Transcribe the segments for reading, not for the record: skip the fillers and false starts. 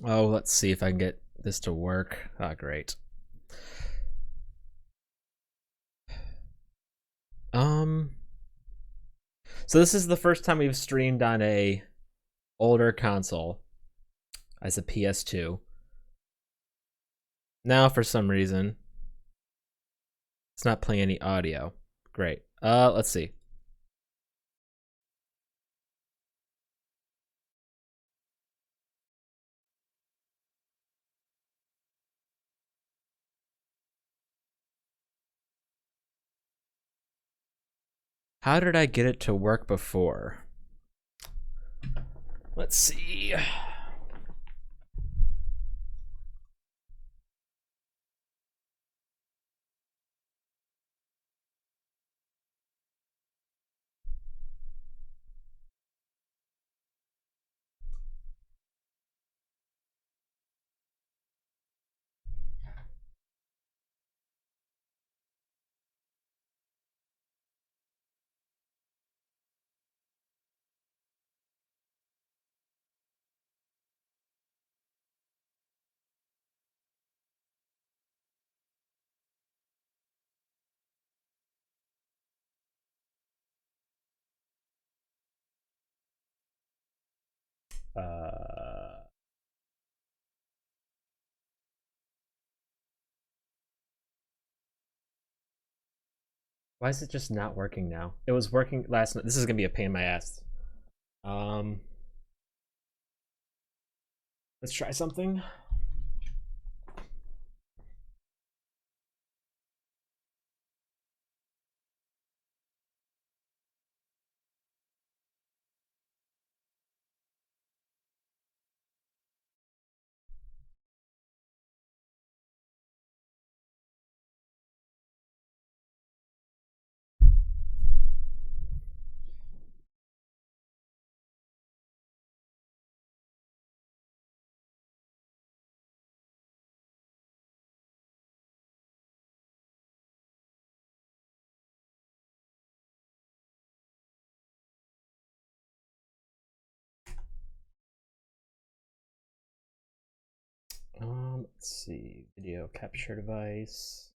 Oh, let's see if I can get this to work. Ah, great. So this is the first time we've streamed on a older console as a PS2. Now, for some reason, it's not playing any audio. Great. Let's see. How did I get it to work before? Let's see. Why is it just not working now? It was working last night. This is gonna be a pain in my ass. Let's try something. Let's see. Video capture device.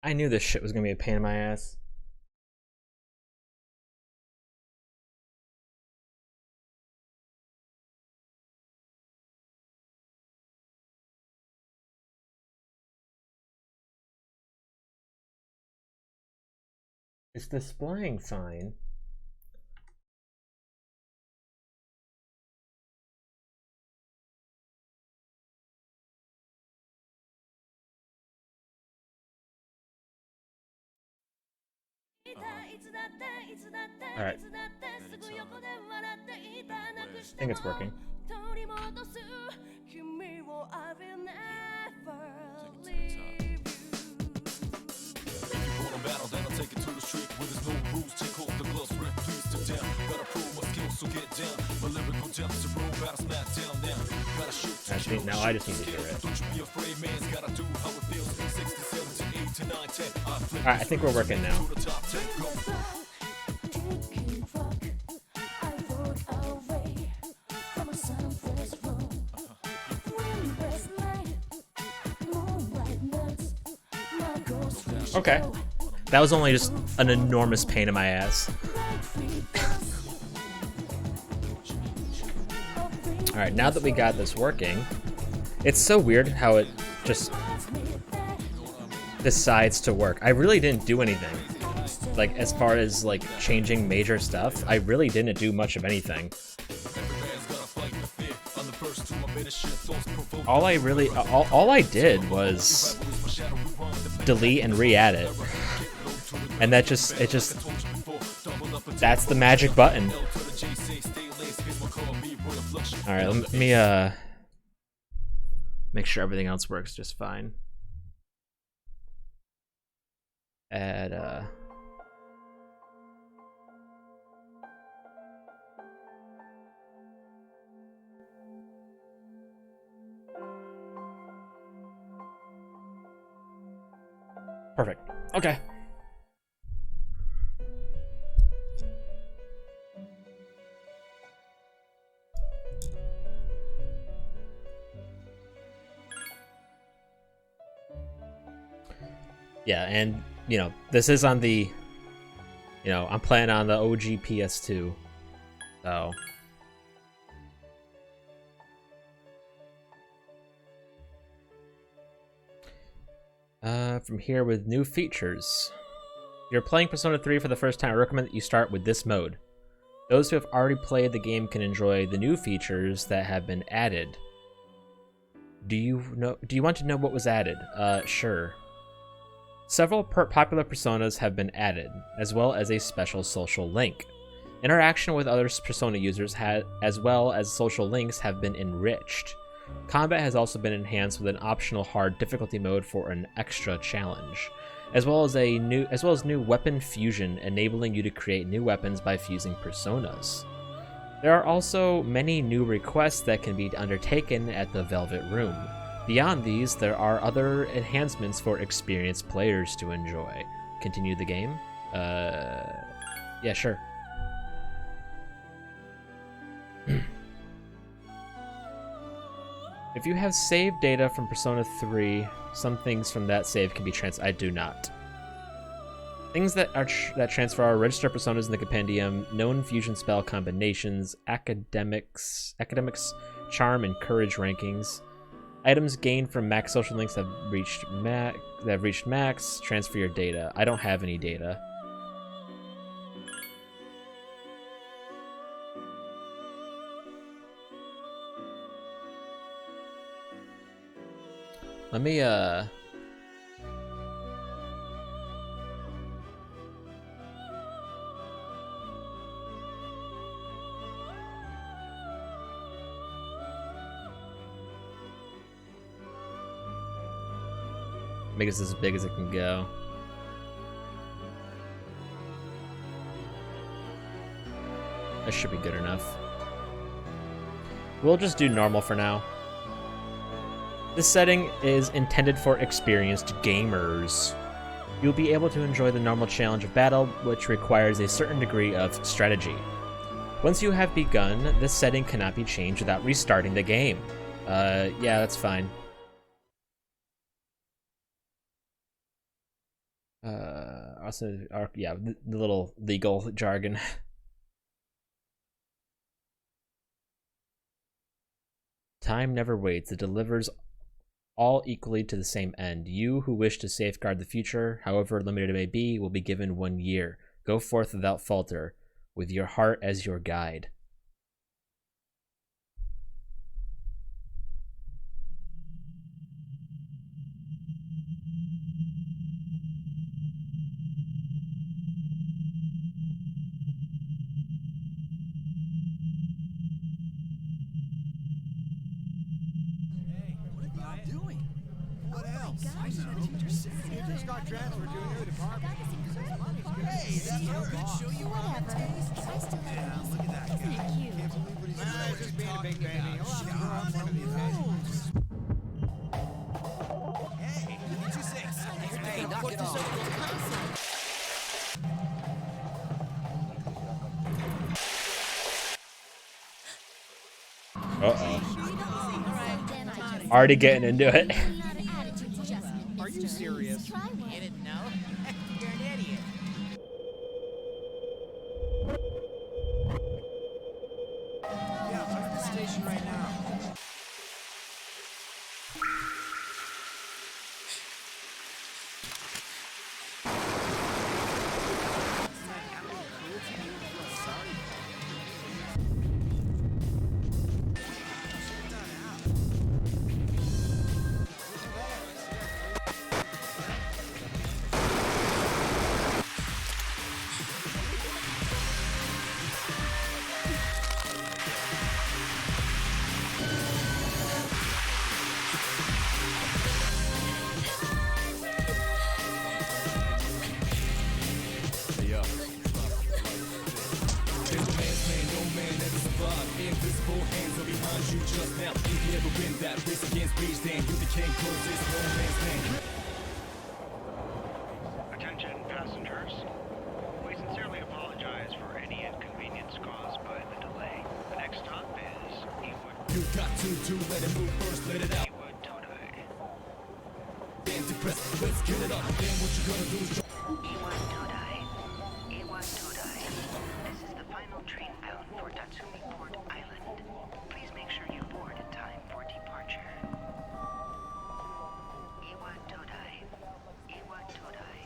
I knew this shit was gonna be a pain in my ass. It's displaying fine. Alright. I think it's working. Actually, now I just need to hear it. Alright, I think we're working now. Okay. That was only just an enormous pain in my ass. Alright, now that we got this working, it's so weird how it just decides to work. I really didn't do anything. Like, as far as, like, changing major stuff, I really didn't do much of anything. all I did was delete and re-add it, and that's the magic button. All right, let me make sure everything else works just fine. Add perfect. Okay. Yeah, and you know, this is on the, you know, I'm playing on the OG PS2, so. From here with new features. If you're playing Persona 3 for the first time, I recommend that you start with this mode. Those who have already played the game can enjoy the new features that have been added. Do you want to know what was added? Sure. Several popular personas have been added, as well as a special social link. Interaction with other Persona users as well as social links have been enriched. Combat has also been enhanced with an optional hard difficulty mode for an extra challenge, as well as new weapon fusion, enabling you to create new weapons by fusing personas. There are also many new requests that can be undertaken at the Velvet Room. Beyond these, there are other enhancements for experienced players to enjoy. Continue the game? Yeah, sure. If you have saved data from Persona 3, some things from that save can be transferred. I do not. Things that transfer are register personas in the compendium, known fusion spell combinations, academics, charm, and courage rankings. Items gained from max social links have reached max. Transfer your data. I don't have any data. Let me make this as big as it can go. That should be good enough. We'll just do normal for now. This setting is intended for experienced gamers. You'll be able to enjoy the normal challenge of battle, which requires a certain degree of strategy. Once you have begun, this setting cannot be changed without restarting the game. Yeah, that's fine. Also, yeah, the little legal jargon. Time never waits. It delivers all equally to the same end. You who wish to safeguard the future, however limited it may be, will be given 1 year. Go forth without falter, with your heart as your guide. Already getting into it. Are you serious? You didn't know? You're an idiot. Yeah, I'm at the station right now. that race against beach, then you became close this romance man. Attention passengers. We sincerely apologize for any inconvenience caused by the delay. The next stop is Ewood. You got to let it move first, let it out. Ewood Todai. Then to press, let's get it up. Then what you gonna do is Ewood Todai. Ewood Todai. This is the final train bound for Tatsumi Port Island. Please make sure you board in time for departure. Ewood Todai. Ewood Todai.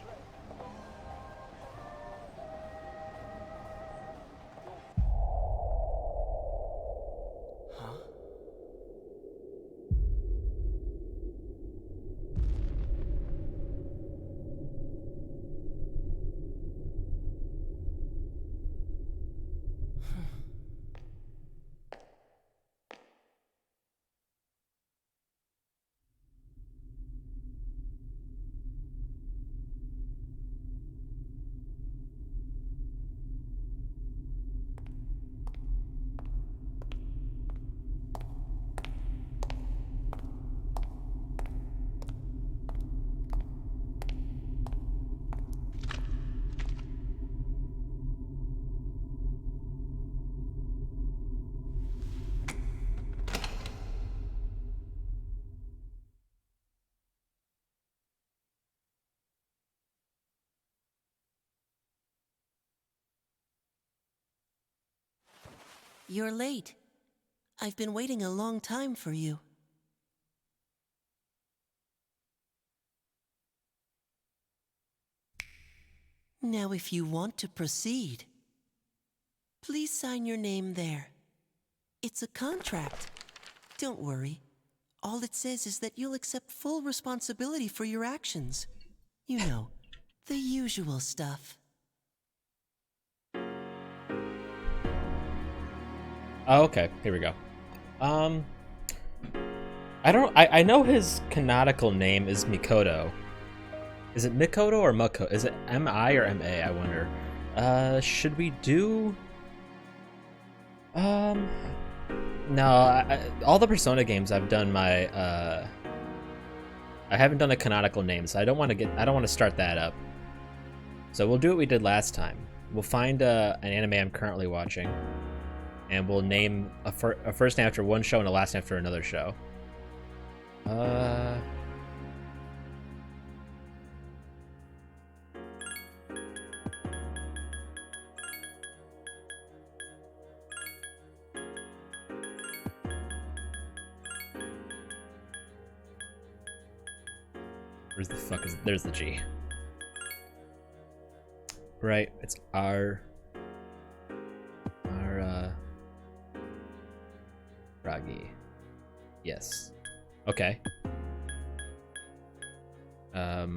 You're late. I've been waiting a long time for you. Now, if you want to proceed, please sign your name there. It's a contract. Don't worry. All it says is that you'll accept full responsibility for your actions. You know, the usual stuff. Oh, okay. Here we go. I know his canonical name is Mikoto. Is it Mikoto or Mako? Is it M-I or M-A, I wonder? Should we do... No, all the Persona games I've done my, I haven't done a canonical name, so I don't want to start that up. So we'll do what we did last time. We'll find an anime I'm currently watching, and we'll name a first name after one show and a last name after another show. Where's the fuck is... There's the G. Right, it's R... Ragi. Yes. Okay. How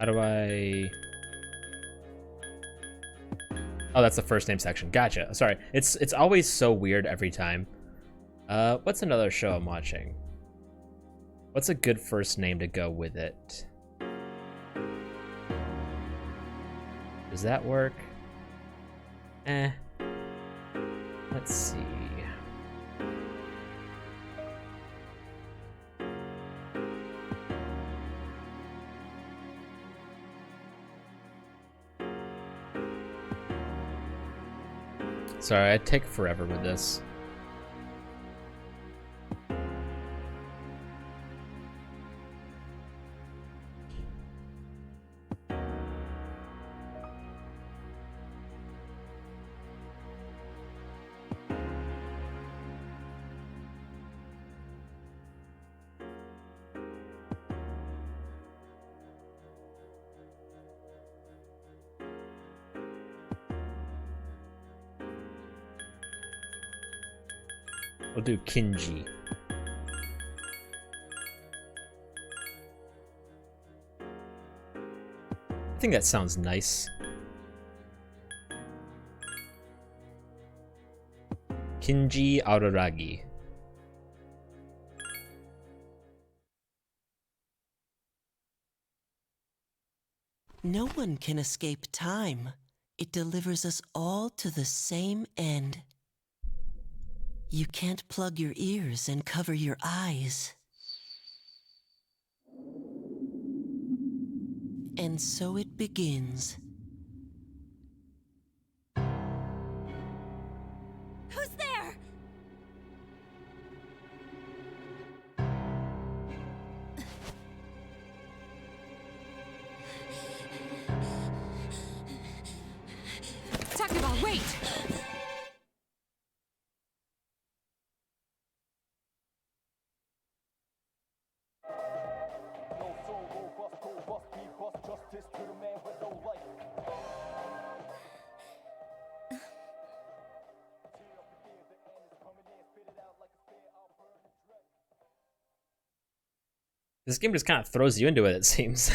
do I... Oh, that's the first name section. Gotcha. Sorry. It's always so weird every time. What's another show I'm watching? What's a good first name to go with it? Does that work? Let's see. Sorry, I take forever with this. We'll do Kinji. I think that sounds nice. Kinji Araragi. No one can escape time. It delivers us all to the same end. You can't plug your ears and cover your eyes. And so it begins. Who's there? Takeba, wait! This game just kind of throws you into it seems.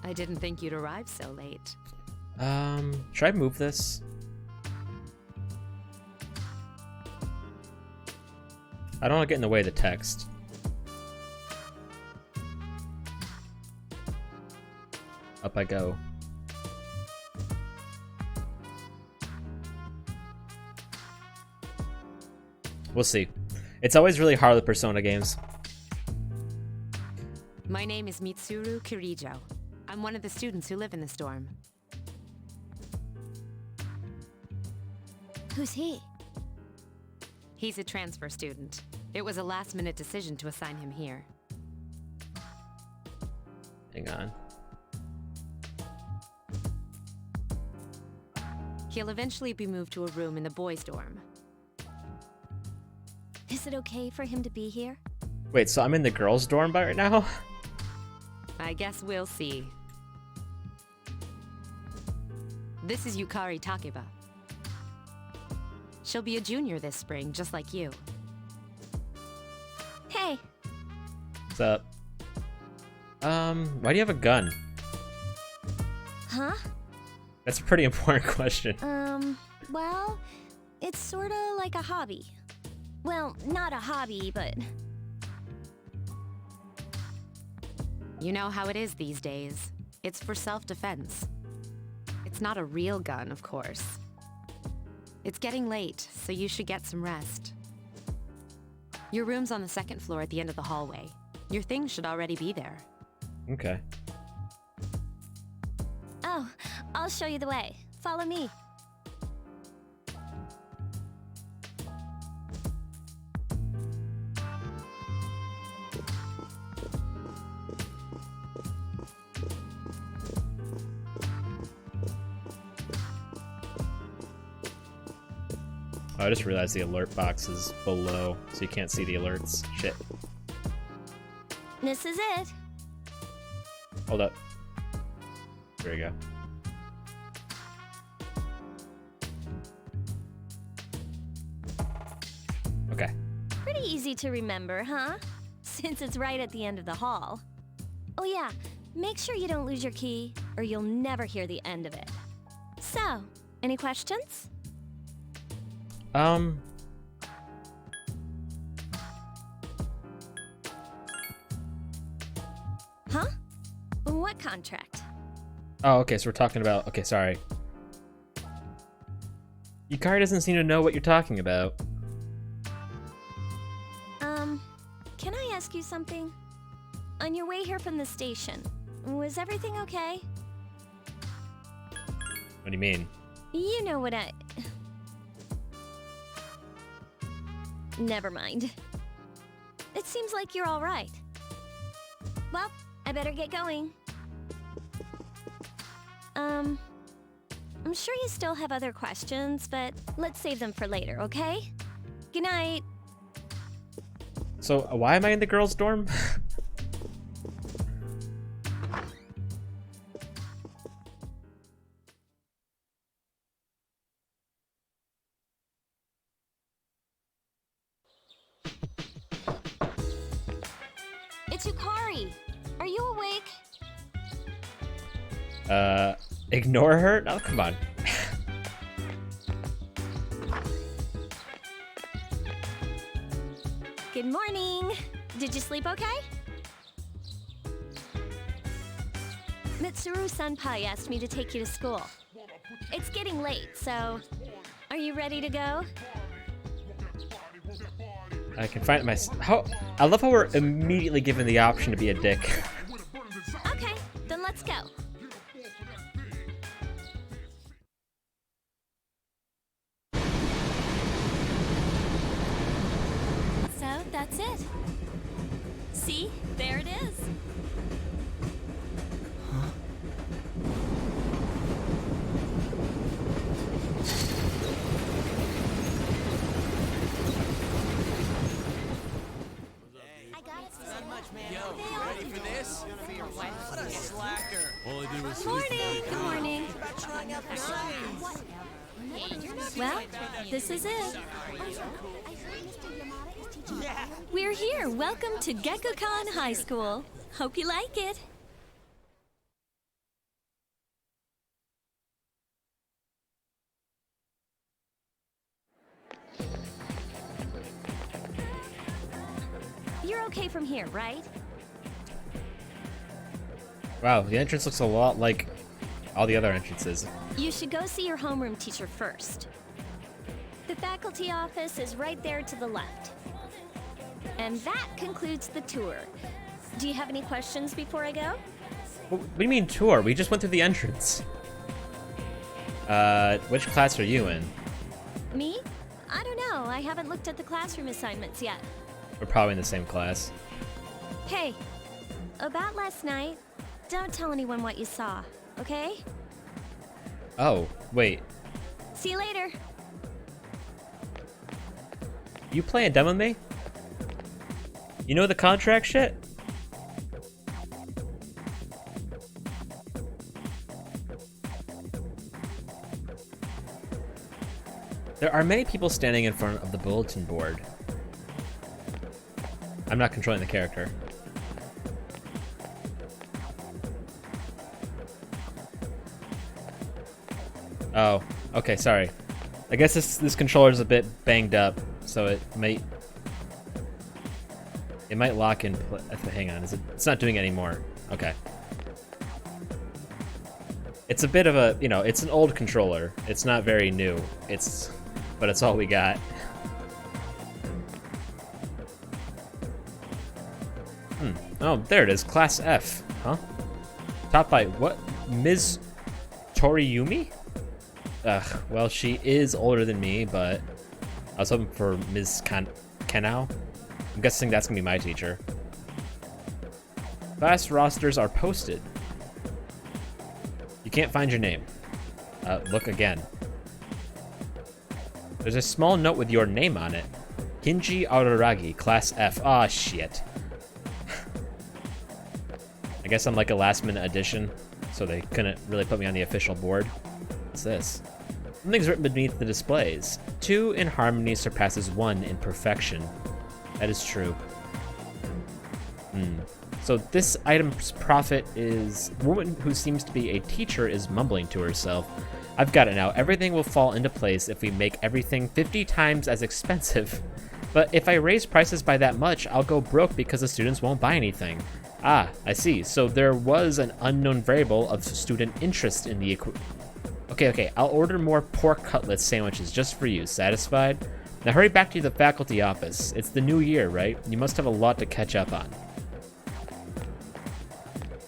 I didn't think you'd arrive so late. Should I move this? I don't want to get in the way of the text. Up I go. We'll see. It's always really hard with Persona games. My name is Mitsuru Kirijo. I'm one of the students who live in this dorm. Who's he? He's a transfer student. It was a last-minute decision to assign him here. Hang on. He'll eventually be moved to a room in the boys' dorm. Is it okay for him to be here? Wait, so I'm in the girls' dorm right now? I guess we'll see. This is Yukari Takeba. She'll be a junior this spring, just like you. Hey, What's up? Why do you have a gun? huh? That's a pretty important question. Well, it's sorta like a hobby. Well, not a hobby, but... You know how it is these days. It's for self-defense. It's not a real gun, of course. It's getting late, so you should get some rest. Your room's on the second floor at the end of the hallway. Your things should already be there. Okay. Oh, I'll show you the way. Follow me. Oh, I just realized the alert box is below, so you can't see the alerts. Shit. This is it. Hold up. There you go. Okay. Pretty easy to remember, huh? Since it's right at the end of the hall. Oh yeah, make sure you don't lose your key, or you'll never hear the end of it. So, any questions? Huh? What contract? Oh, okay, so we're talking about... Okay, sorry. Yukari doesn't seem to know what you're talking about. Can I ask you something? On your way here from the station, was everything okay? What do you mean? You know what I... Never mind. It seems like you're all right. Well, I better get going. I'm sure you still have other questions, but let's save them for later, okay? Good night. So, why am I in the girls' dorm? It's Yukari. Are you awake? Ignore her? No, come on. Good morning. Did you sleep okay? Mitsuru Senpai asked me to take you to school. It's getting late, so are you ready to go? I can find my... I love how we're immediately given the option to be a dick. Okay, then let's go. So, that's it. See? There it is. Ready for this? What a slacker. All I did was Morning, good morning. Well, this is it. We're here. Welcome to Gekukan High School. Hope you like it. You're okay from here, right? Wow, the entrance looks a lot like all the other entrances. You should go see your homeroom teacher first. The faculty office is right there to the left. And that concludes the tour. Do you have any questions before I go? What do you mean tour? We just went through the entrance. Which class are you in? Me? I don't know. I haven't looked at the classroom assignments yet. We're probably in the same class. Hey, about last night, don't tell anyone what you saw, okay? Oh, wait. See you later. You playing dumb with me? You know the contract shit? There are many people standing in front of the bulletin board. I'm not controlling the character. Oh, okay, sorry. I guess this controller's a bit banged up, so it might lock in. Hang on, it's not doing it anymore. Okay. It's a bit of a, it's an old controller. It's not very new. But it's all we got. Oh, there it is. Class F, huh? Taught by what? Ms. Toriyumi? Ugh, well, she is older than me, but I was hoping for Ms. Kanao. I'm guessing that's gonna be my teacher. Class rosters are posted. You can't find your name. Look again. There's a small note with your name on it. Kinji Araragi, Class F. Aw, shit. I guess I'm like a last-minute addition, so they couldn't really put me on the official board. What's this? Something's written beneath the displays. 2 in harmony surpasses 1 in perfection. That is true. So this item's profit is... woman who seems to be a teacher is mumbling to herself. I've got it now. Everything will fall into place if we make everything 50 times as expensive. But if I raise prices by that much, I'll go broke because the students won't buy anything. Ah, I see. So there was an unknown variable of student interest in the Okay, I'll order more pork cutlet sandwiches just for you. Satisfied? Now hurry back to the faculty office. It's the new year, right? You must have a lot to catch up on.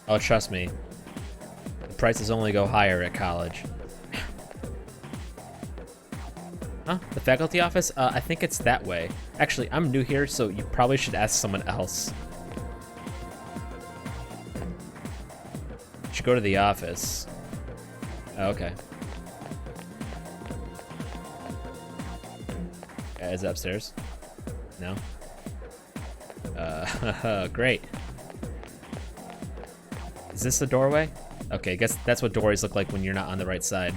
Oh, trust me. The prices only go higher at college. Huh? The faculty office? I think it's that way. Actually, I'm new here, so you probably should ask someone else. You should go to the office. Oh, okay. Is it upstairs? No? Great. Is this the doorway? Okay, I guess that's what doorways look like when you're not on the right side.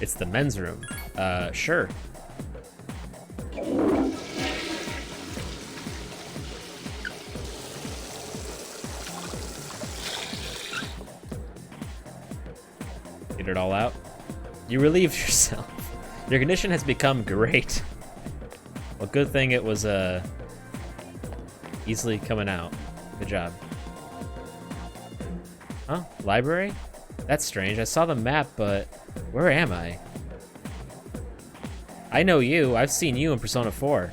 It's the men's room. Sure. it all out. You relieved yourself. Your condition has become great. Well, good thing it was easily coming out. Good job. Huh? Library? That's strange. I saw the map, but where am I? I know you. I've seen you in Persona 4.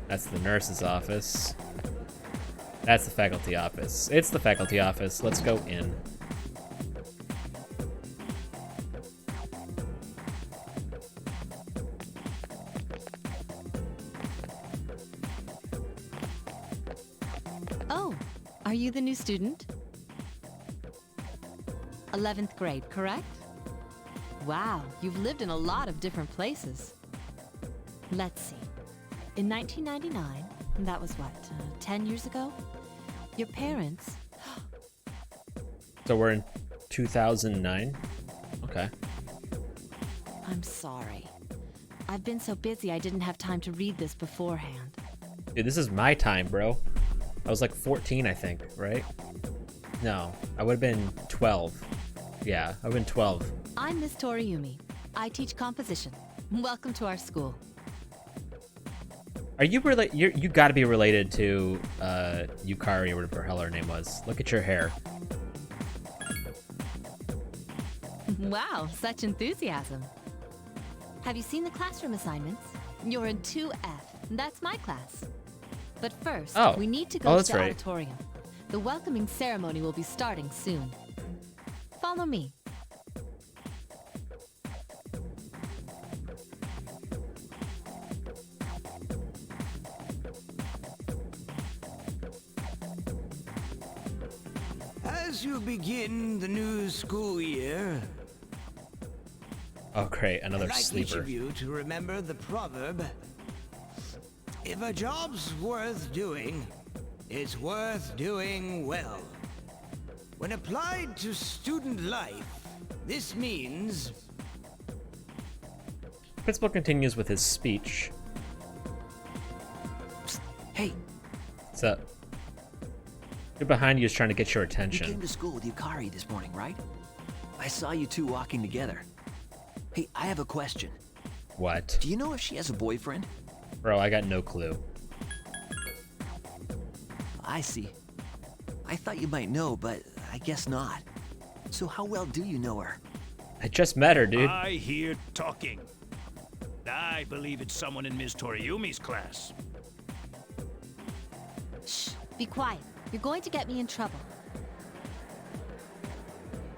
That's the nurse's office. That's the faculty office. It's the faculty office. Let's go in. Oh, are you the new student? 11th grade, correct? Wow, you've lived in a lot of different places. Let's see. In 1999, that was what, 10 years ago? Your parents... So we're in 2009? Okay. I'm sorry. I've been so busy I didn't have time to read this beforehand. Dude, this is my time, bro. I was like 14, I think, right? No, I would have been 12. Yeah, I would have been 12. I'm Miss Toriumi. I teach composition. Welcome to our school. Are you related? You gotta be related to Yukari or whatever the hell her name was. Look at your hair. Wow, such enthusiasm. Have you seen the classroom assignments? You're in 2F. That's my class. But first, we need to go to the auditorium. The welcoming ceremony will be starting soon. Follow me. As you begin the new school year, Oh great, another I'd like sleeper. each of you to remember the proverb: if a job's worth doing, it's worth doing well. When applied to student life, this means... Principal continues with his speech. Psst, hey. What's up? Who behind you is trying to get your You attention? came to school with Yukari this morning, right? I saw you two walking together. Hey, I have a question. What? Do you know if she has a boyfriend? Bro, I got no clue. I see. I thought you might know, but I guess not. So how well do you know her? I just met her, dude. I hear talking. I believe it's someone in Ms. Toriumi's class. Shh, be quiet. You're going to get me in trouble.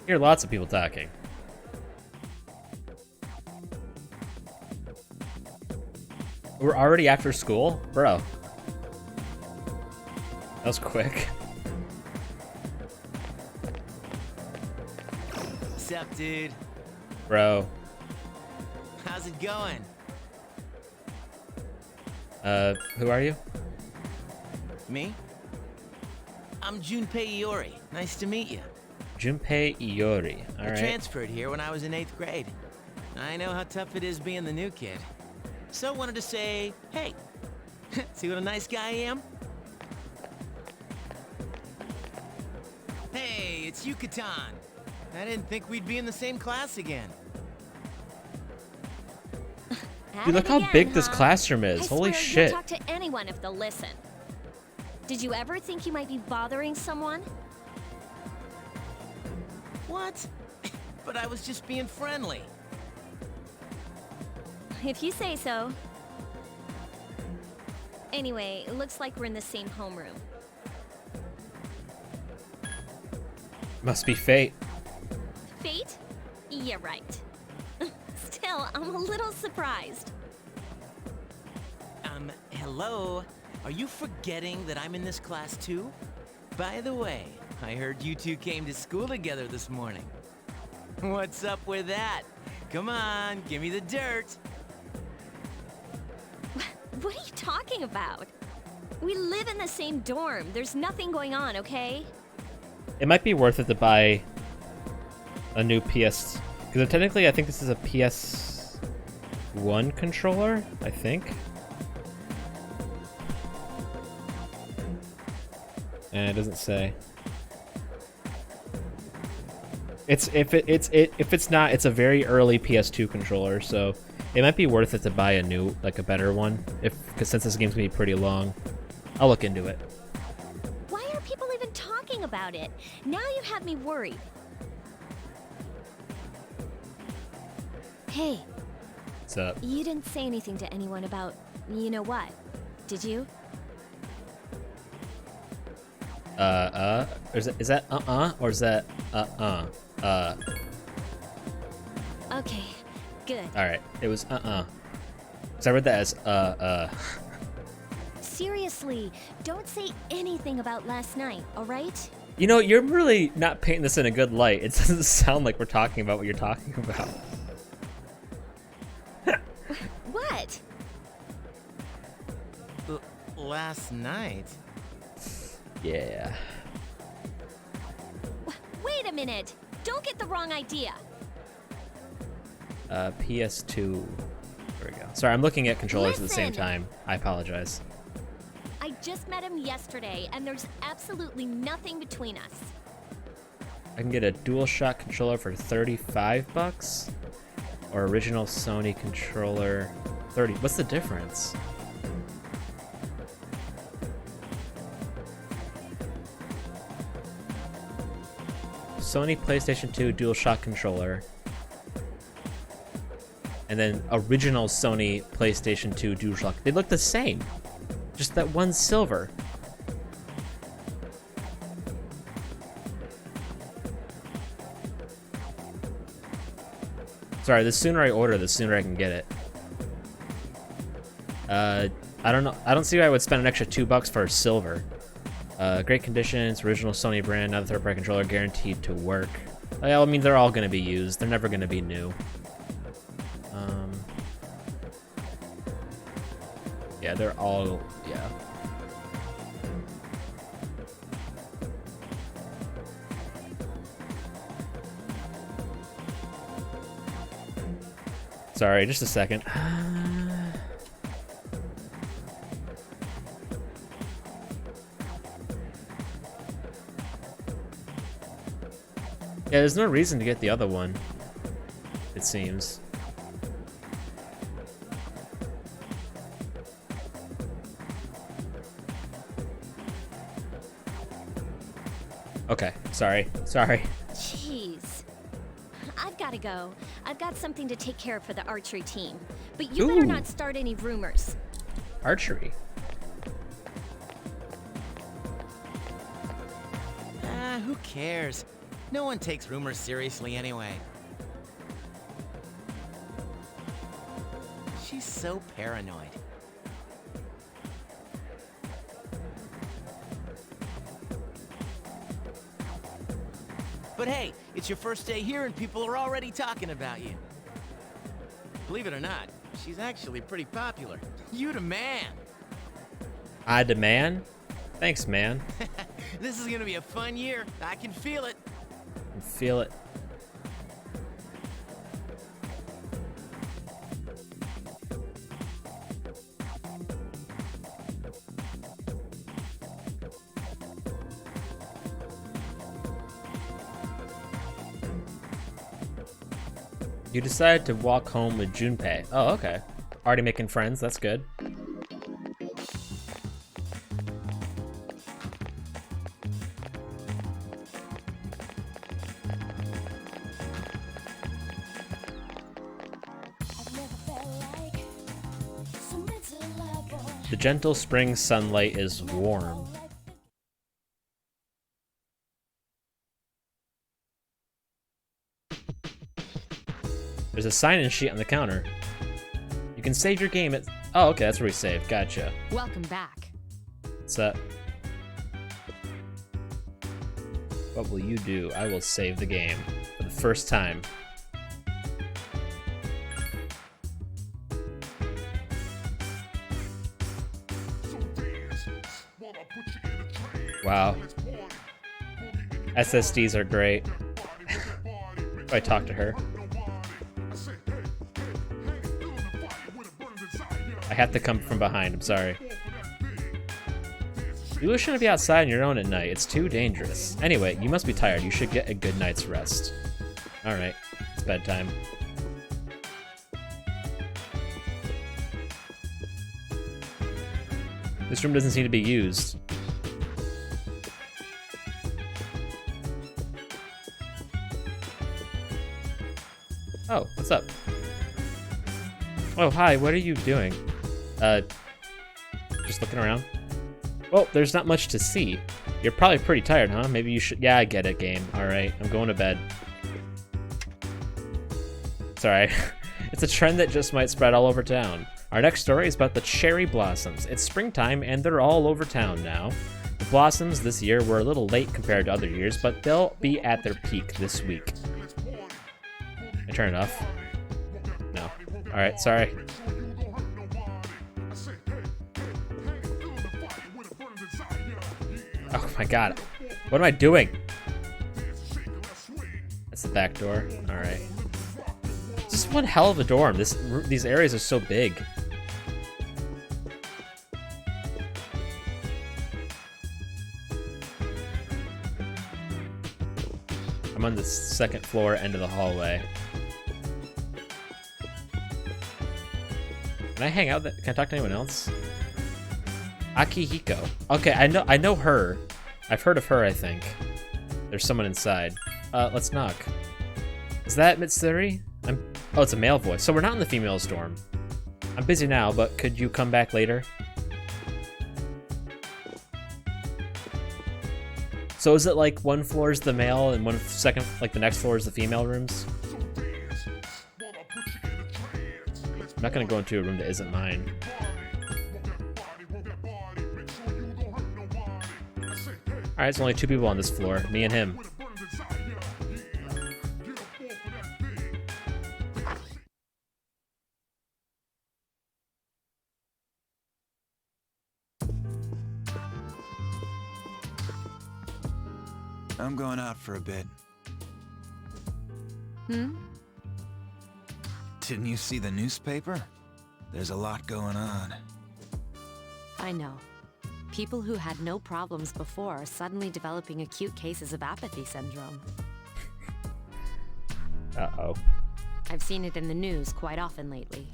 I hear lots of people talking. We're already after school? Bro. That was quick. What's up, dude? Bro. How's it going? Who are you? Me? I'm Junpei Iori. Nice to meet you. Junpei Iori. I Alright. transferred here when I was in 8th grade. I know how tough it is being the new kid. So wanted to say, hey, see what a nice guy I am? Hey, it's Yucatan. I didn't think we'd be in the same class again. Dude, look how big this classroom is. I Holy swear shit. You'll talk to anyone if they'll listen. Did you ever think you might be bothering someone? What? But I was just being friendly. If you say so. Anyway, it looks like we're in the same homeroom. Must be fate. Fate? Yeah, right. Still, I'm a little surprised. Hello? Are you forgetting that I'm in this class too? By the way, I heard you two came to school together this morning. What's up with that? Come on, give me the dirt. What are you talking about? We live in the same dorm. There's nothing going on, okay? It might be worth it to buy a new PS... Because technically I think this is a PS1 controller, I think. And it doesn't say. If it's not, it's a very early PS2 controller, so it might be worth it to buy a new, like a better one. Because since this game's gonna be pretty long, I'll look into it. Why are people even talking about it? Now you have me worried. Hey. What's up? You didn't say anything to anyone about, you know what, did you? Is that or is that Okay, good. Alright, it was So I read that as Seriously, don't say anything about last night, alright? You know, you're really not painting this in a good light. It doesn't sound like we're talking about what you're talking about. What? Last night? Yeah. Wait a minute! Don't get the wrong idea! PS2. There we go. Sorry, I'm looking at controllers at the same Listen. time. I apologize. I just met him yesterday, and there's absolutely nothing between us. I can get a DualShock controller for $35, or original Sony controller 30. What's the difference? Sony PlayStation 2 DualShock controller, and then original Sony PlayStation 2 DualShock. They look the same, just that one's silver. Sorry, the sooner I order, the sooner I can get it. I don't know. I don't see why I would spend an extra $2 for silver. Great conditions, original Sony brand, not a third-party controller, guaranteed to work. Well, I mean, they're all going to be used. They're never going to be new. Yeah, they're all, yeah. Sorry, just a second. Yeah, there's no reason to get the other one, it seems. Okay, sorry. Jeez. I've got to go. I've got something to take care of for the archery team. But you better not start any rumors. Archery? Who cares? No one takes rumors seriously anyway. She's so paranoid. But hey, it's your first day here and people are already talking about you. Believe it or not, she's actually pretty popular. You the man. I demand? Thanks, man. This is gonna be a fun year. I can feel it. Feel it. You decided to walk home with Junpei. Oh, okay. Already making friends, that's good. The gentle spring sunlight is warm. There's a sign-in sheet on the counter. You can save your game at... Oh, okay, that's where we save. Gotcha. Welcome back. What's up? What will you do? I will save the game for the first time. Wow. SSDs are great. If I talk to her. I have to come from behind, I'm sorry. You shouldn't be outside on your own at night. It's too dangerous. Anyway, you must be tired. You should get a good night's rest. Alright, it's bedtime. This room doesn't seem to be used. Oh, what's up? Oh, hi, what are you doing? Just looking around. Well, there's not much to see. You're probably pretty tired, huh? Maybe you should... Yeah, I get it, game. Alright, I'm going to bed. Sorry. It's a trend that just might spread all over town. Our next story is about the cherry blossoms. It's springtime, and they're all over town now. The blossoms this year were a little late compared to other years, but they'll be at their peak this week. I turn it off. No. Alright, sorry. Oh my god. What am I doing? That's the back door. Alright. This is one hell of a dorm. These areas are so big. I'm on the second floor, end of the hallway. Can I hang out? Can I talk to anyone else? Akihiko. Okay, I know her. I've heard of her, I think. There's someone inside. Let's knock. Is that Mitsuri? Oh, it's a male voice. So we're not in the females' dorm. I'm busy now, but could you come back later? So is it like one floor is the male and one second, like the next floor is the female rooms? I'm not gonna go into a room that isn't mine. Alright, there's only 2 people on this floor, me and him. I'm going out for a bit. Didn't you see the newspaper? There's a lot going on. I know. People who had no problems before are suddenly developing acute cases of apathy syndrome. Uh-oh. I've seen it in the news quite often lately.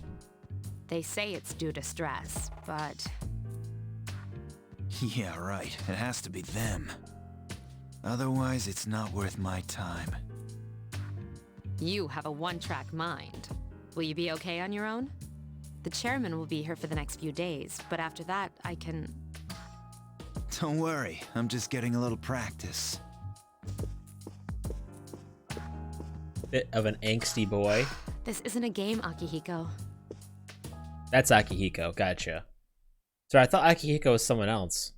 They say it's due to stress, but... Yeah, right. It has to be them. Otherwise, it's not worth my time. You have a one-track mind. Will you be okay on your own? The chairman will be here for the next few days, but after that, I can... Don't worry, I'm just getting a little practice. Bit of an angsty boy. This isn't a game, Akihiko. That's Akihiko, gotcha. Sorry, I thought Akihiko was someone else.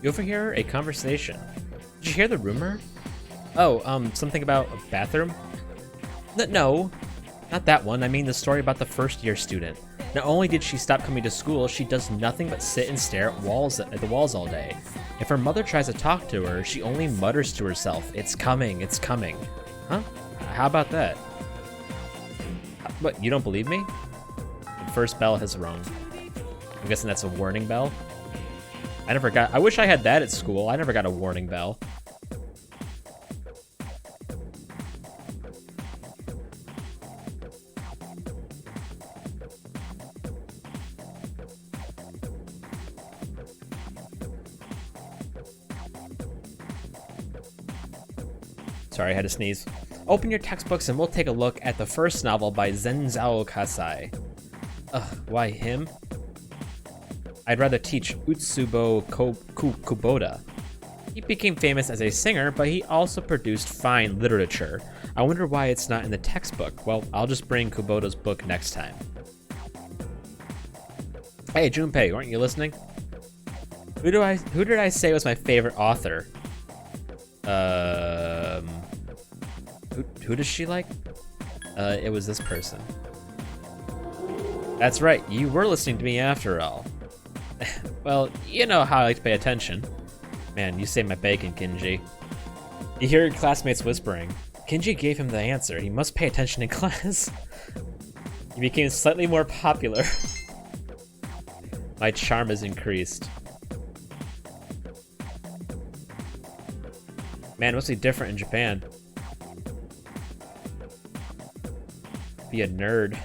You overhear a conversation. Did you hear the rumor? Oh, something about a bathroom? No, not that one. I mean the story about the first-year student. Not only did she stop coming to school, she does nothing but sit and stare at the walls all day. If her mother tries to talk to her, she only mutters to herself, "It's coming, it's coming." Huh? How about that? What, you don't believe me? The first bell has rung. I'm guessing that's a warning bell. I wish I had that at school. I never got a warning bell. Sorry, I had to sneeze. Open your textbooks and we'll take a look at the first novel by Zenzao Kasai. Ugh, why him? I'd rather teach Utsubo Kubota. He became famous as a singer, but he also produced fine literature. I wonder why it's not in the textbook. Well, I'll just bring Kubota's book next time. Hey, Junpei, weren't you listening? Who did I say was my favorite author? Who does she like? It was this person. That's right, you were listening to me after all. Well, you know how I like to pay attention. Man, you saved my bacon, Kinji. You hear your classmates whispering. Kenji gave him the answer. He must pay attention in class. He became slightly more popular. My charm has increased. Man, it must be different in Japan. Be a nerd.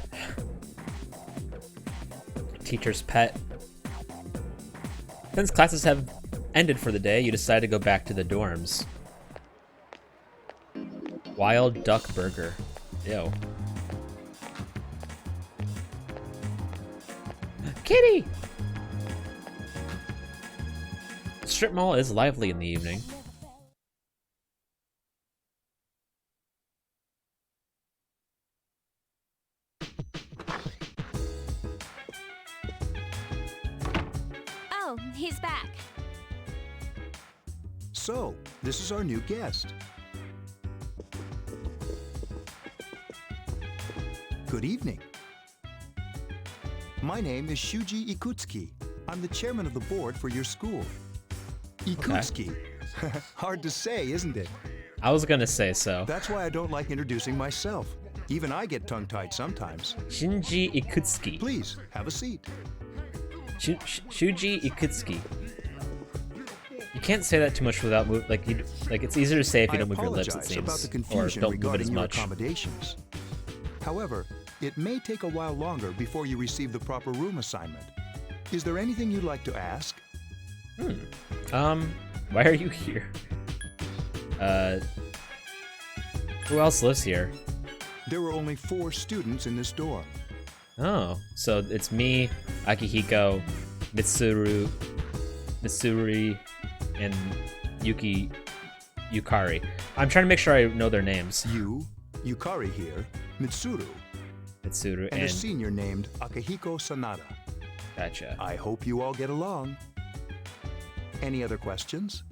Teacher's pet. Since classes have ended for the day, you decide to go back to the dorms. Wild duck burger. Ew. Kitty! Strip mall is lively in the evening. Oh, he's back. So, this is our new guest. Good evening. My name is Shuji Ikutsuki. I'm the chairman of the board for your school. Ikutsuki. Okay. Hard to say, isn't it? I was gonna say so. That's why I don't like introducing myself. Even I get tongue-tied sometimes. Shinji Ikutsuki. Please, have a seat. Shuji Ikutsuki. You can't say that too much without like it's easier to say if you don't move your lips, it seems, about the confusion or don't move it as much. Accommodations. However, it may take a while longer before you receive the proper room assignment. Is there anything you'd like to ask? Why are you here? Who else lives here? There were only 4 students in this dorm. Oh, so it's me, Akihiko, Mitsuri, and Yukari. I'm trying to make sure I know their names. Yukari here, Mitsuru, and a senior named Akihiko Sanada. Gotcha. I hope you all get along. Any other questions?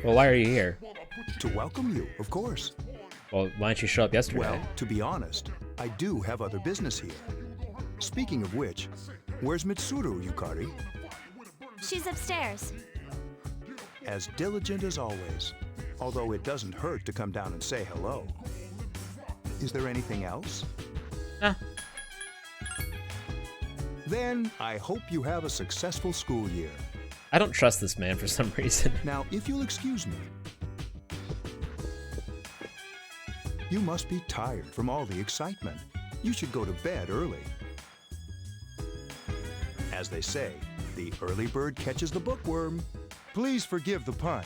Well, why are you here? To welcome you, of course. Well, why didn't you show up yesterday? Well, to be honest, I do have other business here. Speaking of which, where's Mitsuru, Yukari? She's upstairs. As diligent as always, although it doesn't hurt to come down and say hello. Is there anything else? Nah. Then I hope you have a successful school year. I don't trust this man for some reason. Now, if you'll excuse me. You must be tired from all the excitement. You should go to bed early. As they say, the early bird catches the bookworm. Please forgive the pun.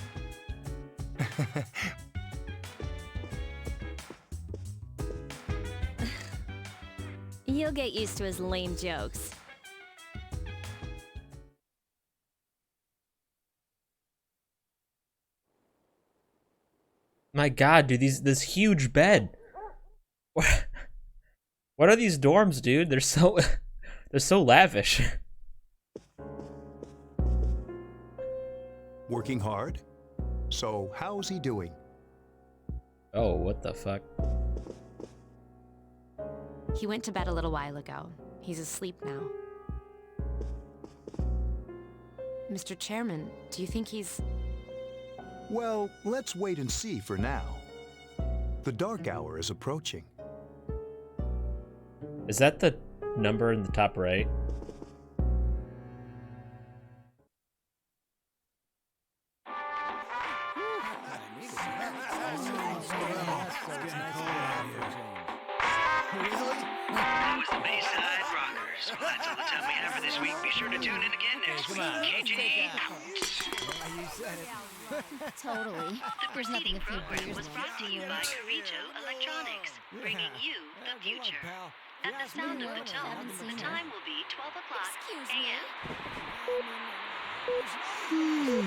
You'll get used to his lame jokes. My God, dude, this huge bed. What are these dorms, dude? They're so lavish. Working hard? So, how's he doing? Oh, what the fuck? He went to bed a little while ago. He's asleep now. Mr. Chairman, do you think he's... Well, let's wait and see for now. The dark hour is approaching. Is that the number in the top right? Totally. The preceding program was brought to you by Eurito Electronics, bringing you the future. At the sound of the tone, the time will be 12 o'clock a.m. Ew.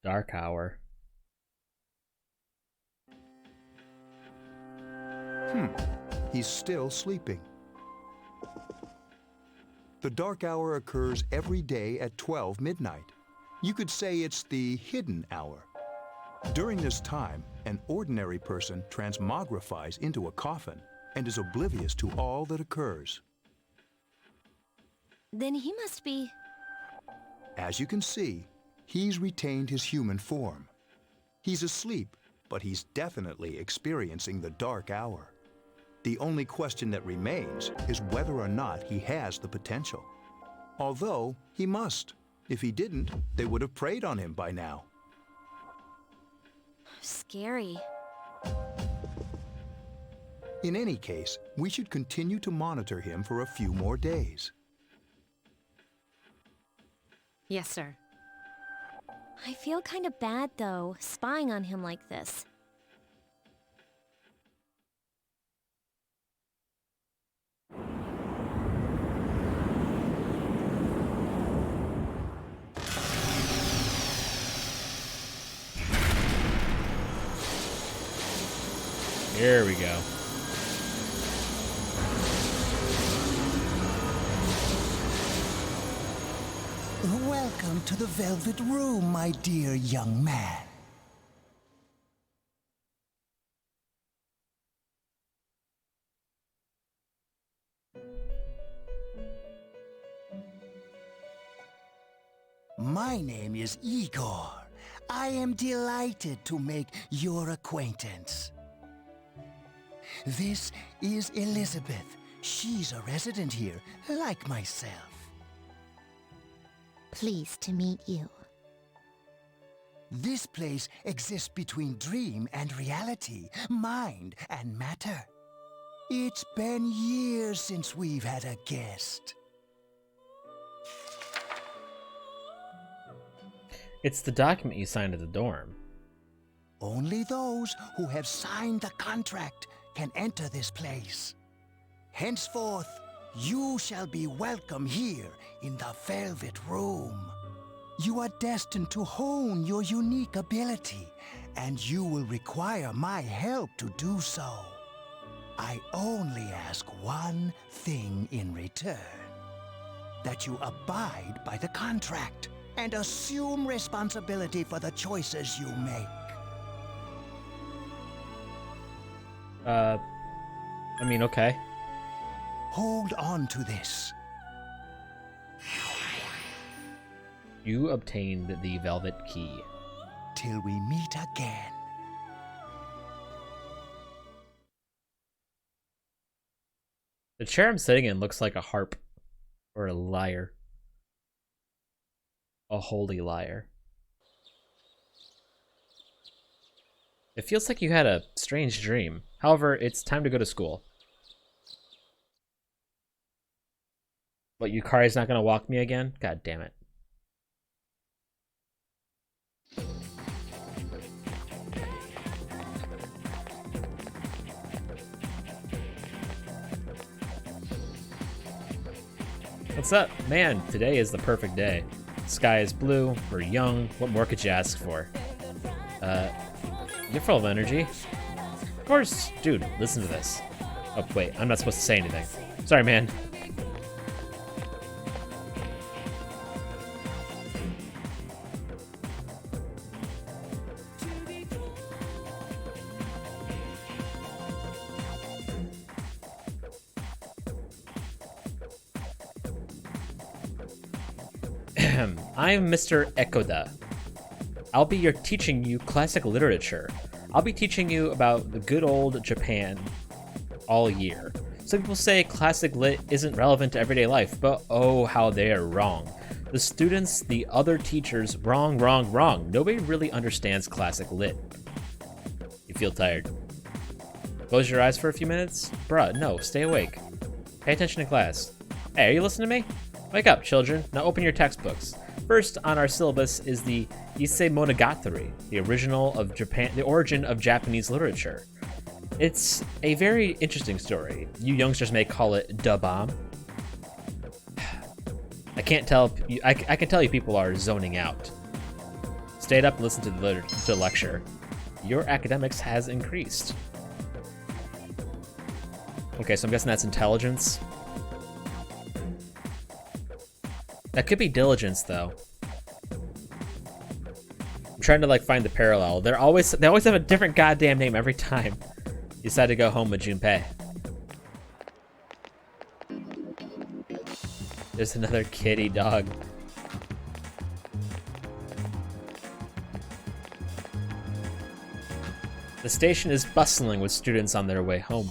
Dark hour. He's still sleeping. The dark hour occurs every day at 12 midnight. You could say it's the hidden hour. During this time, an ordinary person transmogrifies into a coffin and is oblivious to all that occurs. Then he must be... As you can see, he's retained his human form. He's asleep, but he's definitely experiencing the dark hour. The only question that remains is whether or not he has the potential. Although, he must. If he didn't, they would have preyed on him by now. Scary. In any case, we should continue to monitor him for a few more days. Yes, sir. I feel kind of bad, though, spying on him like this. Here we go. Welcome to the Velvet Room, my dear young man. My name is Igor. I am delighted to make your acquaintance. This is Elizabeth. She's a resident here, like myself. Pleased to meet you. This place exists between dream and reality, mind and matter. It's been years since we've had a guest. It's the document you signed at the dorm. Only those who have signed the contract can enter this place. Henceforth, you shall be welcome here in the Velvet Room. You are destined to hone your unique ability, and you will require my help to do so. I only ask one thing in return: that you abide by the contract and assume responsibility for the choices you make. I mean, okay. Hold on to this. You obtained the Velvet Key. Till we meet again. The chair I'm sitting in looks like a harp. Or a lyre. A holy lyre. It feels like you had a strange dream. However, it's time to go to school. What, Yukari's not gonna walk me again? God damn it. What's up? Man, today is the perfect day. The sky is blue, we're young, what more could you ask for? You're full of energy. Of course, dude, listen to this. Oh, wait, I'm not supposed to say anything. Sorry, man. I'm Mr. Ekoda. I'll be teaching you classic literature. I'll be teaching you about the good old Japan all year. Some people say classic lit isn't relevant to everyday life, but oh, how they are wrong. The students, the other teachers, wrong, wrong, wrong. Nobody really understands classic lit. You feel tired? Close your eyes for a few minutes? Bruh, no, stay awake. Pay attention to class. Hey, are you listening to me? Wake up, children. Now open your textbooks. First on our syllabus is the Issei Monogatari, the origin of Japanese literature. It's a very interesting story. You youngsters may call it da bomb. I can tell you people are zoning out. Stayed up and listened to the lecture. Your academics has increased. Okay, so I'm guessing that's intelligence. That could be diligence, though. I'm trying to like find the parallel. They always have a different goddamn name every time you decide to go home with Junpei. There's another kitty dog. The station is bustling with students on their way home.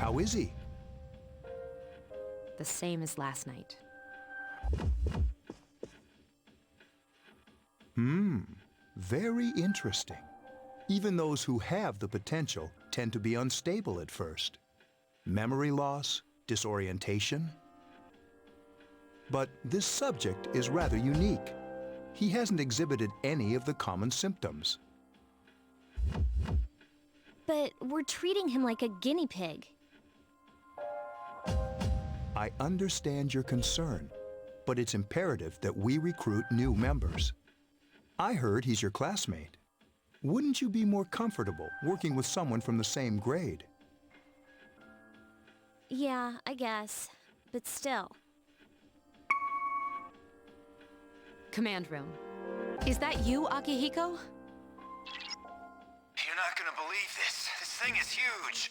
How is he? The same as last night. Very interesting. Even those who have the potential tend to be unstable at first. Memory loss, disorientation. But this subject is rather unique. He hasn't exhibited any of the common symptoms. But we're treating him like a guinea pig. I understand your concern, but it's imperative that we recruit new members. I heard he's your classmate. Wouldn't you be more comfortable working with someone from the same grade? Yeah, I guess. But still. Command room. Is that you, Akihiko? You're not gonna believe this. This thing is huge.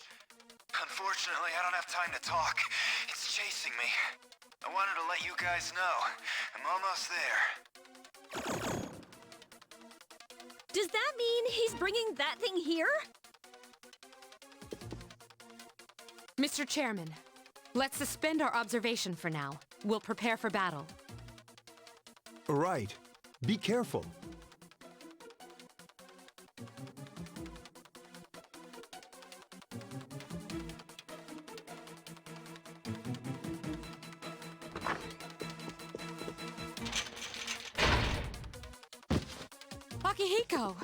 Unfortunately, I don't have time to talk. It's chasing me. I wanted to let you guys know. I'm almost there. Does that mean he's bringing that thing here? Mr. Chairman, let's suspend our observation for now. We'll prepare for battle. Right. Be careful. Akihiko!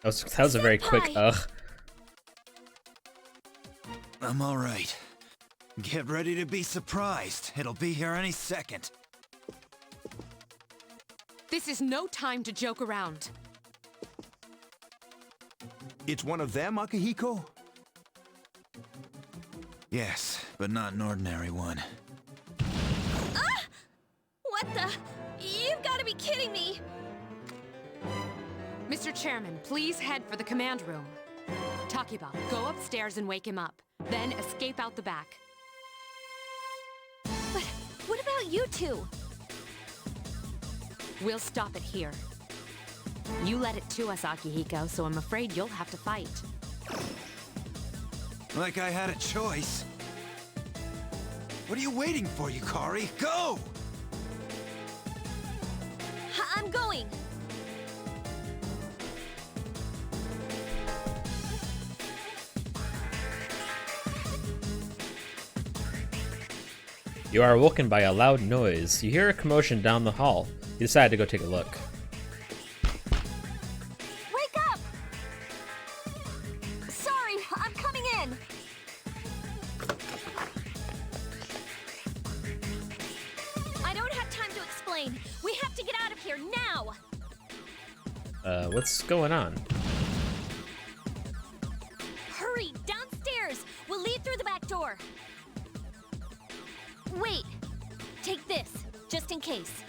That was a very quick ugh. I'm all right. Get ready to be surprised. It'll be here any second. This is no time to joke around. It's one of them, Akihiko? Yes, but not an ordinary one. Ah! What the? You've got to be kidding me! Mr. Chairman, please head for the command room. Takiba, go upstairs and wake him up. Then escape out the back. But what about you two? We'll stop it here. You led it to us, Akihiko, so I'm afraid you'll have to fight. Like I had a choice. What are you waiting for, Yukari? Go! I'm going. You are awoken by a loud noise. You hear a commotion down the hall. You decide to go take a look. Wake up! Sorry, I'm coming in. I don't have time to explain. We have to get out of here now. What's going on? Hurry, downstairs. We'll leave through the back door. Wait, take this, just in case.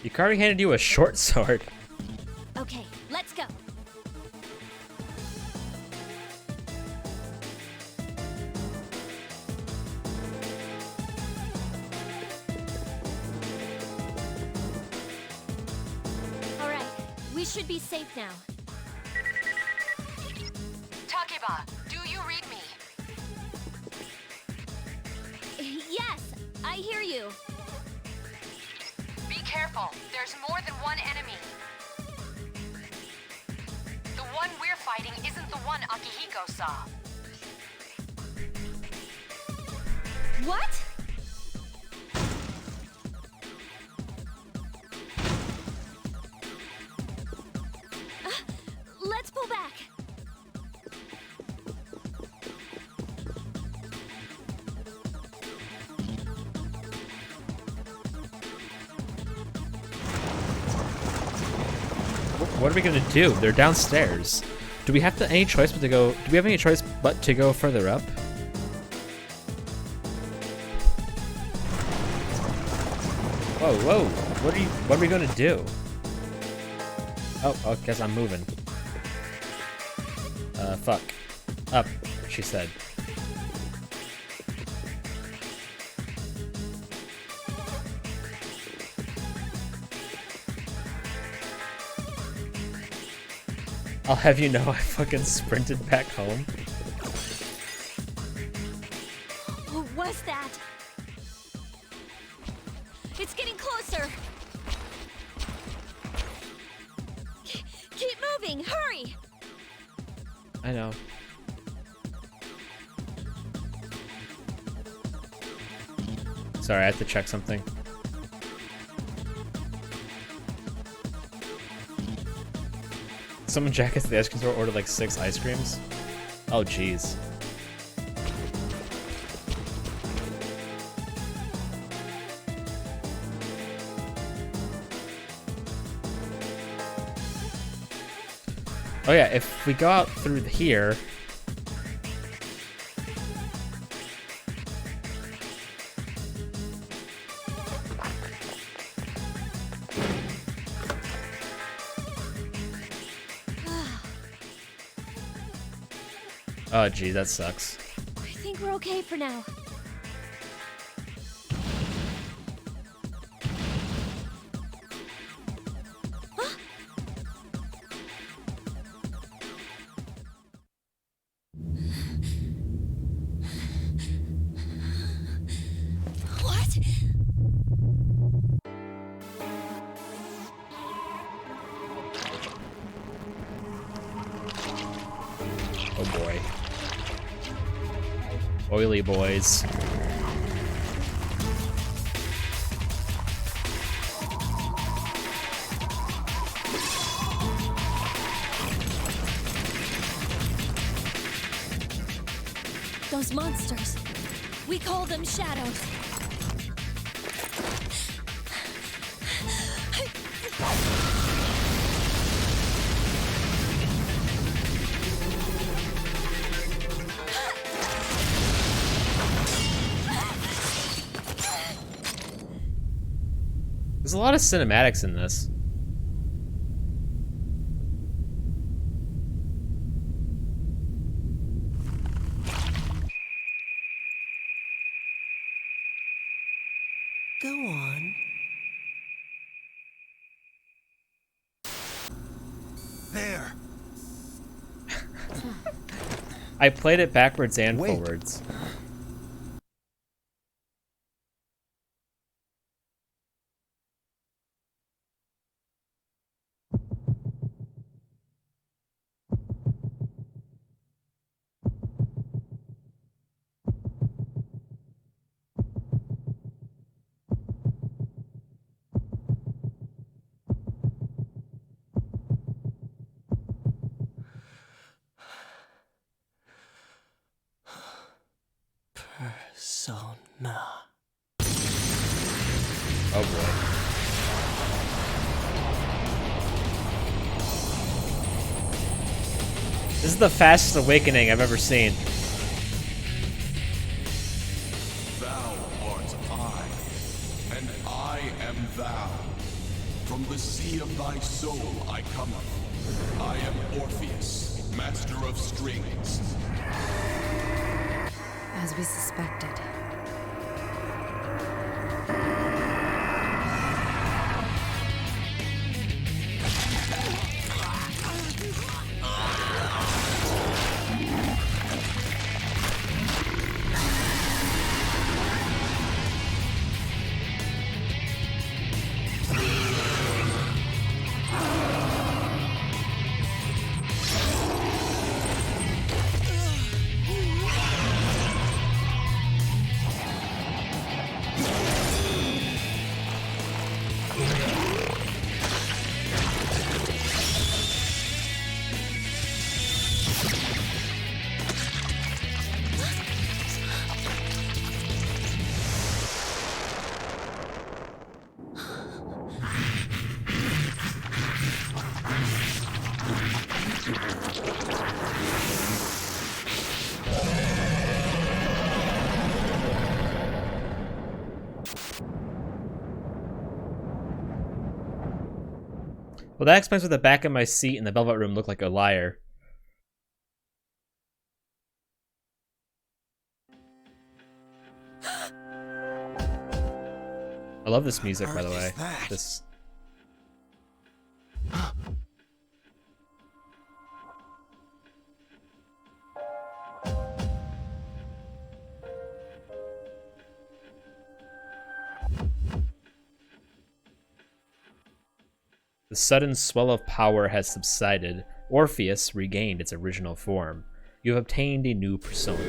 Yukari handed you a short sword. Okay, let's go. All right, we should be safe now. Takiba, do you read me? Yes, I hear you. Be careful. There's more than one enemy. The one we're fighting isn't the one Akihiko saw. What? Let's pull back. What are we gonna do? They're downstairs. Do we have any choice but to go? Do we have any choice but to go further up? Whoa, whoa! What are we gonna do? Oh, I guess I'm moving. Fuck. Up, she said. I'll have you know I fucking sprinted back home. What was that? It's getting closer. Keep moving, hurry! I know. Sorry, I have to check something. Someone jacked at the ice cream store, ordered like 6 ice creams. Oh, jeez. Oh yeah, if we go out through here... Oh gee, that sucks. I think we're okay for now. What? Oh boy. Oily boys. Those monsters. We call them shadows. There's a lot of cinematics in this. Go on. There. I played it backwards and forwards. Persona. Oh boy. This is the fastest awakening I've ever seen. Thou art I, and I am thou. From the sea of thy soul I cometh. I am Orpheus, master of strings. As we suspected. Well, that explains why the back of my seat in the Velvet Room looked like a liar. I love this music, by the way. This. The sudden swell of power has subsided. Orpheus regained its original form. You have obtained a new persona.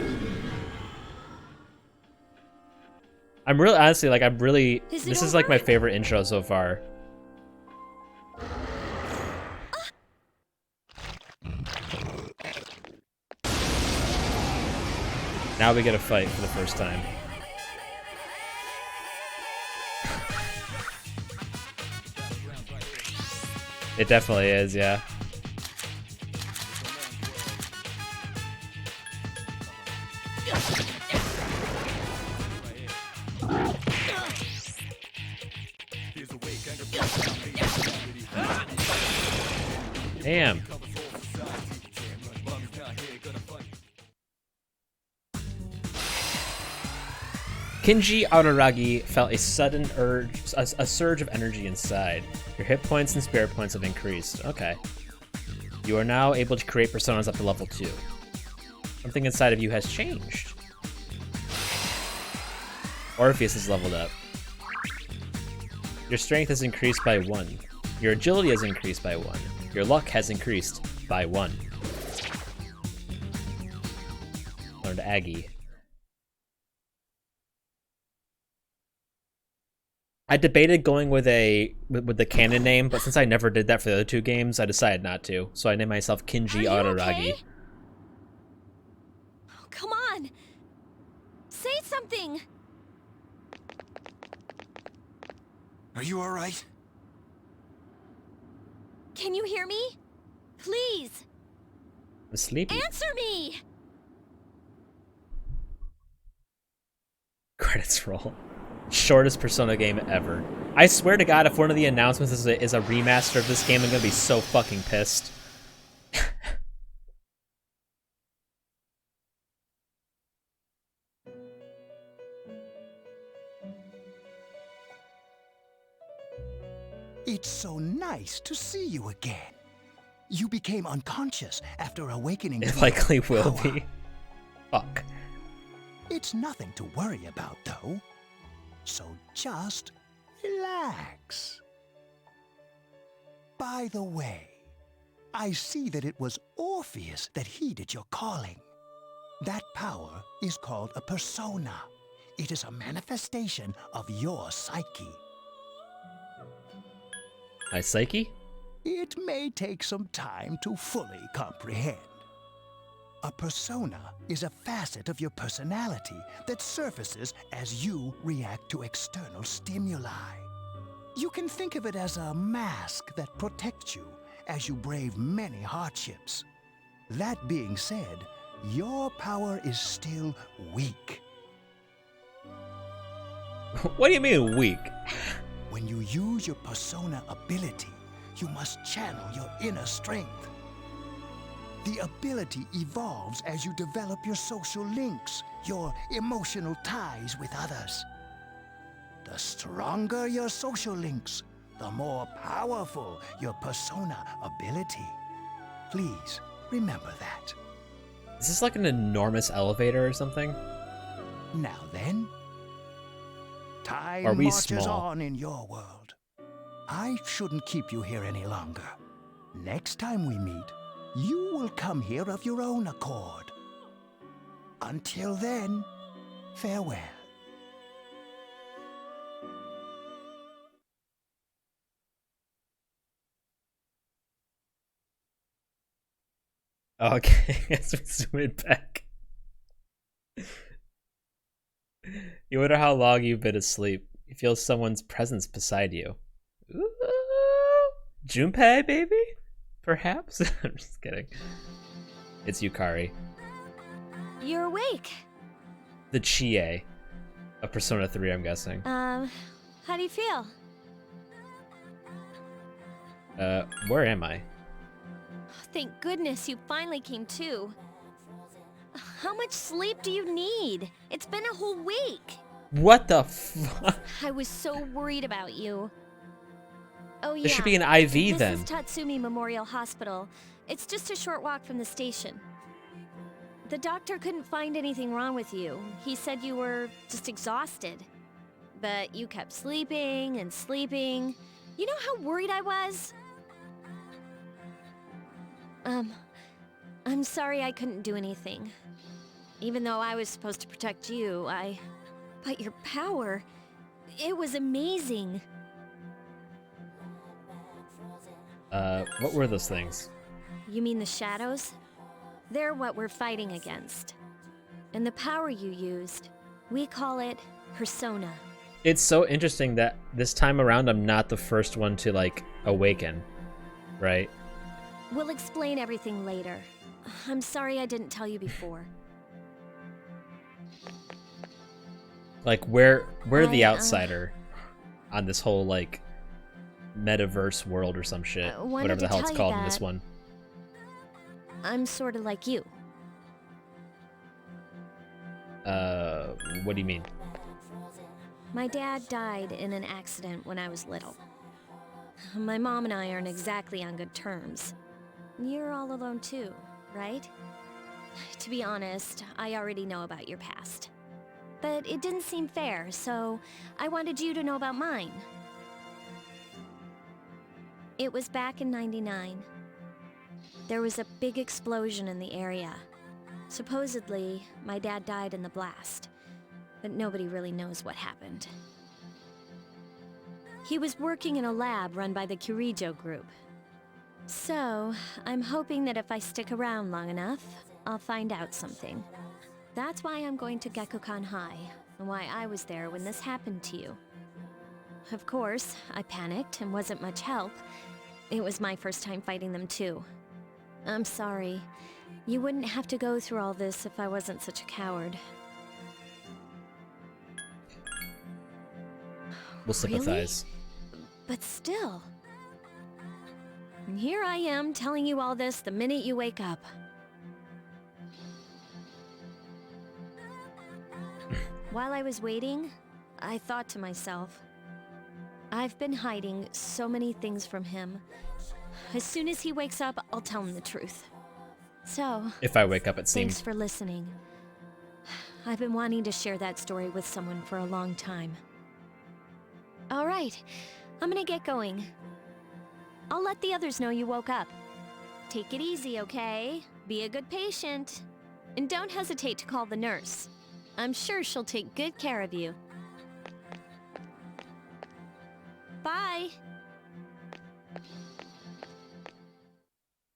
I'm really, honestly, like, this is like my favorite intro so far. Now we get a fight for the first time. It definitely is, yeah. Damn. Kinji Araragi felt a sudden urge, a surge of energy inside. Your hit points and spirit points have increased. Okay. You are now able to create personas up to level 2. Something inside of you has changed. Orpheus is leveled up. Your strength has increased by 1. Your agility has increased by 1. Your luck has increased by 1. Learned Aggie. I debated going with the canon name, but since I never did that for the other 2 games, I decided not to. So I named myself Kinji Araragi. Okay? Oh, come on! Say something! Are you alright? Can you hear me? Please! I'm sleepy. Answer me! Credits roll. Shortest Persona game ever. I swear to God, if one of the announcements is a remaster of this game, I'm gonna be so fucking pissed. It's so nice to see you again. You became unconscious after awakening. It likely will be. Fuck. It's nothing to worry about, though. So just relax. By the way, I see that it was Orpheus that heeded your calling. That power is called a persona. It is a manifestation of your psyche. My psyche? It may take some time to fully comprehend. A persona is a facet of your personality that surfaces as you react to external stimuli. You can think of it as a mask that protects you as you brave many hardships. That being said, your power is still weak. What do you mean weak? When you use your persona ability, you must channel your inner strength. The ability evolves as you develop your social links, your emotional ties with others. The stronger your social links, the more powerful your persona ability. Please remember that. Is this like an enormous elevator or something? Now then, time Are we marches small? on in your world. I shouldn't keep you here any longer. Next time we meet, you will come here of your own accord. Until then, farewell. Okay, let's zoom it back. You wonder how long you've been asleep. You feel someone's presence beside you. Ooh, Junpei, baby? Perhaps? I'm just kidding. It's Yukari. You're awake. The Chie of Persona 3, I'm guessing. How do you feel? Where am I? Thank goodness you finally came to. How much sleep do you need? It's been a whole week. What the fuck? I was so worried about you. Oh yeah. There should be an IV then. This is Tatsumi Memorial Hospital. It's just a short walk from the station. The doctor couldn't find anything wrong with you. He said you were just exhausted. But you kept sleeping and sleeping. You know how worried I was? I'm sorry I couldn't do anything. Even though I was supposed to protect you, But your power, it was amazing. What were those things? You mean the shadows? They're what we're fighting against. And the power you used, we call it persona. It's so interesting that this time around I'm not the first one to, like, awaken, right? We'll explain everything later. I'm sorry I didn't tell you before. Like, we're the outsider on this whole, like, metaverse world or some shit. Whatever the hell it's called in this one. I'm sort of like you. What do you mean? My dad died in an accident when I was little. My mom and I aren't exactly on good terms. You're all alone too, right? To be honest, I already know about your past. But it didn't seem fair, so I wanted you to know about mine. It was back in '99. There was a big explosion in the area. Supposedly, my dad died in the blast, but nobody really knows what happened. He was working in a lab run by the Kirijo group. So, I'm hoping that if I stick around long enough, I'll find out something. That's why I'm going to Gekukan High, and why I was there when this happened to you. Of course, I panicked and wasn't much help. It was my first time fighting them too. I'm sorry. You wouldn't have to go through all this if I wasn't such a coward. We'll sympathize. Really? But still. And here I am telling you all this the minute you wake up. While I was waiting, I thought to myself, I've been hiding so many things from him. As soon as he wakes up, I'll tell him the truth. So, if I wake up, it seems. Thanks for listening. I've been wanting to share that story with someone for a long time. All right, I'm gonna get going. I'll let the others know you woke up. Take it easy, okay? Be a good patient. And don't hesitate to call the nurse. I'm sure she'll take good care of you. Bye!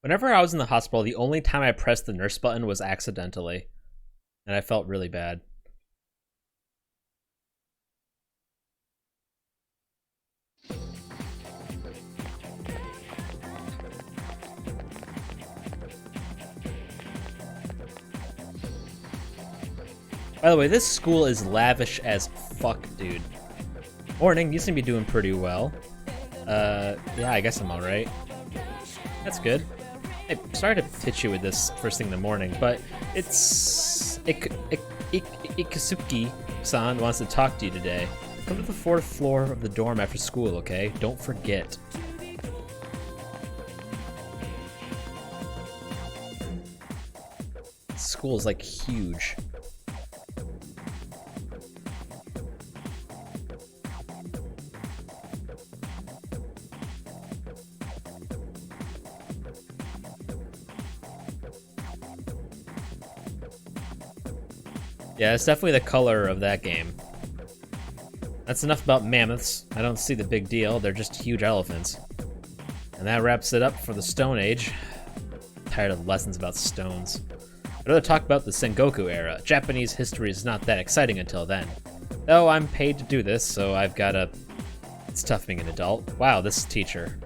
Whenever I was in the hospital, the only time I pressed the nurse button was accidentally. And I felt really bad. By the way, this school is lavish as fuck, dude. Morning, you seem to be doing pretty well. Yeah, I guess I'm alright. That's good. Hey, sorry to hit you with this first thing in the morning, but it's... Ikasuki-san wants to talk to you today. Come to the 4th floor of the dorm after school, okay? Don't forget. School is, like, huge. Yeah, it's definitely the color of that game. That's enough about mammoths. I don't see the big deal. They're just huge elephants. And that wraps it up for the Stone Age. I'm tired of lessons about stones. I'd rather talk about the Sengoku era. Japanese history is not that exciting until then. Though I'm paid to do this, so I've gotta... It's tough being an adult. Wow, this teacher.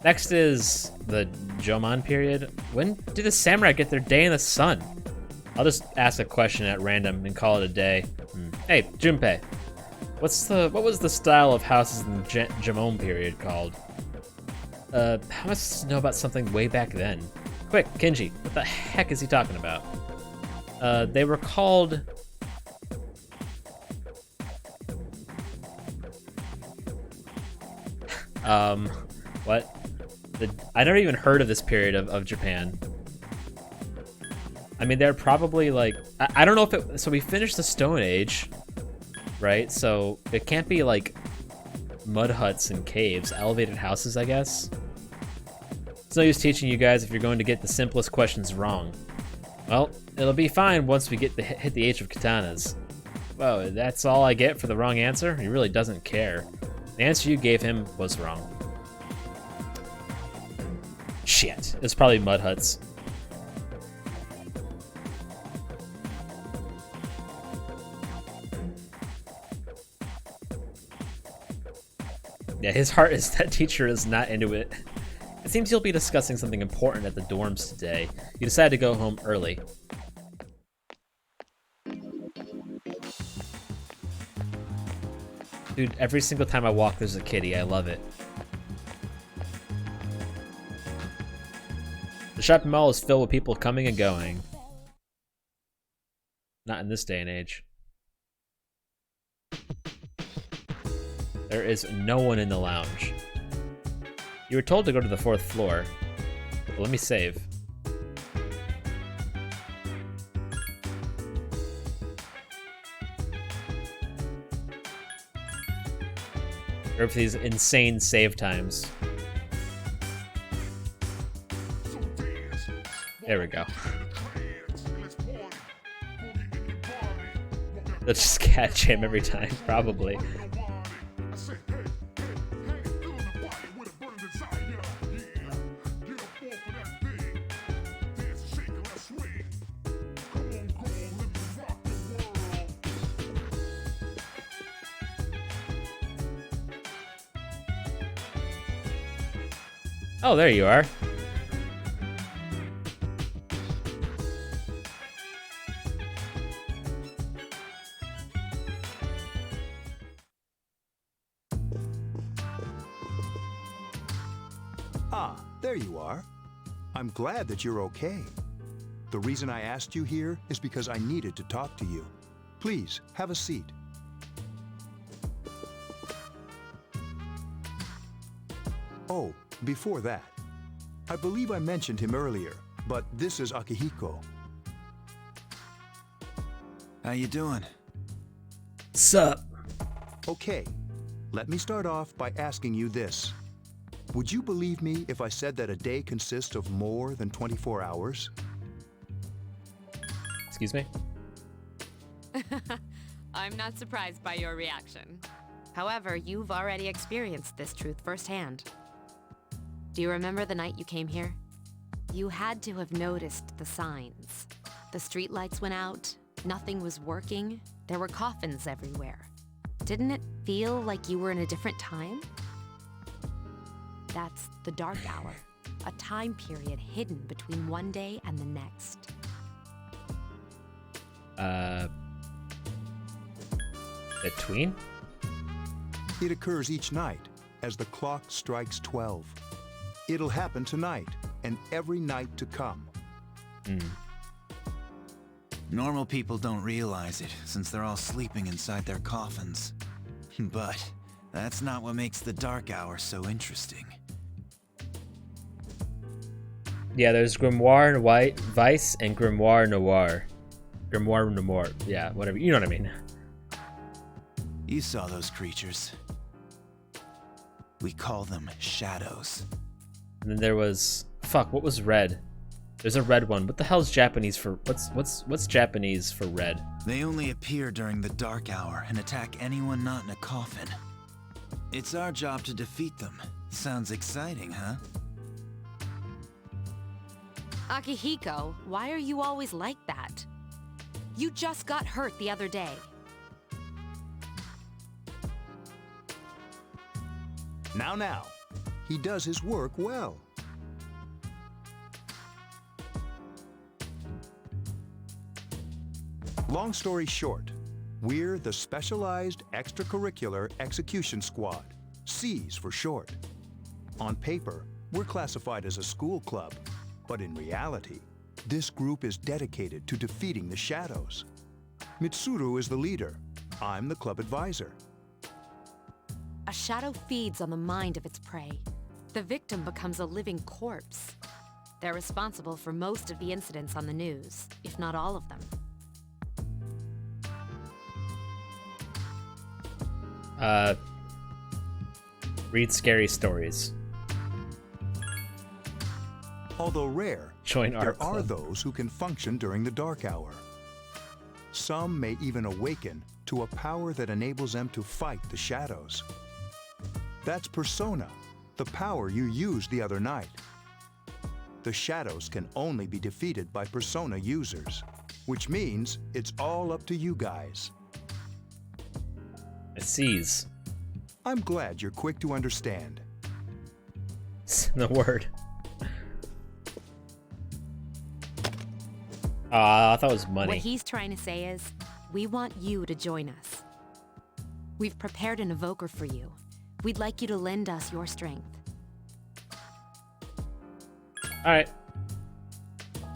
Next is the Jomon period. When do the samurai get their day in the sun? I'll just ask a question at random and call it a day. Hey, Junpei, what was the style of houses in the Jomon period called? How much to know about something way back then? Quick, Kenji, what the heck is he talking about? They were called... what? I never even heard of this period of Japan. I mean, they're probably like... I don't know if it... So we finished the Stone Age, right? So it can't be like mud huts and caves, elevated houses, I guess. It's no use teaching you guys if you're going to get the simplest questions wrong. Well, it'll be fine once we hit the age of katanas. Whoa, that's all I get for the wrong answer? He really doesn't care. The answer you gave him was wrong. Shit, it's probably mud huts. Yeah, his heart is that teacher is not into it. It seems you'll be discussing something important at the dorms today. You decided to go home early. Dude, every single time I walk, there's a kitty. I love it. The shopping mall is filled with people coming and going. Not in this day and age. There is no one in the lounge. You were told to go to the 4th floor. But let me save. Or for these insane save times. There we go. Let's just catch him every time, probably. Oh, there you are. Ah, there you are. I'm glad that you're okay. The reason I asked you here is because I needed to talk to you. Please, have a seat. Oh, before that, I believe I mentioned him earlier, but this is Akihiko. How you doing? Sup? Okay, let me start off by asking you this. Would you believe me if I said that a day consists of more than 24 hours? Excuse me? I'm not surprised by your reaction. However, you've already experienced this truth firsthand. Do you remember the night you came here? You had to have noticed the signs. The streetlights went out, nothing was working, there were coffins everywhere. Didn't it feel like you were in a different time? That's the Dark Hour, a time period hidden between one day and the next. Between? It occurs each night as the clock strikes 12. It'll happen tonight and every night to come. Normal people don't realize it, since they're all sleeping inside their coffins. But that's not what makes the Dark Hour so interesting. Yeah, there's Grimoire White, Vice, and Grimoire Noir. Grimoire Noir, yeah, whatever, you know what I mean. You saw those creatures. We call them shadows. And then there was... Fuck, what was red? There's a red one. What the hell's Japanese for... What's Japanese for red? They only appear during the Dark Hour and attack anyone not in a coffin. It's our job to defeat them. Sounds exciting, huh? Akihiko, why are you always like that? You just got hurt the other day. Now. He does his work well. Long story short, we're the Specialized Extracurricular Execution Squad, SEAS for short. On paper, We're classified as a school club, but in reality, this group is dedicated to defeating the shadows. Mitsuru is the leader. I'm the club advisor. A shadow feeds on the mind of its prey. The victim becomes a living corpse. They're responsible for most of the incidents on the news, if not all of them. Read scary stories. Although rare, Join our there club. are those who can function during the dark hour. Some may even awaken to a power that enables them to fight the shadows. That's Persona, the power you used the other night. The shadows can only be defeated by Persona users, which means it's all up to you guys. It sees. I'm glad you're quick to understand. The word. I thought it was money. What he's trying to say is, we want you to join us. We've prepared an evoker for you. We'd like you to lend us your strength. Alright.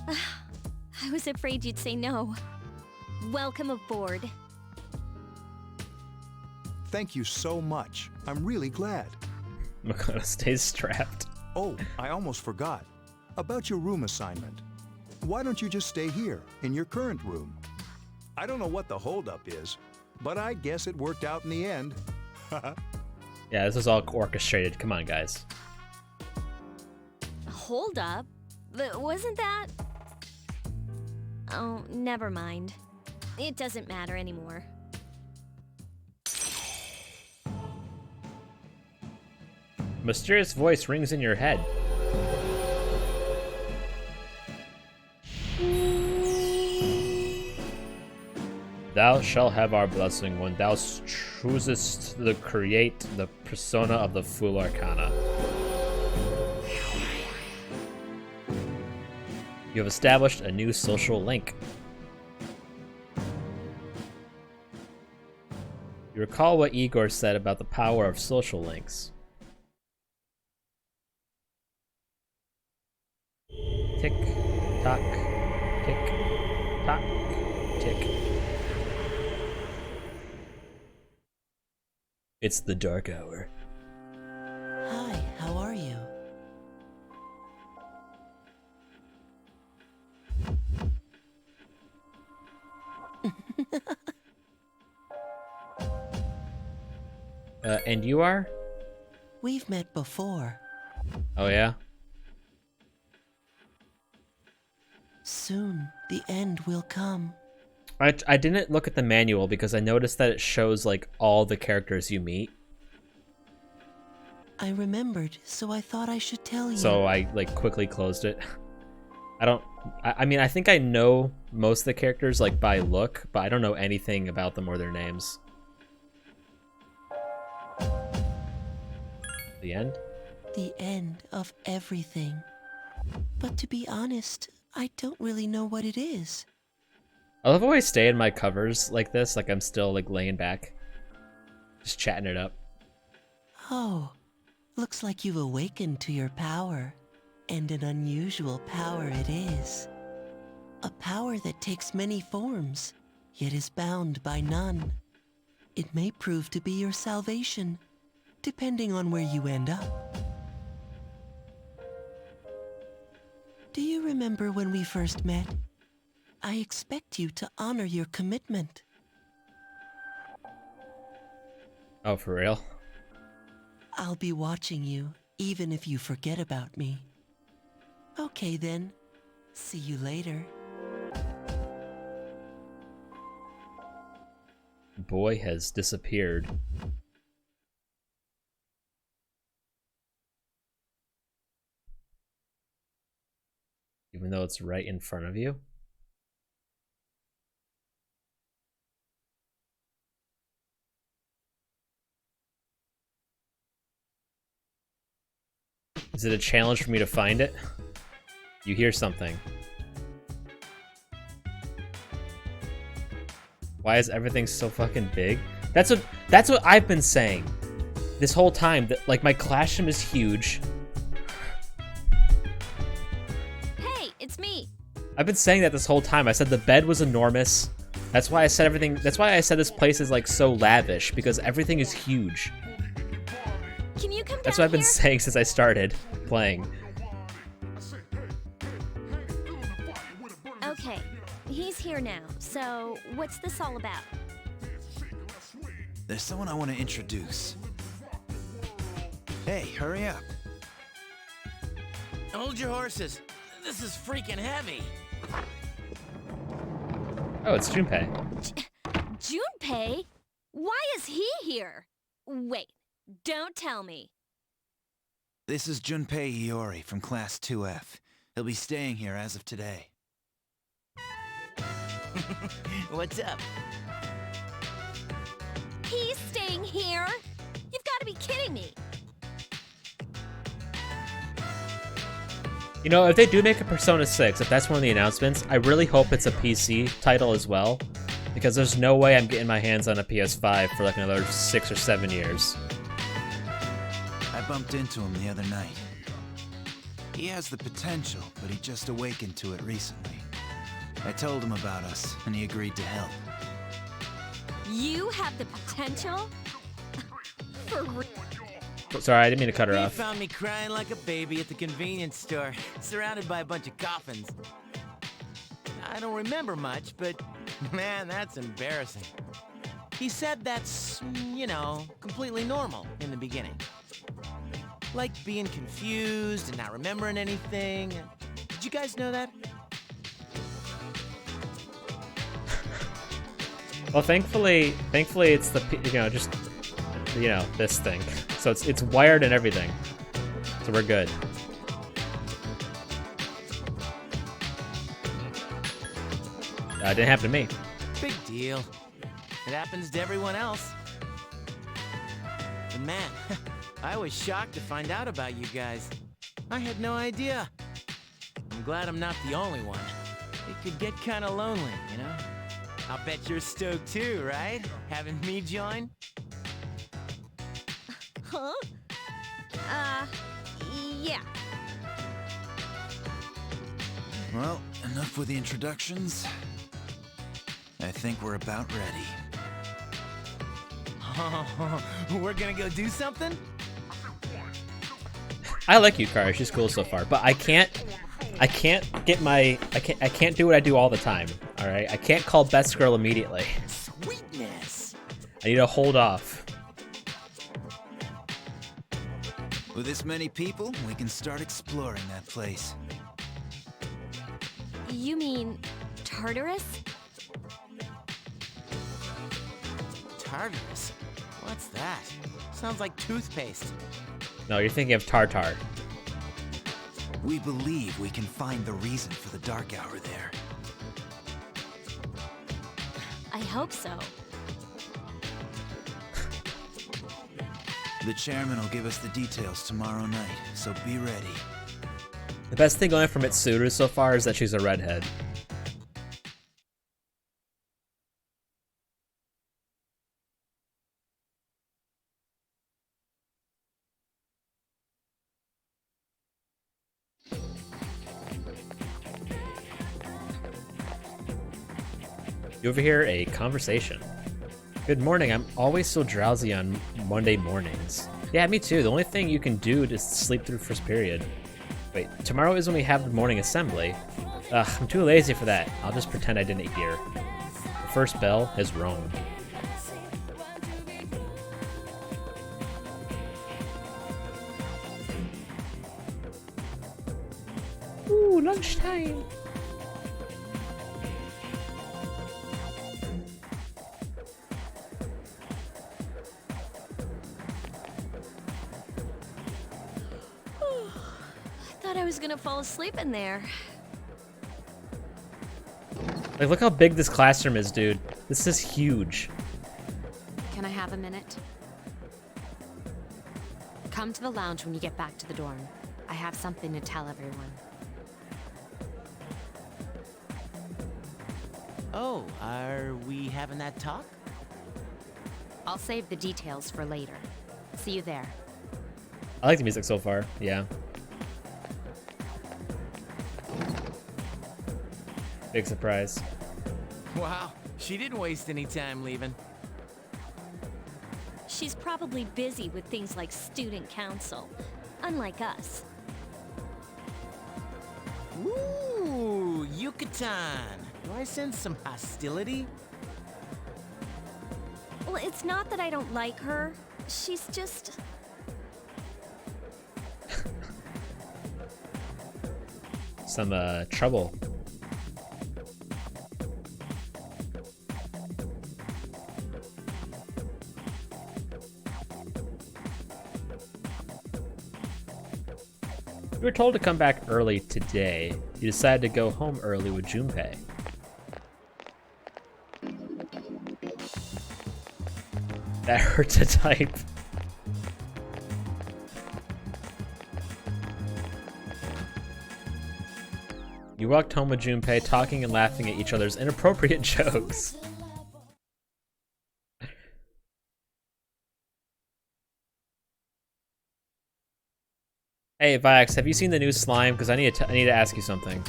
I was afraid you'd say no. Welcome aboard. Thank you so much. I'm really glad. Makoto stays strapped. Oh, I almost forgot. About your room assignment. Why don't you just stay here, in your current room? I don't know what the holdup is, but I guess it worked out in the end. Yeah, this is all orchestrated. Come on, guys. Hold up. Wasn't that... Oh, never mind. It doesn't matter anymore. Mysterious voice rings in your head. Thou shalt have our blessing when thou choosest to create the persona of the Full Arcana. You have established a new social link. You recall what Igor said about the power of social links. Tick, tock, tick, tock, tick. It's the dark hour. Hi, how are you? And you are? We've met before. Oh yeah? Soon, the end will come. I didn't look at the manual because I noticed that it shows like all the characters you meet. I remembered, so I thought I should tell you. So I like quickly closed it. I mean, I think I know most of the characters like by look, but I don't know anything about them or their names. The end? The end of everything. But to be honest, I don't really know what it is. I love how I stay in my covers like this, like I'm still like laying back, just chatting it up. Oh, looks like you've awakened to your power. And an unusual power it is. A power that takes many forms, yet is bound by none. It may prove to be your salvation, depending on where you end up. Do you remember when we first met? I expect you to honor your commitment. Oh, for real? I'll be watching you, even if you forget about me. Okay then, see you later. Boy has disappeared. Even though it's right in front of you? Is it a challenge for me to find it? You hear something. Why is everything so fucking big? That's what I've been saying this whole time. That like my classroom is huge. I've been saying that this whole time. I said the bed was enormous. That's why I said everything. That's why I said this place is like so lavish, because everything is huge. Can you come That's down what I've been here? saying since I started playing. Okay, he's here now. So, what's this all about? There's someone I want to introduce. Hey, hurry up. Hold your horses. This is freaking heavy. Oh, it's Junpei. Junpei? Why is he here? Wait, don't tell me. This is Junpei Iori from Class 2F. He'll be staying here as of today. What's up? He's staying here? You've got to be kidding me. You know, if they do make a Persona 6, if that's one of the announcements, I really hope it's a PC title as well, because there's no way I'm getting my hands on a PS5 for like another 6 or 7 years. I bumped into him the other night. He has the potential, but he just awakened to it recently. I told him about us, and he agreed to help. You have the potential? For real? Sorry, I didn't mean to cut her He off. found me crying like a baby at the convenience store, surrounded by a bunch of coffins. I don't remember much, but man, that's embarrassing. He said that's, you know, completely normal in the beginning. Like being confused and not remembering anything. Did you guys know that? Well, thankfully it's the, you know, just, you know, this thing. So it's wired and everything. So we're good. Didn't happen to me. Big deal. It happens to everyone else. But man, I was shocked to find out about you guys. I had no idea. I'm glad I'm not the only one. It could get kind of lonely, you know? I'll bet you're stoked too, right? Having me join? Huh? Yeah. Well, enough with the introductions. I think we're about ready. We're gonna go do something? I like Yukari, she's cool so far, but I can't get my, I can't do what I do all the time, alright? I can't call best girl immediately. Sweetness! I need to hold off. With this many people, we can start exploring that place. You mean Tartarus? Tartarus? What's that? Sounds like toothpaste. No, you're thinking of Tartar. We believe we can find the reason for the dark hour there. I hope so. The chairman will give us the details tomorrow night, so be ready. The best thing going from Mitsuru so far is that she's a redhead. You overhear a conversation. Good morning, I'm always so drowsy on Monday mornings. Yeah, me too. The only thing you can do is sleep through first period. Wait, tomorrow is when we have the morning assembly. Ugh, I'm too lazy for that. I'll just pretend I didn't hear. The first bell has rung. Ooh, lunchtime. I was gonna fall asleep in there. Like, look how big this classroom is, dude. This is huge. Can I have a minute? Come to the lounge when you get back to the dorm. I have something to tell everyone. Oh, are we having that talk? I'll save the details for later. See you there. I like the music so far, yeah. Big surprise. Wow, she didn't waste any time leaving. She's probably busy with things like student council, unlike us. Ooh, Yucatan. Do I sense some hostility? Well, it's not that I don't like her. She's just... Some, trouble. You were told to come back early today. You decided to go home early with Junpei. That hurt to type. You walked home with Junpei, talking and laughing at each other's inappropriate jokes. Hey, Viox, have you seen the new slime? Because I need to ask you something.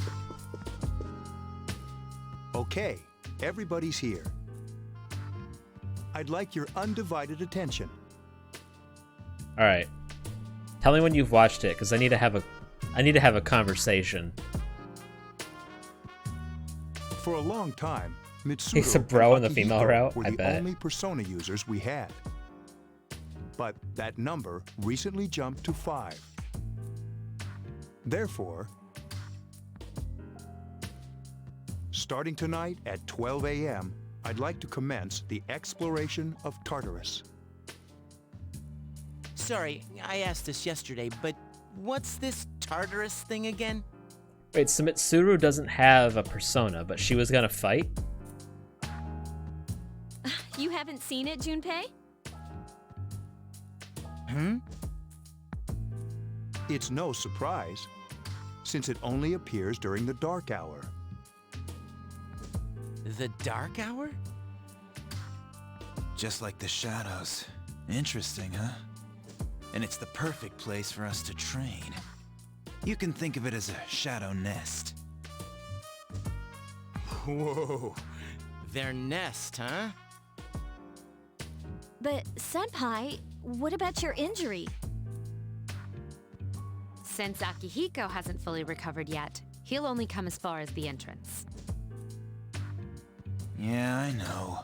Okay, everybody's here. I'd like your undivided attention. All right, tell me when you've watched it, because I need to have a conversation. For a long time, Mitsuru He's a bro in the and female Akihiko route, were I the bet. only Persona users we had. But that number recently jumped to 5. Therefore, starting tonight at 12 a.m., I'd like to commence the exploration of Tartarus. Sorry, I asked this yesterday, but what's this Tartarus thing again? Wait, so Mitsuru doesn't have a persona, but she was gonna fight? You haven't seen it, Junpei? It's no surprise, since it only appears during the dark hour. The dark hour? Just like the shadows. Interesting, huh? And it's the perfect place for us to train. You can think of it as a shadow nest. Whoa. Their nest, huh? But, Senpai, what about your injury? Since Akihiko hasn't fully recovered yet, he'll only come as far as the entrance. Yeah, I know.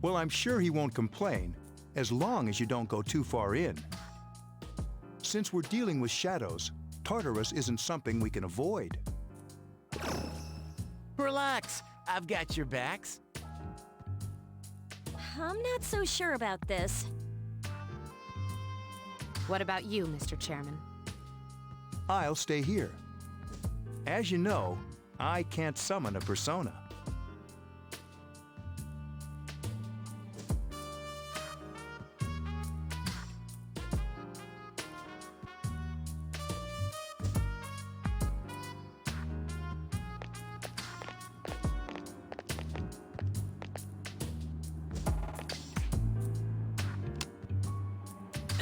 Well, I'm sure he won't complain, as long as you don't go too far in. Since we're dealing with shadows, Tartarus isn't something we can avoid. Relax, I've got your backs. I'm not so sure about this. What about you, Mr. Chairman? I'll stay here. As you know, I can't summon a persona.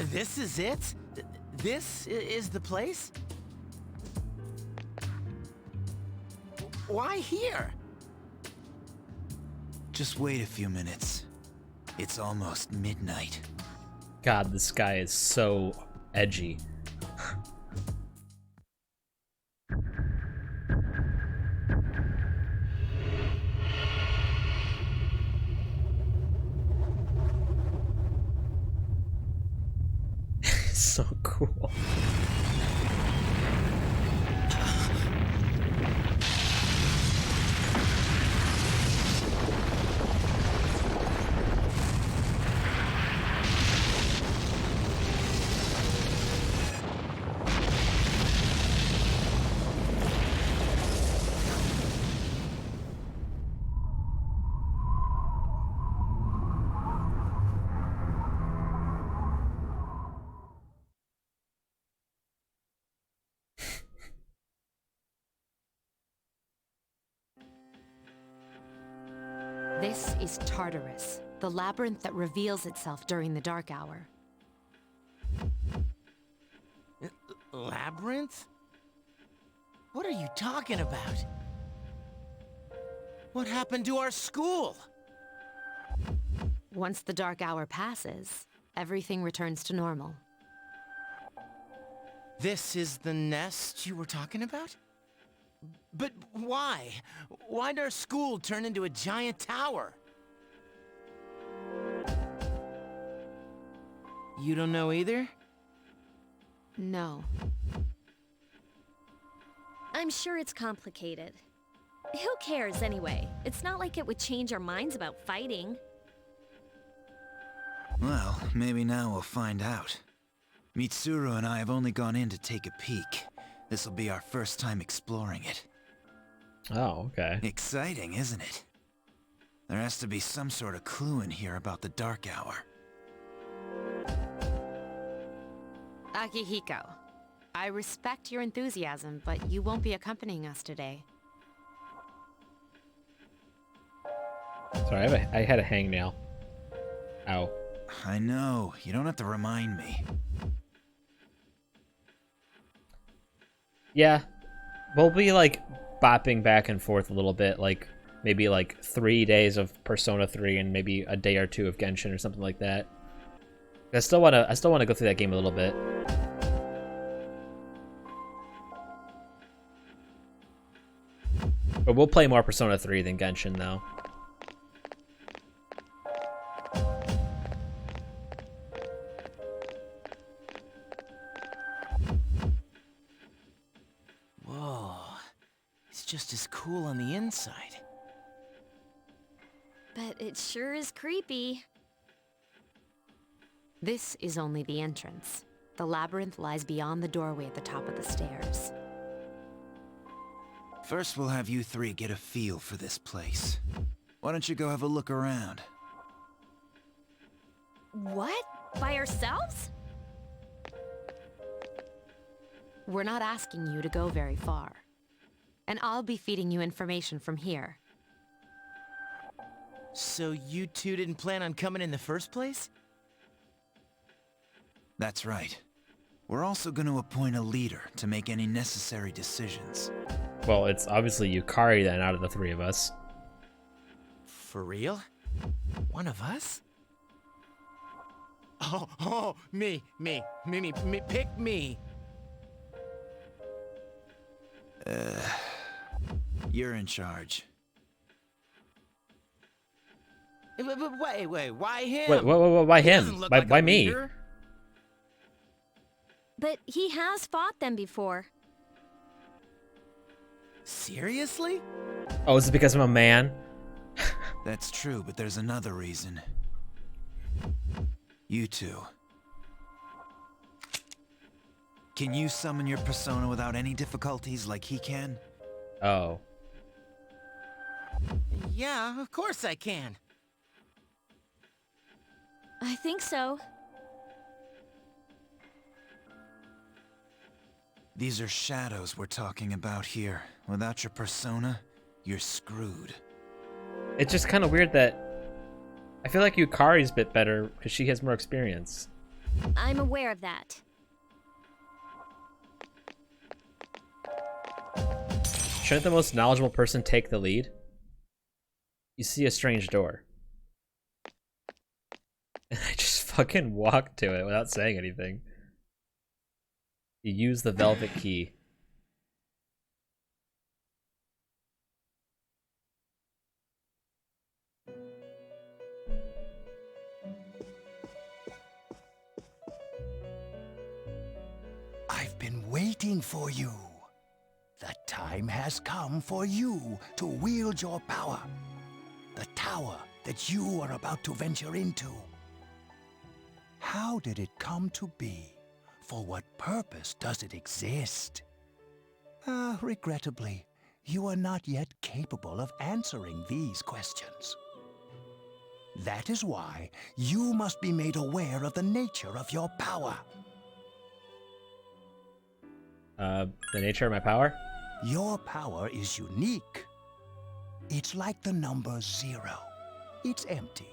This is it? This is the place? Why here? Just wait a few minutes. It's almost midnight. God, this guy is so edgy. So cool. This is Tartarus, the labyrinth that reveals itself during the dark hour. Labyrinth? What are you talking about? What happened to our school? Once the dark hour passes, everything returns to normal. This is the nest you were talking about? But why? Why'd our school turn into a giant tower? You don't know either? No. I'm sure it's complicated. Who cares anyway? It's not like it would change our minds about fighting. Well, maybe now we'll find out. Mitsuru and I have only gone in to take a peek. This'll be our first time exploring it. Oh, okay. Exciting, isn't it? There has to be some sort of clue in here about the Dark Hour. Akihiko, I respect your enthusiasm, but you won't be accompanying us today. Sorry, I had a hangnail. Ow. I know. You don't have to remind me. Yeah. We'll be, like, bopping back and forth a little bit, like, maybe, like, 3 days of Persona 3 and maybe a day or two of Genshin or something like that. I still wanna go through that game a little bit. But we'll play more Persona 3 than Genshin, though. Whoa. It's just as cool on the inside. But it sure is creepy. This is only the entrance. The labyrinth lies beyond the doorway at the top of the stairs. First, we'll have you three get a feel for this place. Why don't you go have a look around? What? By ourselves? We're not asking you to go very far. And I'll be feeding you information from here. So you two didn't plan on coming in the first place? That's right. We're also going to appoint a leader to make any necessary decisions. Well, it's obviously Yukari then out of the three of us. For real? One of us? Oh, me, pick me. You're in charge. Wait, why him? Wait, why He doesn't him? look Why, like a why me? leader. But he has fought them before. Seriously? Oh, is it because I'm a man? That's true, but there's another reason. You two. Can you summon your persona without any difficulties like he can? Oh. Yeah, of course I can. I think so. These are shadows we're talking about here. Without your persona, you're screwed. It's just kind of weird that I feel like Yukari's a bit better because she has more experience. I'm aware of that. Shouldn't the most knowledgeable person take the lead? You see a strange door. And I just fucking walked to it without saying anything. You use the velvet key. I've been waiting for you. The time has come for you to wield your power. The tower that you are about to venture into. How did it come to be? For what purpose does it exist? Regrettably, you are not yet capable of answering these questions. That is why you must be made aware of the nature of your power. The nature of my power? Your power is unique. It's like the number 0. It's empty,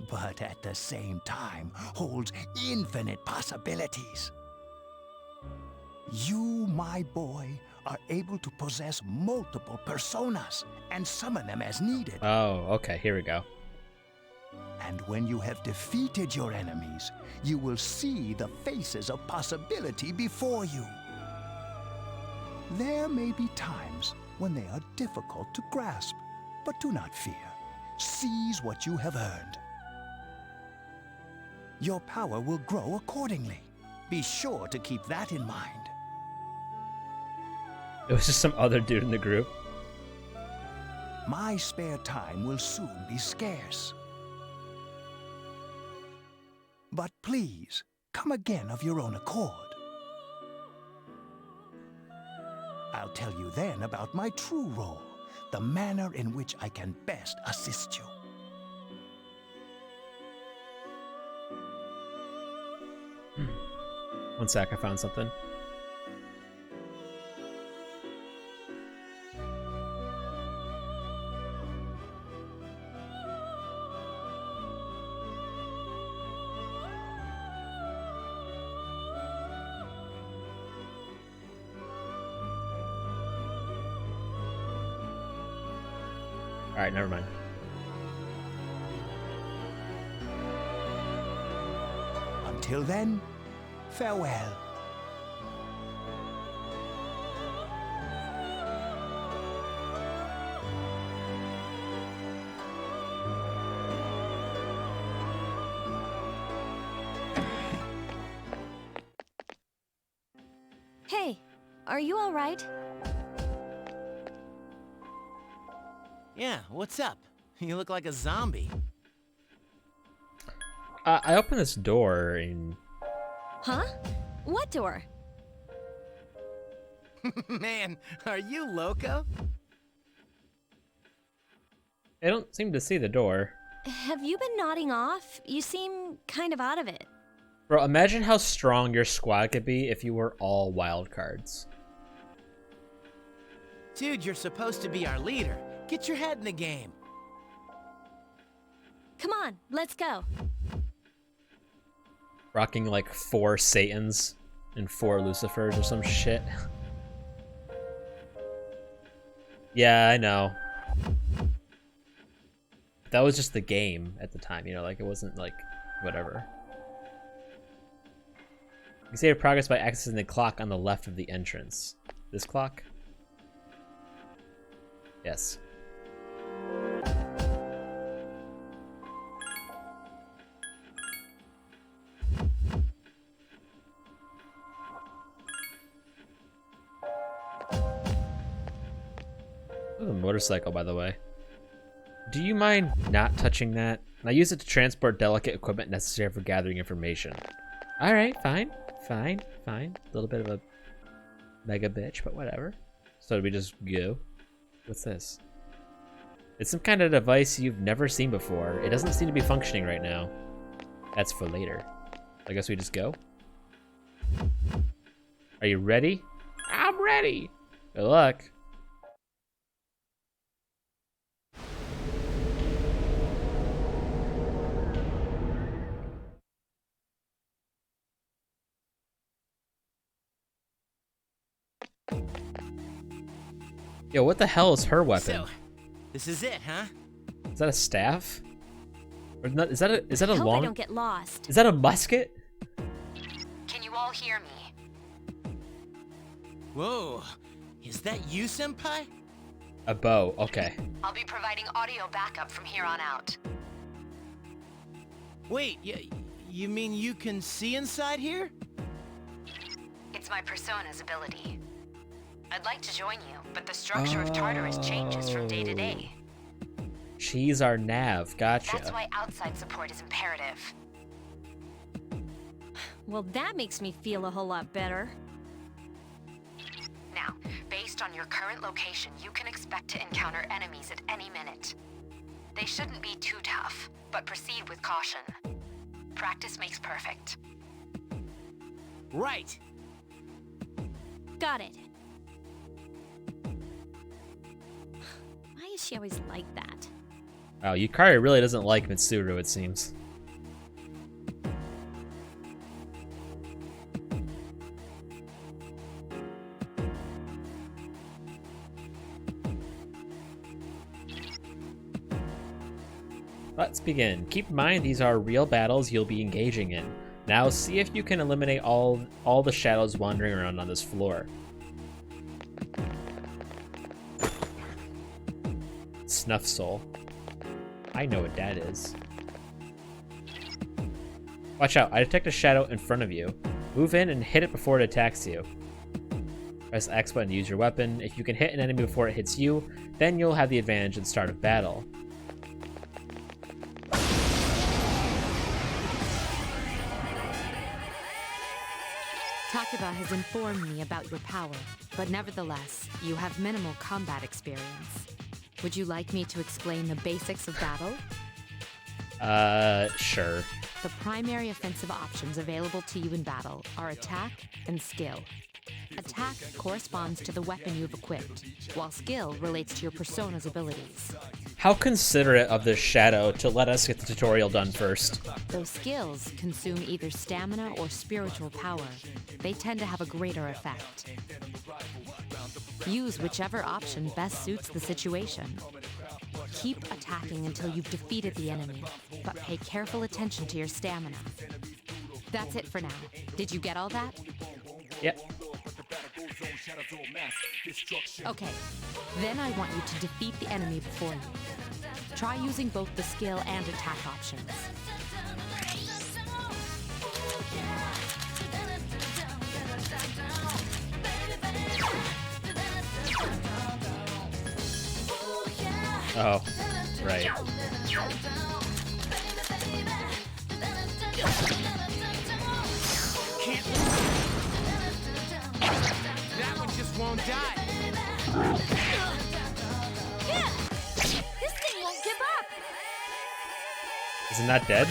but at the same time holds infinite possibilities. You, my boy, are able to possess multiple personas and summon them as needed. Oh, okay, here we go. And when you have defeated your enemies, you will see the faces of possibility before you. There may be times when they are difficult to grasp, but do not fear. Seize what you have earned. Your power will grow accordingly. Be sure to keep that in mind. It was just some other dude in the group. My spare time will soon be scarce. But please, come again of your own accord. I'll tell you then about my true role, the manner in which I can best assist you. One sec, I found something. Alright, never mind. Until then, farewell. Hey, are you all right? Yeah, what's up? You look like a zombie. I opened this door and... Huh? What door? Man, are you loco? I don't seem to see the door. Have you been nodding off? You seem kind of out of it. Bro, imagine how strong your squad could be if you were all wild cards. Dude, you're supposed to be our leader. Get your head in the game. Come on, let's go. Rocking like 4 Satans and 4 Lucifers or some shit. Yeah, I know. That was just the game at the time, you know, like it wasn't like whatever. You save progress by accessing the clock on the left of the entrance. This clock? Yes. Oh, a motorcycle, by the way. Do you mind not touching that? I use it to transport delicate equipment necessary for gathering information. Alright, fine. Fine. A little bit of a mega bitch, but whatever. So do we just go? What's this? It's some kind of device you've never seen before. It doesn't seem to be functioning right now. That's for later. I guess we just go? Are you ready? I'm ready! Good luck. Yo, what the hell is her weapon? So, this is it, huh? Is that a staff? Or not, is that a Hope long? I don't get lost. Is that a musket? Can you all hear me? Whoa, is that you, Senpai? A bow. Okay. I'll be providing audio backup from here on out. Wait, you mean you can see inside here? It's my persona's ability. I'd like to join you, but the structure of Tartarus changes from day to day. She's our nav. Gotcha. That's why outside support is imperative. Well, that makes me feel a whole lot better. Now, based on your current location, you can expect to encounter enemies at any minute. They shouldn't be too tough, but proceed with caution. Practice makes perfect. Right. Got it. Why is she always like that? Wow, Yukari really doesn't like Mitsuru, it seems. Let's begin. Keep in mind these are real battles you'll be engaging in. Now see if you can eliminate all the shadows wandering around on this floor. Snuff Soul. I know what that is. Watch out, I detect a shadow in front of you. Move in and hit it before it attacks you. Press X button to use your weapon. If you can hit an enemy before it hits you, then you'll have the advantage at the start of battle. Takuba has informed me about your power, but nevertheless, you have minimal combat experience. Would you like me to explain the basics of battle? Sure. The primary offensive options available to you in battle are attack and skill. Attack corresponds to the weapon you've equipped, while skill relates to your persona's abilities. How considerate of this shadow to let us get the tutorial done first. Those skills consume either stamina or spiritual power. They tend to have a greater effect. Use whichever option best suits the situation. Keep attacking until you've defeated the enemy, but pay careful attention to your stamina. That's it for now. Did you get all that? Yep. Okay, then I want you to defeat the enemy before you. Try using both the skill and attack options. Oh, right. That one just won't die. This thing won't give up. Isn't that dead?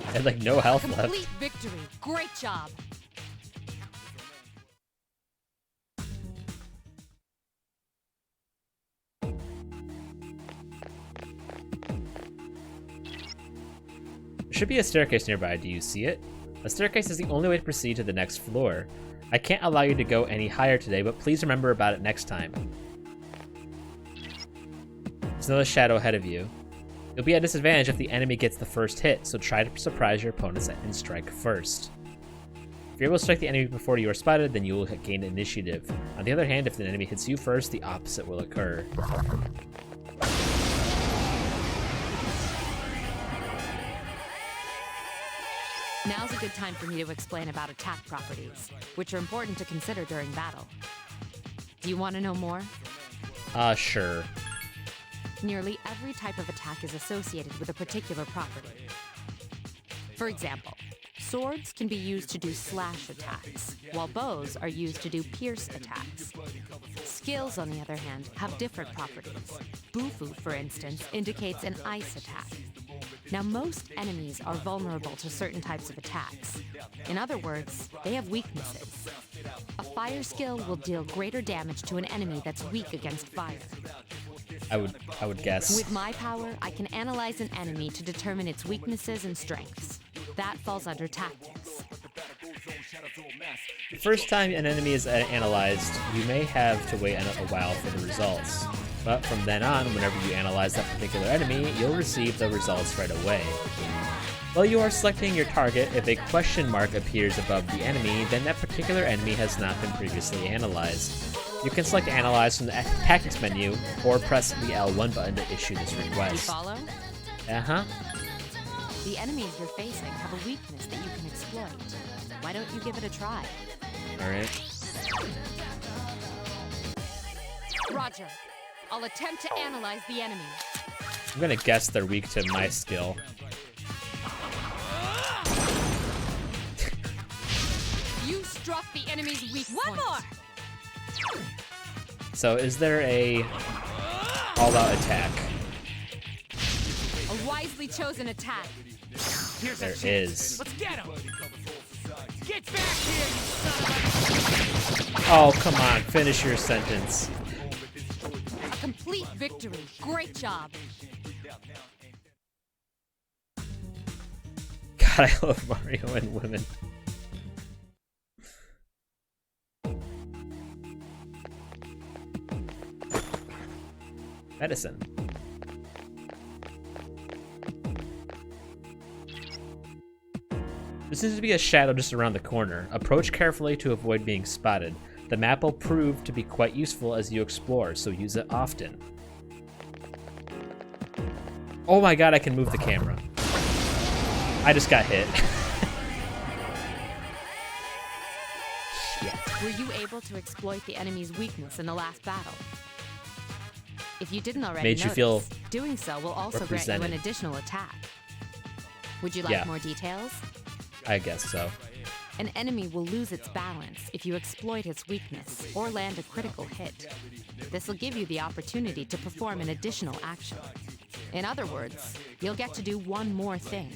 I had like no health left. Complete victory. Great job. There should be a staircase nearby. Do you see it? A staircase is the only way to proceed to the next floor. I can't allow you to go any higher today, but please remember about it next time. There's another shadow ahead of you. You'll be at a disadvantage if the enemy gets the first hit, so try to surprise your opponents and strike first. If you're able to strike the enemy before you are spotted, then you will gain initiative. On the other hand, if the enemy hits you first, the opposite will occur. Now's a good time for me to explain about attack properties, which are important to consider during battle. Do you want to know more? Sure. Nearly every type of attack is associated with a particular property. For example, swords can be used to do slash attacks, while bows are used to do pierce attacks. Skills, on the other hand, have different properties. Bufu, for instance, indicates an ice attack. Now, most enemies are vulnerable to certain types of attacks. In other words, they have weaknesses. A fire skill will deal greater damage to an enemy that's weak against fire. I would guess. With my power, I can analyze an enemy to determine its weaknesses and strengths. That falls under tactics. The first time an enemy is analyzed, you may have to wait a while for the results. But from then on, whenever you analyze that particular enemy, you'll receive the results right away. While you are selecting your target, if a question mark appears above the enemy, then that particular enemy has not been previously analyzed. You can select Analyze from the Tactics menu, or press the L1 button to issue this request. Do you follow? Uh-huh. The enemies you're facing have a weakness that you can exploit. Why don't you give it a try? Alright. Roger. I'll attempt to analyze the enemy. I'm gonna guess they're weak to my skill. You struck the enemy's weak point. One more! So is there a all-out attack? A wisely chosen attack. Here's There a chance. is. Let's get him. Get back here, you son of a... Oh, come on, finish your sentence. A complete victory. Great job. God, I love Mario and women. Medicine. There seems to be a shadow just around the corner. Approach carefully to avoid being spotted. The map will prove to be quite useful as you explore, so use it often. Oh my god, I can move the camera. I just got hit. Were you able to exploit the enemy's weakness in the last battle? If you didn't already Made you feel doing so will also grant you an additional attack. Would you like more details? I guess so. An enemy will lose its balance if you exploit its weakness or land a critical hit. This will give you the opportunity to perform an additional action. In other words, you'll get to do one more thing.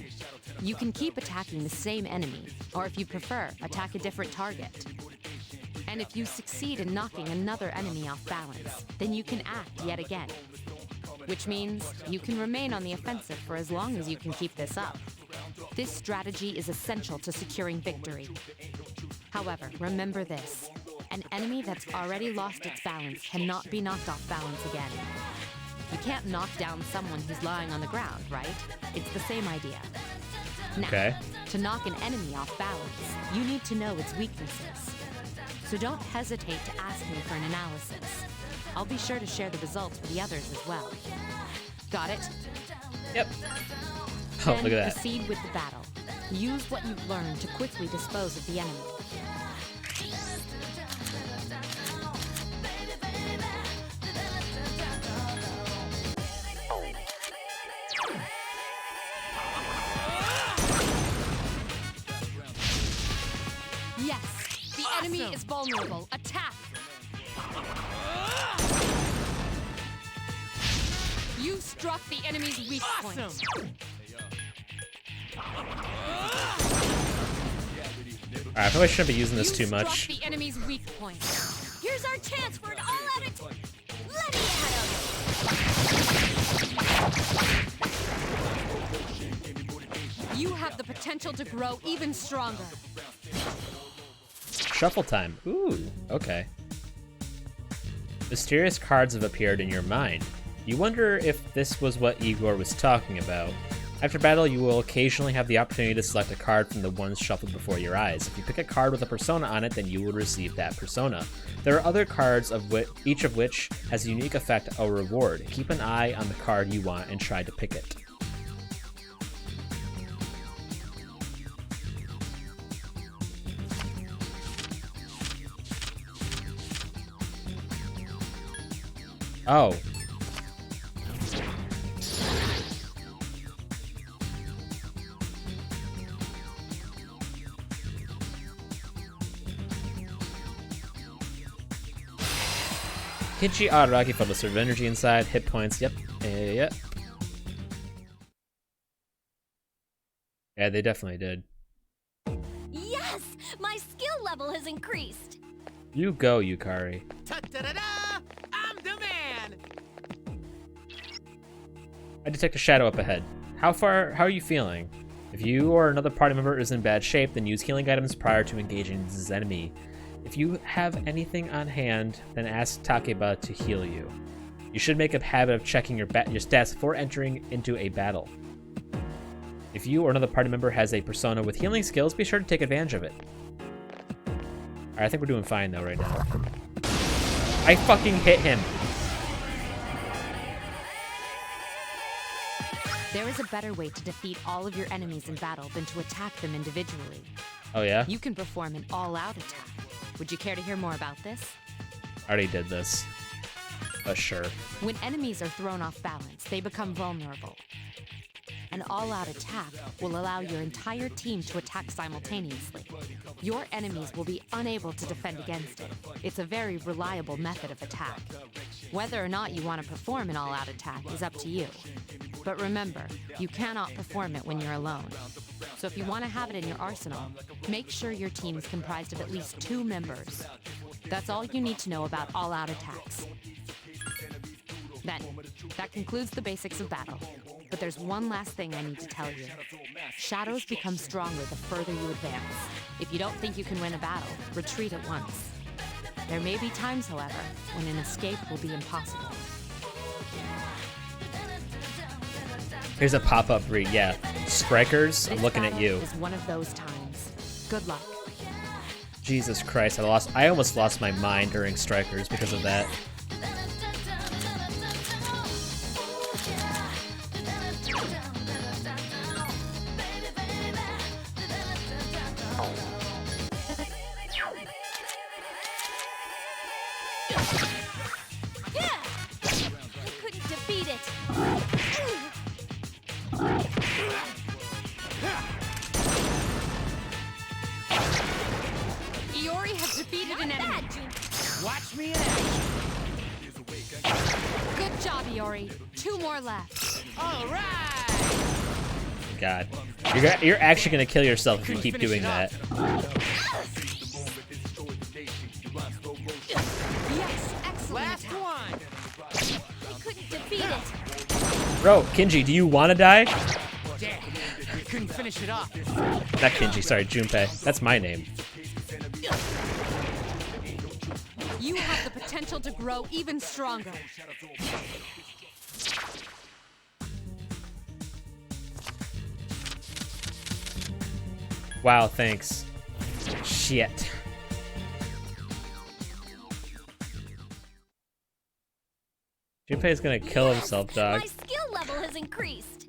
You can keep attacking the same enemy, or if you prefer, attack a different target. And if you succeed in knocking another enemy off balance, then you can act yet again. Which means you can remain on the offensive for as long as you can keep this up. This strategy is essential to securing victory. However, remember this. An enemy that's already lost its balance cannot be knocked off balance again. You can't knock down someone who's lying on the ground, right? It's the same idea. Now, to knock an enemy off balance, you need to know its weaknesses. So don't hesitate to ask me for an analysis. I'll be sure to share the results with the others as well. Got it? Yep. Then look at that. Proceed with the battle. Use what you've learned to quickly dispose of the enemy. Yes, the enemy is vulnerable. Attack! You struck the enemy's weak point. Alright, I probably shouldn't be using this too much. Struck the enemy's weak point. Here's our chance for an all-out attack. Let me at him. You have the potential to grow even stronger. Shuffle time. Ooh, okay. Mysterious cards have appeared in your mind. You wonder if this was what Igor was talking about. After battle, you will occasionally have the opportunity to select a card from the ones shuffled before your eyes. If you pick a card with a persona on it, then you will receive that persona. There are other cards, each of which has a unique effect or reward. Keep an eye on the card you want and try to pick it. Oh. Kichi Araki filled with sort of energy inside, hit points, yep. Yep. Yeah, they definitely did. Yes! My skill level has increased! You go, Yukari. Ta-da-da-da! I'm the man! I detect a shadow up ahead. How are you feeling? If you or another party member is in bad shape, then use healing items prior to engaging this enemy. If you have anything on hand, then ask Takeba to heal you. You should make a habit of checking your stats before entering into a battle. If you or another party member has a persona with healing skills, be sure to take advantage of it. Alright, I think we're doing fine though right now. I fucking hit him! There is a better way to defeat all of your enemies in battle than to attack them individually. Oh yeah? You can perform an all-out attack. Would you care to hear more about this? I already did this. But sure. When enemies are thrown off balance, they become vulnerable. An all-out attack will allow your entire team to attack simultaneously. Your enemies will be unable to defend against it. It's a very reliable method of attack. Whether or not you want to perform an all-out attack is up to you. But remember, you cannot perform it when you're alone. So if you want to have it in your arsenal, make sure your team is comprised of at least 2 members. That's all you need to know about all-out attacks. Then, that concludes the basics of battle. But there's one last thing I need to tell you. Shadows become stronger the further you advance. If you don't think you can win a battle, retreat at once. There may be times, however, when an escape will be impossible. Here's a pop-up read, yeah. Strikers, I'm looking at you. This is one of those times. Good luck. Jesus Christ, I almost lost my mind during Strikers because of that. Watch me in Good job, Iori. 2 more left. All right. God, you're actually gonna kill yourself if you keep doing that. Yes, excellent. Last one. I couldn't defeat it. Bro, Kinji, do you want to die? Damn, I couldn't finish it off. Not Kinji, sorry, Junpei. That's my name. You have the potential to grow even stronger. Wow, thanks. Shit. Junpei's gonna kill himself, dog. My skill level has increased.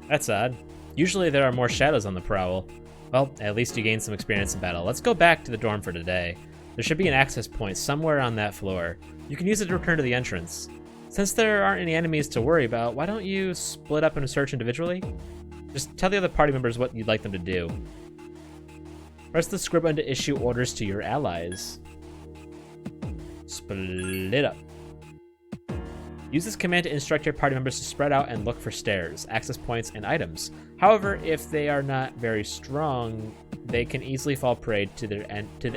That's odd. Usually there are more shadows on the prowl. Well, at least you gained some experience in battle. Let's go back to the dorm for today. There should be an access point somewhere on that floor. You can use it to return to the entrance. Since there aren't any enemies to worry about, why don't you split up and search individually? Just tell the other party members what you'd like them to do. Press the script button to issue orders to your allies. Split up. Use this command to instruct your party members to spread out and look for stairs, access points, and items. However, if they are not very strong, they can easily fall prey to the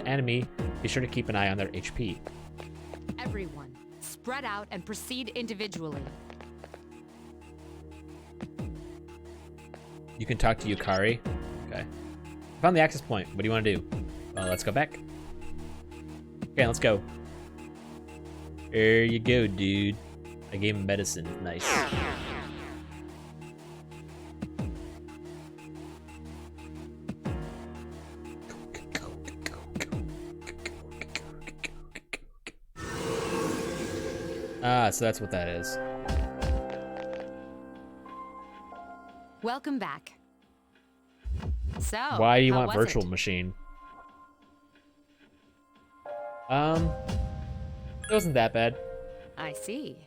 enemy. Be sure to keep an eye on their HP. Everyone, spread out and proceed individually. You can talk to Yukari. Okay. Found the access point. What do you want to do? Let's go back. Okay, let's go. There you go, dude. I gave him medicine. Nice. Ah, so that's what that is. Welcome back. So, why do you want was virtual it? machine? It wasn't that bad. I see.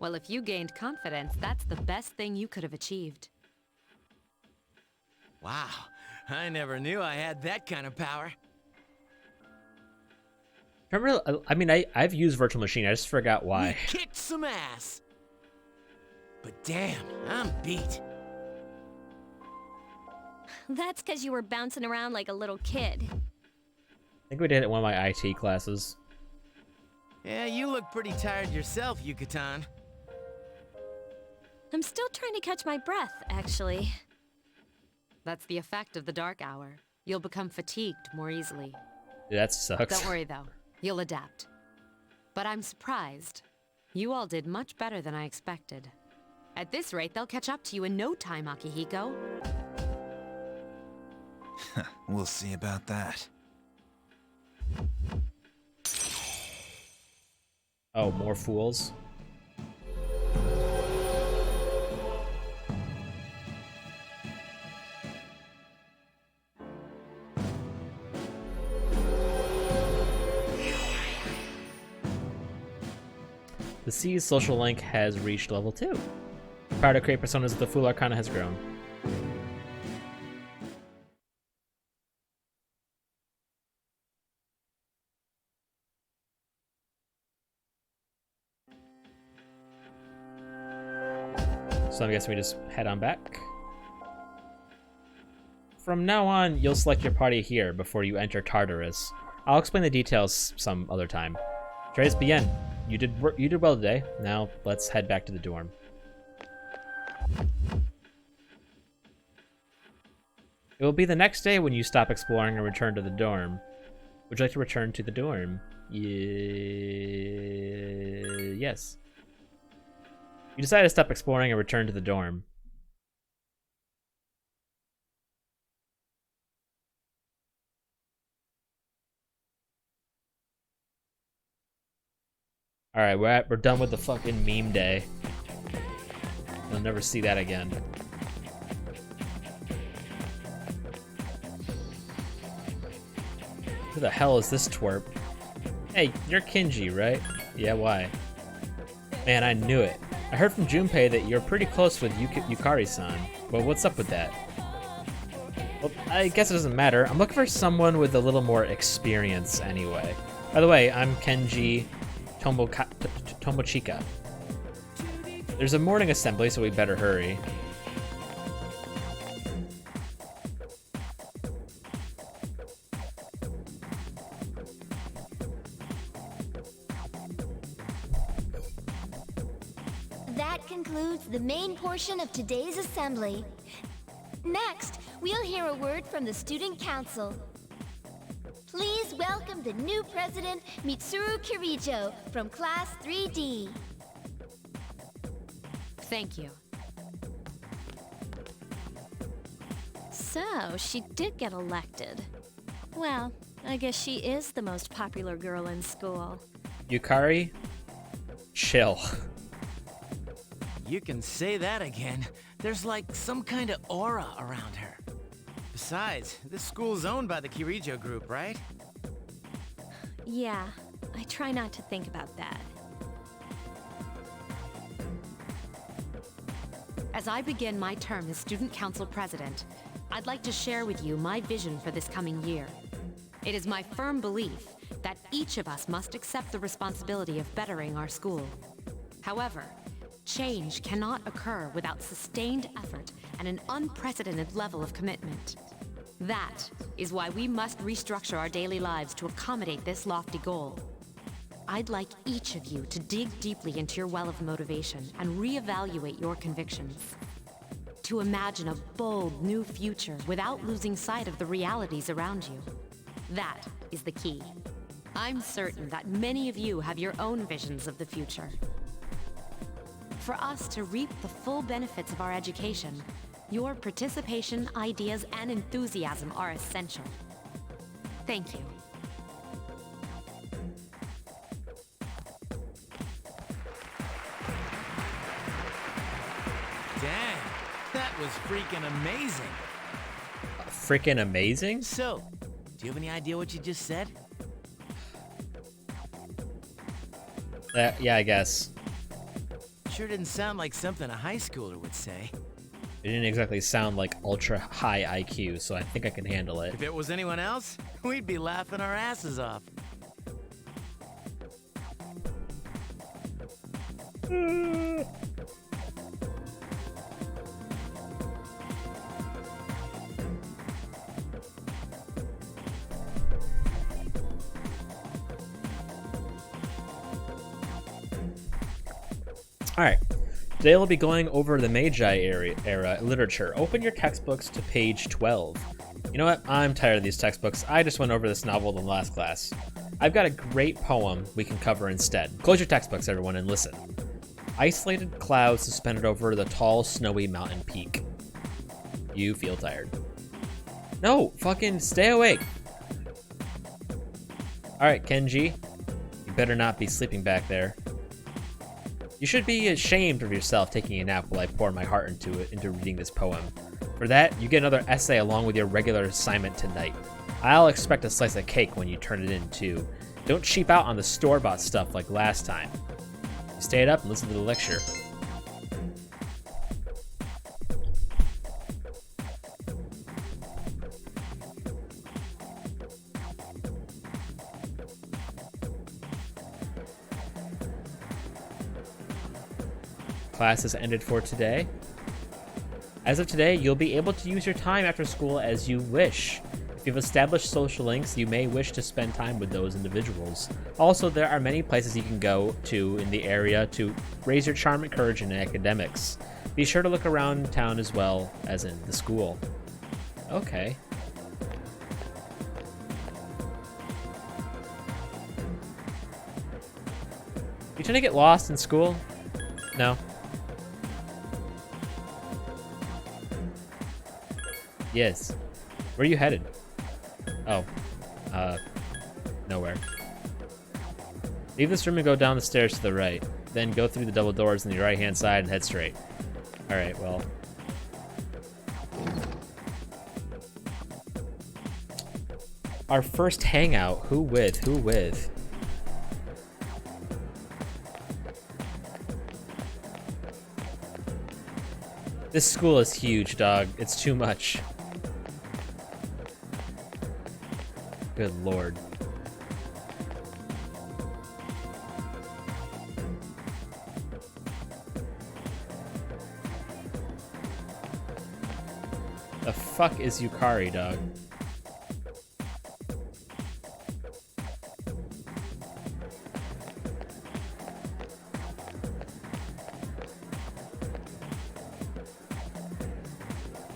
Well, if you gained confidence, that's the best thing you could have achieved. Wow, I never knew I had that kind of power. Remember, I mean, I've used virtual machine. I just forgot why. We kicked some ass. But damn, I'm beat. That's because you were bouncing around like a little kid. I think we did it in one of my IT classes. Yeah, you look pretty tired yourself, Yucatan. I'm still trying to catch my breath, actually. That's the effect of the dark hour. You'll become fatigued more easily. Dude, that sucks. Don't worry, though. You'll adapt. But I'm surprised. You all did much better than I expected. At this rate, they'll catch up to you in no time, Akihiko. We'll see about that. Oh, more fools? The C's social link has reached level 2. Power to create personas of the Fool Arcana has grown. So I guess we just head on back. From now on, you'll select your party here before you enter Tartarus. I'll explain the details some other time. Tres bien. You did well today. Now let's head back to the dorm. It will be the next day when you stop exploring and return to the dorm. Would you like to return to the dorm? Yes. You decide to stop exploring and return to the dorm. Alright, we're done with the fucking meme day. You'll never see that again. Who the hell is this twerp? Hey, you're Kinji, right? Yeah, why? Man, I knew it. I heard from Junpei that you're pretty close with Yukari-san. But what's up with that? Well, I guess it doesn't matter. I'm looking for someone with a little more experience anyway. By the way, I'm Kenji Tomochika. There's a morning assembly, so we better hurry. That concludes the main portion of today's assembly. Next, we'll hear a word from the Student Council. Please welcome the new president, Mitsuru Kirijo, from Class 3D. Thank you. So, she did get elected. Well, I guess she is the most popular girl in school. Yukari? Chill. You can say that again. There's like some kind of aura around her. Besides, this school's owned by the Kirijo group, right? Yeah, I try not to think about that. As I begin my term as Student Council President, I'd like to share with you my vision for this coming year. It is my firm belief that each of us must accept the responsibility of bettering our school. However, change cannot occur without sustained effort and an unprecedented level of commitment. That is why we must restructure our daily lives to accommodate this lofty goal. I'd like each of you to dig deeply into your well of motivation and reevaluate your convictions. To imagine a bold new future without losing sight of the realities around you. That is the key. I'm certain that many of you have your own visions of the future. For us to reap the full benefits of our education, your participation, ideas, and enthusiasm are essential. Thank you. Dang, that was freaking amazing. Freaking amazing? So, do you have any idea what you just said? Yeah, I guess. Sure didn't sound like something a high schooler would say. It didn't exactly sound like ultra high IQ, so I think I can handle it. If it was anyone else, we'd be laughing our asses off. Alright, today we'll be going over the Meiji era literature. Open your textbooks to page 12. You know what? I'm tired of these textbooks. I just went over this novel in the last class. I've got a great poem we can cover instead. Close your textbooks, everyone, and listen. Isolated clouds suspended over the tall, snowy mountain peak. You feel tired. No, fucking stay awake. Alright, Kenji. You better not be sleeping back there. You should be ashamed of yourself taking a nap while I pour my heart into reading this poem. For that, you get another essay along with your regular assignment tonight. I'll expect a slice of cake when you turn it in, too. Don't cheap out on the store-bought stuff like last time. You stayed up and listened to the lecture. classes ended for today. As of today, you'll be able to use your time after school as you wish. If you've established social links, you may wish to spend time with those individuals. Also, there are many places you can go to in the area to raise your charm and courage in academics. Be sure to look around town as well as in the school. Okay. You tend to get lost in school? No. Yes. Where are you headed? Oh. Nowhere. Leave this room and go down the stairs to the right. Then go through the double doors on the right-hand side and head straight. Alright, well. Our first hangout. Who with? Who with? This school is huge, dog. It's too much. Good lord. The fuck is Yukari, dog?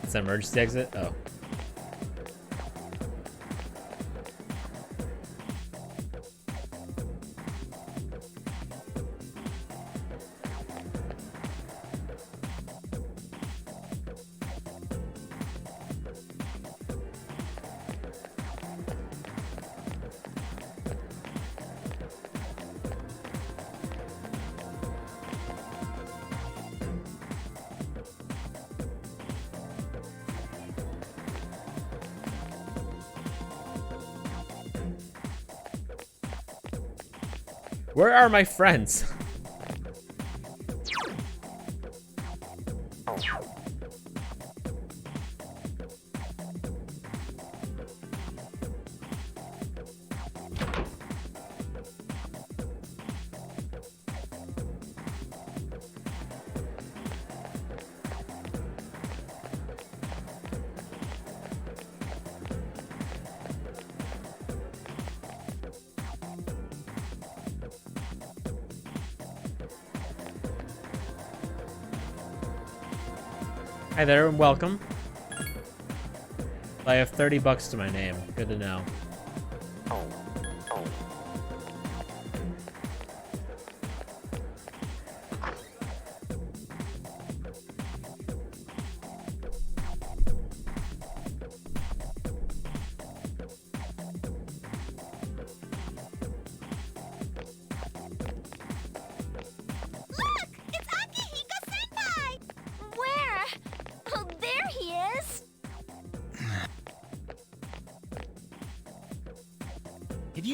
It's an emergency exit? Oh. Where are my friends? Hi there and welcome. I have 30 bucks to my name. Good to know.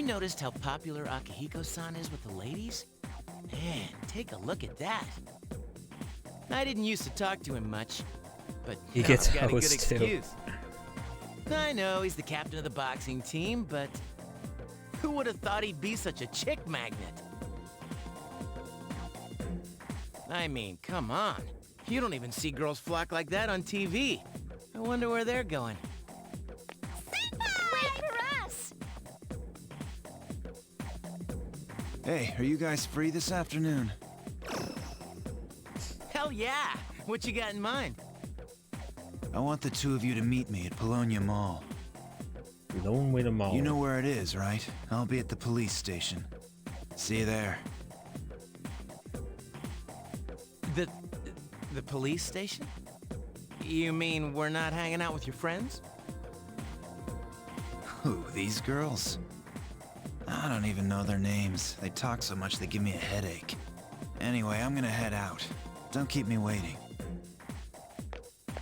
Noticed how popular Akihiko-san is with the ladies? Man, take a look at that. I didn't used to talk to him much, but he gets got a good hosed too. excuse. I know he's the captain of the boxing team, but who would have thought he'd be such a chick magnet? I mean, come on. You don't even see girls flock like that on TV. I wonder where they're going. Hey, are you guys free this afternoon? Hell yeah! What you got in mind? I want the two of you to meet me at Polonia Mall. Polonia Mall. You know where it is, right? I'll be at the police station. See you there. The police station? You mean we're not hanging out with your friends? Who, these girls? I don't even know their names. They talk so much they give me a headache. Anyway, I'm gonna head out. Don't keep me waiting.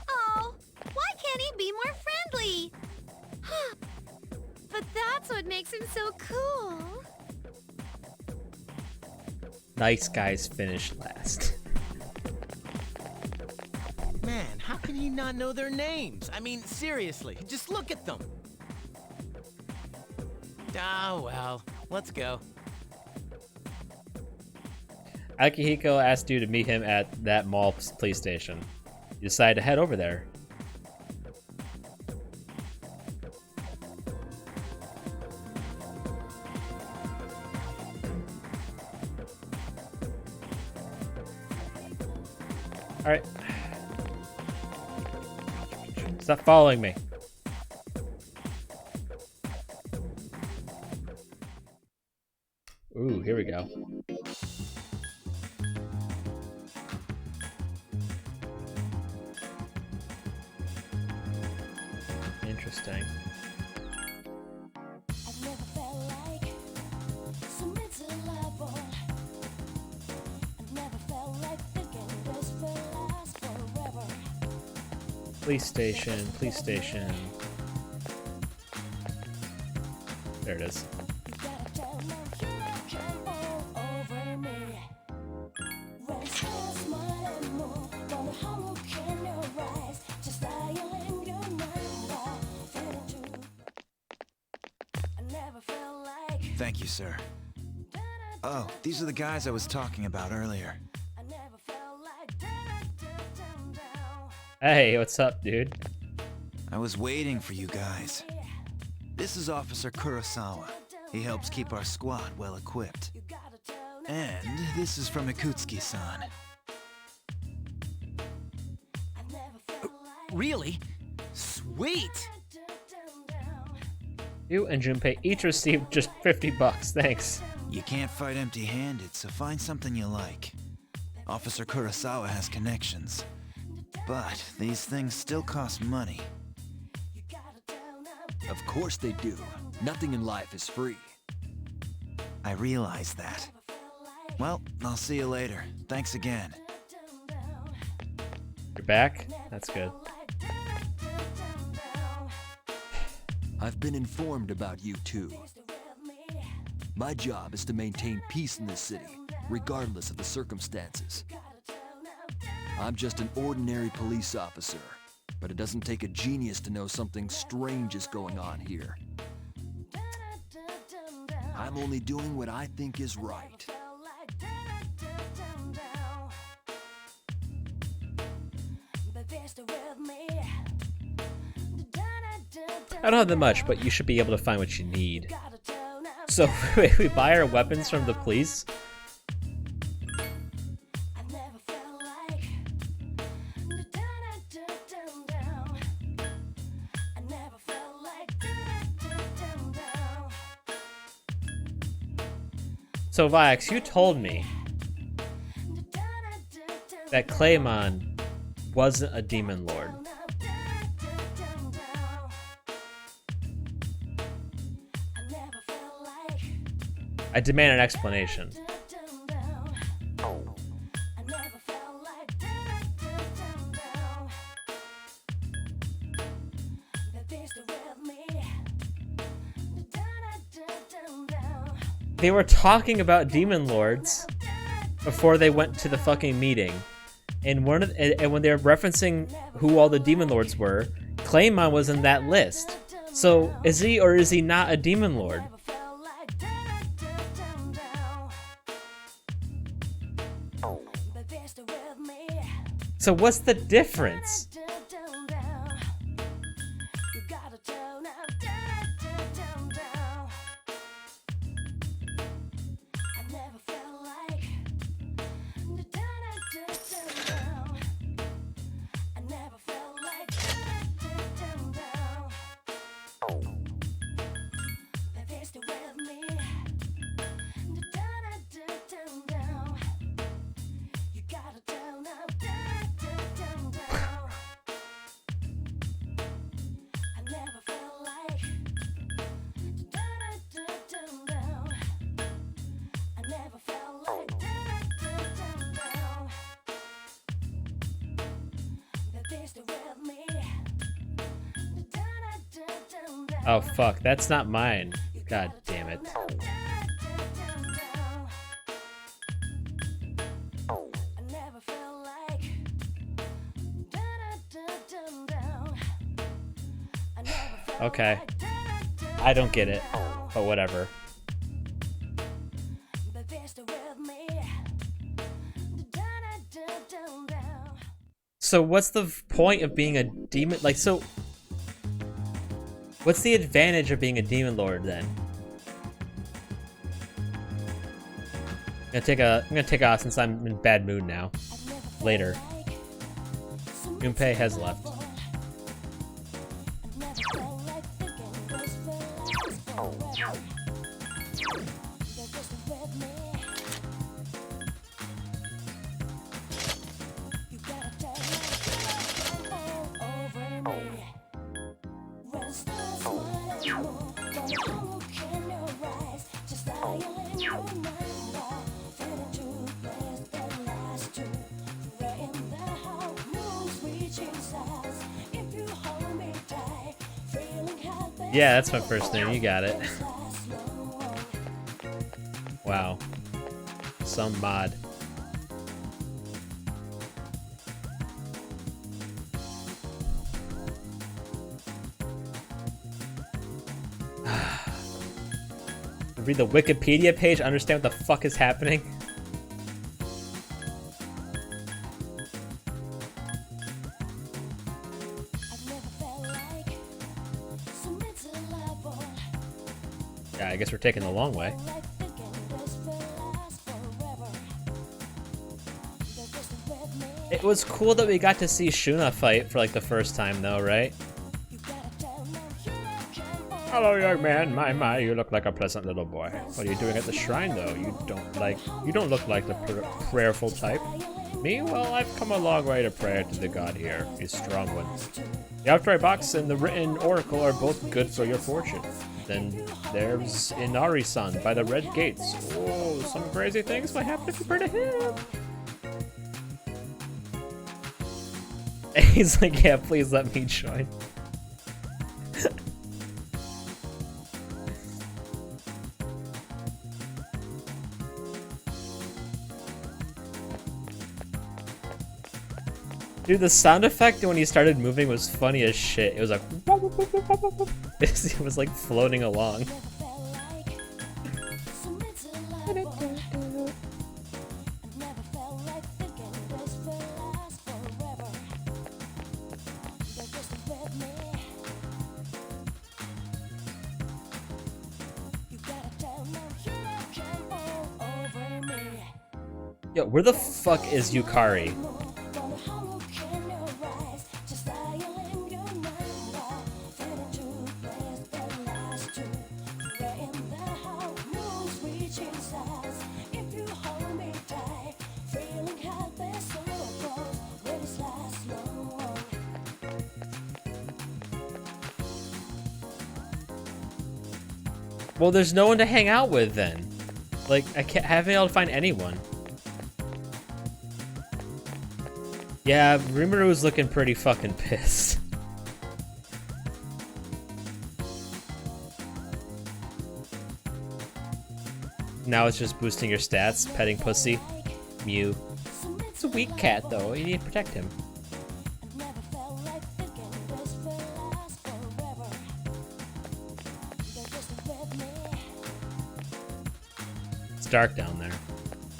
Oh, why can't he be more friendly? But that's what makes him so cool. Nice guys finish last. Man, how can he not know their names? I mean, seriously, just look at them. Ah, well, let's go. Akihiko asked you to meet him at that mall police station. You decide to head over there. Alright. Stop following me. Ooh, here we go. Interesting. Police station, police station. There it is. Thank you, sir. Oh, these are the guys I was talking about earlier. Hey, what's up, dude? I was waiting for you guys. This is Officer Kurosawa. He helps keep our squad well equipped. And this is from Ikutsuki-san. Really? Sweet! You and Junpei each received just $50, thanks. You can't fight empty-handed, so find something you like. Officer Kurosawa has connections. But these things still cost money. Of course they do. Nothing in life is free. I realize that. Well, I'll see you later. Thanks again. You're back? That's good. I've been informed about you two. My job is to maintain peace in this city, regardless of the circumstances. I'm just an ordinary police officer, but it doesn't take a genius to know something strange is going on here. I'm only doing what I think is right. I don't have that much, but you should be able to find what you need. So, we buy our weapons from the police? So, Viox, you told me that Claymon wasn't a demon lord. I demand an explanation. They were talking about demon lords before they went to the fucking meeting, and when they were referencing who all the demon lords were, Claymon was in that list. So is he or is he not a demon lord? So what's the difference? Oh fuck, that's not mine. God damn it. Okay. I don't get it, but whatever. So what's the point of being a demon? Like, so what's the advantage of being a demon lord then? I'm gonna take off since I'm in bad mood now. Later. Junpei has left. Yeah, that's my first name. You got it. Wow. Some mod. Read the Wikipedia page, understand what the fuck is happening. Yeah, I guess we're taking the long way. It was cool that we got to see Shuna fight for like the first time though, right? Hello, young man. My, you look like a pleasant little boy. What are you doing at the shrine, though? You don't look like the prayerful type. Me? Well, I've come a long way to pray to the god here. He's a strong one. The outcry box and the written oracle are both good for your fortune. Then there's Inari-san by the red gates. Oh, some crazy things might happen if you pray to him. He's like, yeah, please let me join. Dude, the sound effect when he started moving was funny as shit. It was like... It was like floating along. Yo, where the fuck is Yukari? Well, there's no one to hang out with then. Like, I haven't been able to find anyone. Yeah, Rimuru looking pretty fucking pissed. Now it's just boosting your stats, petting pussy. Mew. It's a weak cat though, you need to protect him. It's dark down there.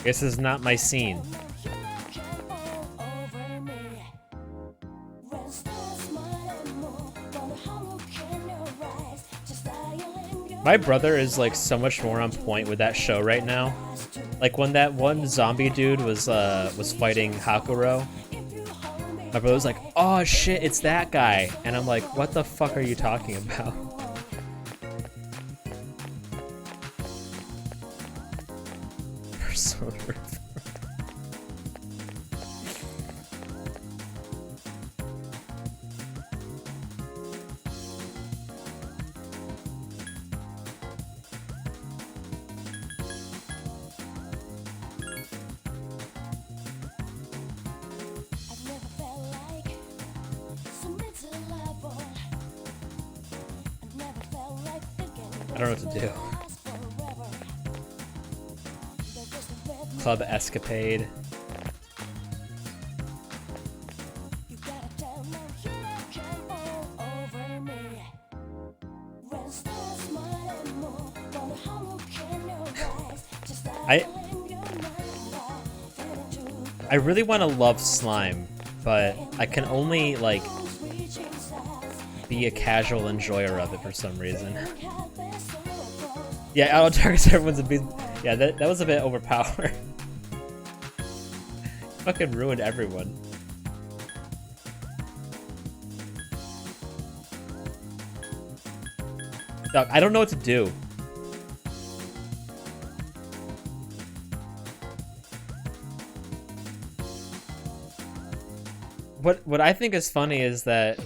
Guess this is not my scene. My brother is like so much more on point with that show right now. Like when that one zombie dude was fighting Hakuro, my brother was like, "Oh shit, it's that guy," and I'm like, "What the fuck are you talking about?" Persona 4. I don't know what to do. Club Escapade. I really want to love slime, but I can only, like, be a casual enjoyer of it for some reason. Yeah, auto targets everyone's a bit. Yeah, that was a bit overpowered. Fucking ruined everyone. Dog, I don't know what to do. What I think is funny is that,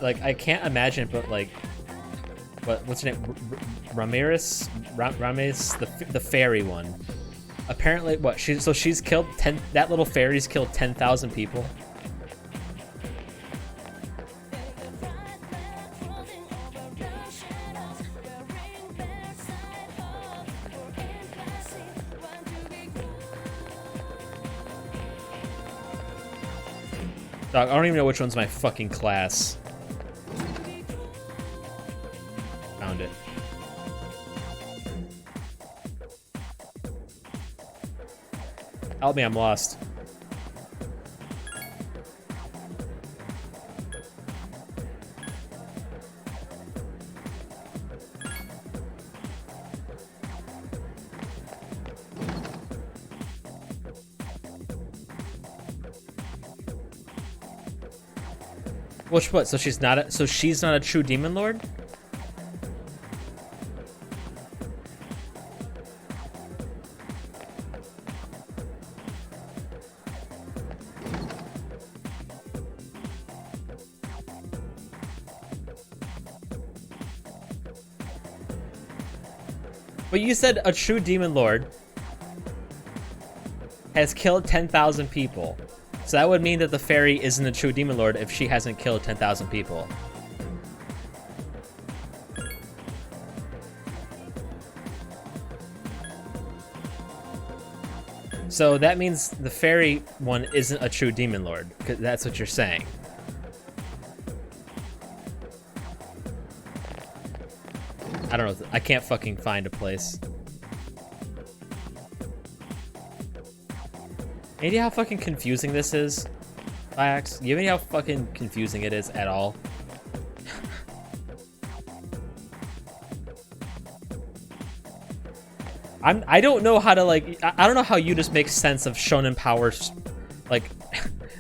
like, I can't imagine, but like, what's her name? Ramirez, the fairy one. Apparently, she's killed 10. That little fairy's killed 10,000 people. Dog, I don't even know which one's my fucking class. Found it. Help me, I'm lost. Which what? So she's not a true demon lord? But you said a true demon lord has killed 10,000 people. So that would mean that the fairy isn't a true demon lord if she hasn't killed 10,000 people. So that means the fairy one isn't a true demon lord, because that's what you're saying. I don't know. I can't fucking find a place. Any idea how fucking confusing this is, Vax? You have any idea how fucking confusing it is at all? I don't know how to, like, I don't know how you just make sense of shonen powers, like,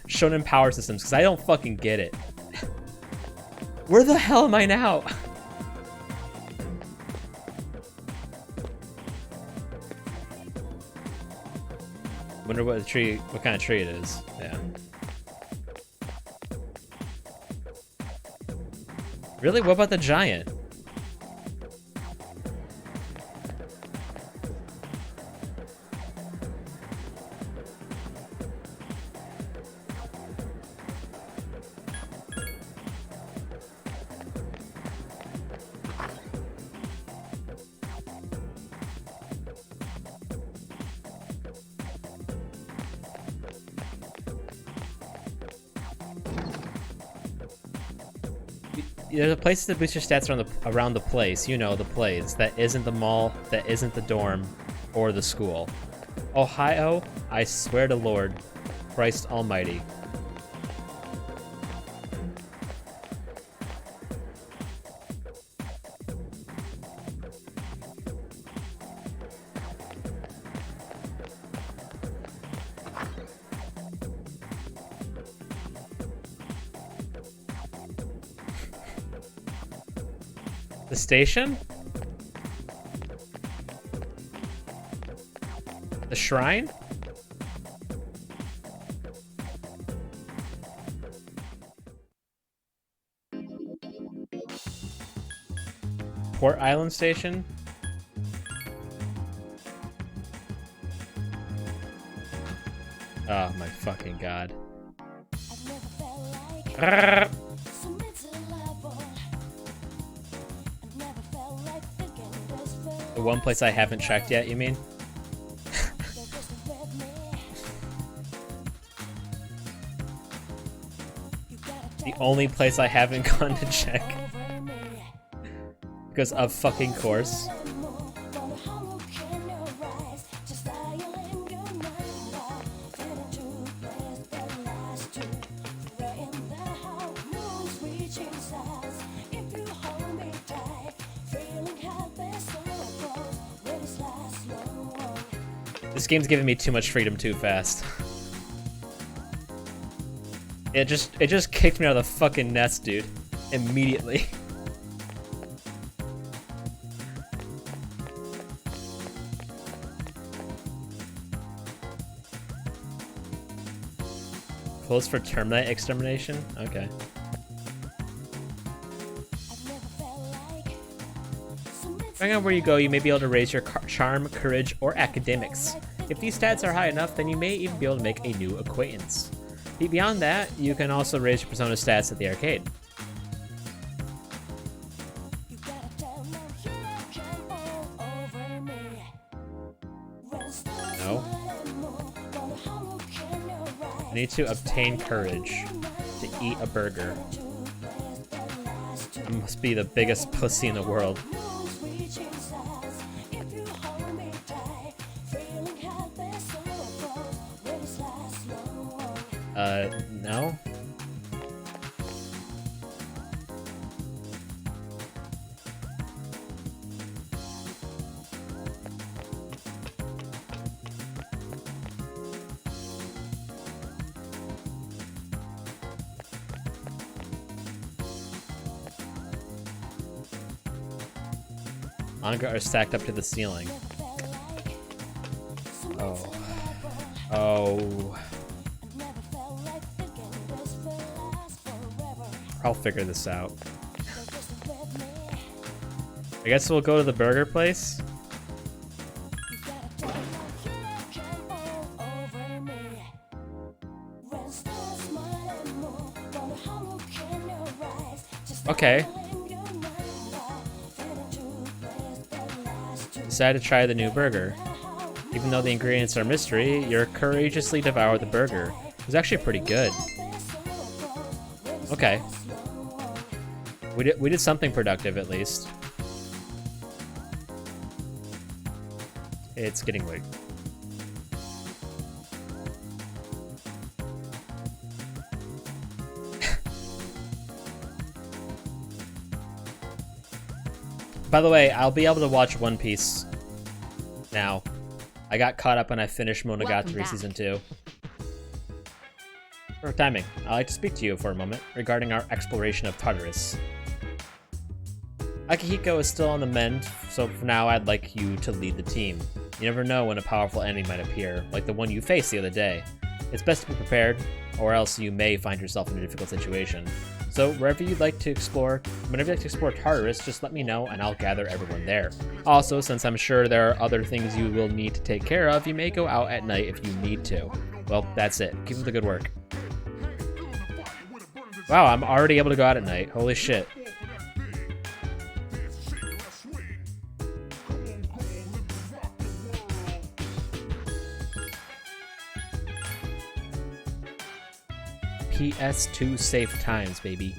shonen power systems, because I don't fucking get it. Where the hell am I now? Wonder what kind of tree it is. Yeah. Really? What about the giant? There's a place to boost your stats around the place. You know, the place. That isn't the mall, that isn't the dorm, or the school. Ohio, I swear to Lord, Christ Almighty. The station? The shrine? Port Island Station? Oh my fucking god. The one place I haven't checked yet, you mean? The only place I haven't gone to check. Because of fucking course. This game's giving me too much freedom too fast. It just kicked me out of the fucking nest, dude. Immediately. Close for termite extermination? Okay. Depending on where you go, you may be able to raise your charm, courage, or academics. If these stats are high enough, then you may even be able to make a new acquaintance. Beyond that, you can also raise your persona stats at the arcade. No. I need to obtain courage to eat a burger. I must be the biggest pussy in the world. No? Manga are stacked up to the ceiling. Oh. Oh. I'll figure this out. I guess we'll go to the burger place. Okay. Decided to try the new burger. Even though the ingredients are mystery, you courageously devour the burger. It was actually pretty good. Okay. We did something productive at least. It's getting late. By the way, I'll be able to watch One Piece now. I got caught up when I finished Monogatari Season 2. Perfect timing. I'd like to speak to you for a moment regarding our exploration of Tartarus. Akihiko is still on the mend, so for now I'd like you to lead the team. You never know when a powerful enemy might appear, like the one you faced the other day. It's best to be prepared, or else you may find yourself in a difficult situation. So whenever you'd like to explore Tartarus, just let me know and I'll gather everyone there. Also, since I'm sure there are other things you will need to take care of, you may go out at night if you need to. Well, that's it. Keep up the good work. Wow, I'm already able to go out at night. Holy shit. PS2 safe times, baby.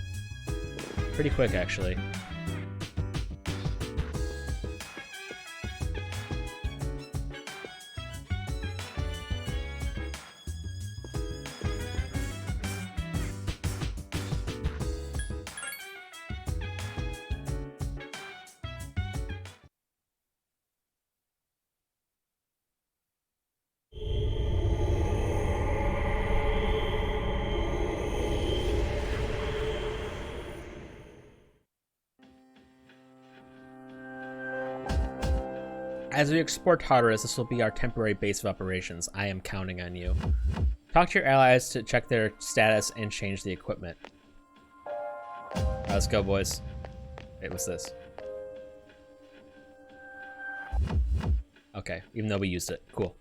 Pretty quick, actually. As we explore Tartarus, this will be our temporary base of operations. I am counting on you. Talk to your allies to check their status and change the equipment. Alright, let's go, boys. Wait, what's this? Okay, even though we used it. Cool.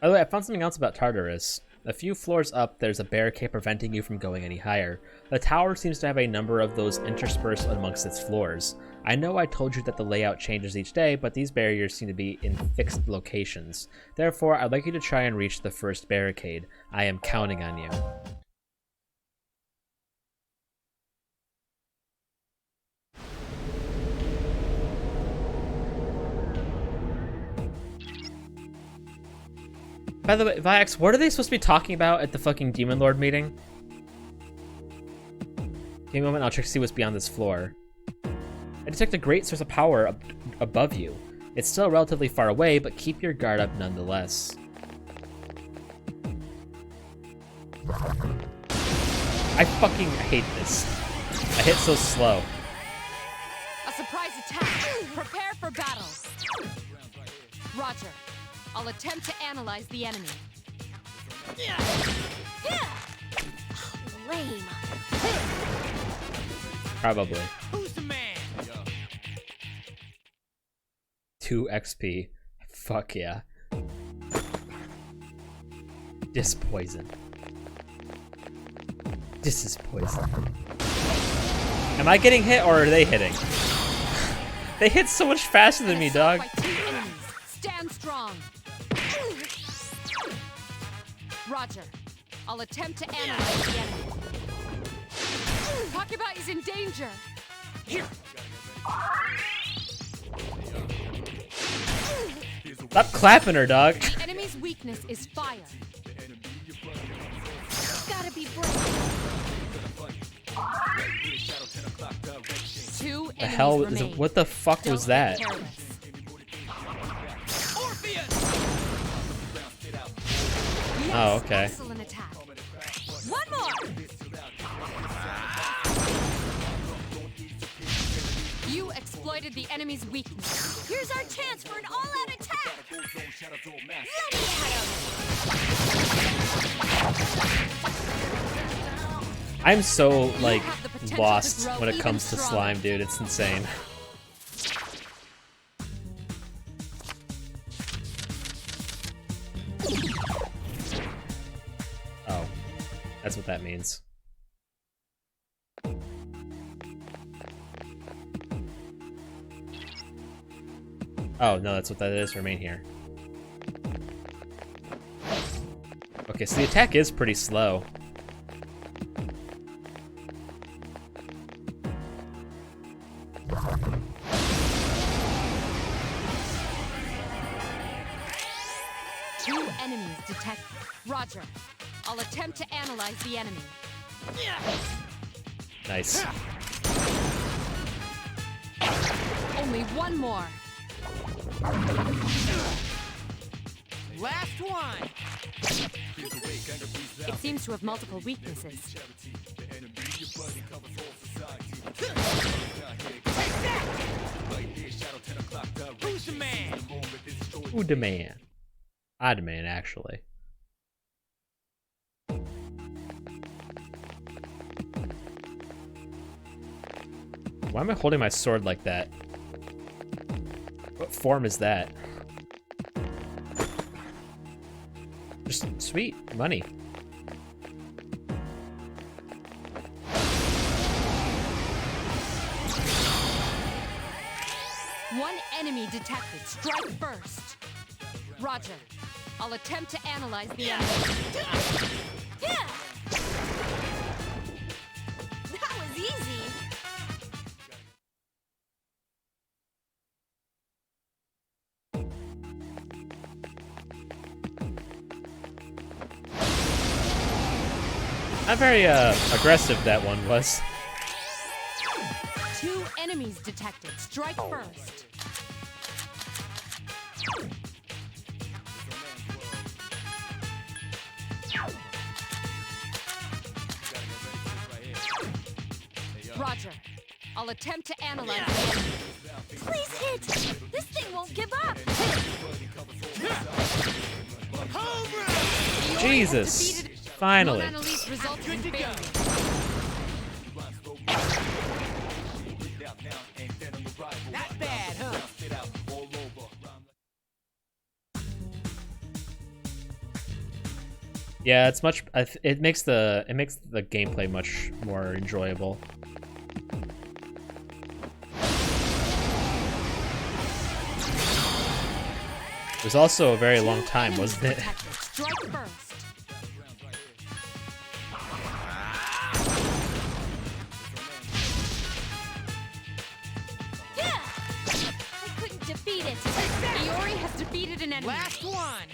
By the way, I found something else about Tartarus. A few floors up, there's a barricade preventing you from going any higher. The tower seems to have a number of those interspersed amongst its floors. I know I told you that the layout changes each day, but these barriers seem to be in fixed locations. Therefore, I'd like you to try and reach the first barricade. I am counting on you. By the way, Viox, what are they supposed to be talking about at the fucking Demon Lord meeting? Give me a moment, I'll check to see what's beyond this floor. I detect a great source of power above you. It's still relatively far away, but keep your guard up nonetheless. I fucking hate this. I hit so slow. A surprise attack. Prepare for battle. Roger. I'll attempt to analyze the enemy. Lame. Probably. Who's the man? 2 XP. Fuck yeah. This poison. This is poison. Am I getting hit or are they hitting? They hit so much faster than me, dog. Stand strong. Roger. I'll attempt to analyze the enemy. Takeba is in danger. Here. Stop clapping her, dog. The enemy's weakness is fire. Gotta be brave. 2 The hell is it? What the fuck was that? Oh, okay. Excellent attack. One more. You exploited the enemy's weakness. Here's our chance for an all-out attack. I'm so, like, lost when it comes to slime, dude. It's insane. Oh. That's what that means. Oh, no, that's what that is. Remain here. Okay, so the attack is pretty slow. Two enemies detected. Roger. I'll attempt to analyze the enemy. Nice. Only one more. Last one. It seems to have multiple weaknesses. Who's the man? Who the man? I demand, actually. Why am I holding my sword like that? What form is that? Just sweet money. One enemy detected. Strike first. Roger. I'll attempt to analyze the enemy. That was easy. Not very aggressive that one was. Two enemies detected. Strike first. Roger. I'll attempt to analyze the enemy. Please hit! This thing won't give up! Jesus! Finally. Not bad, huh? Yeah, it's much. It makes the gameplay much more enjoyable. It was also a very long time, wasn't it? Strike first. I couldn't defeat it. Iori has defeated an enemy. Last one.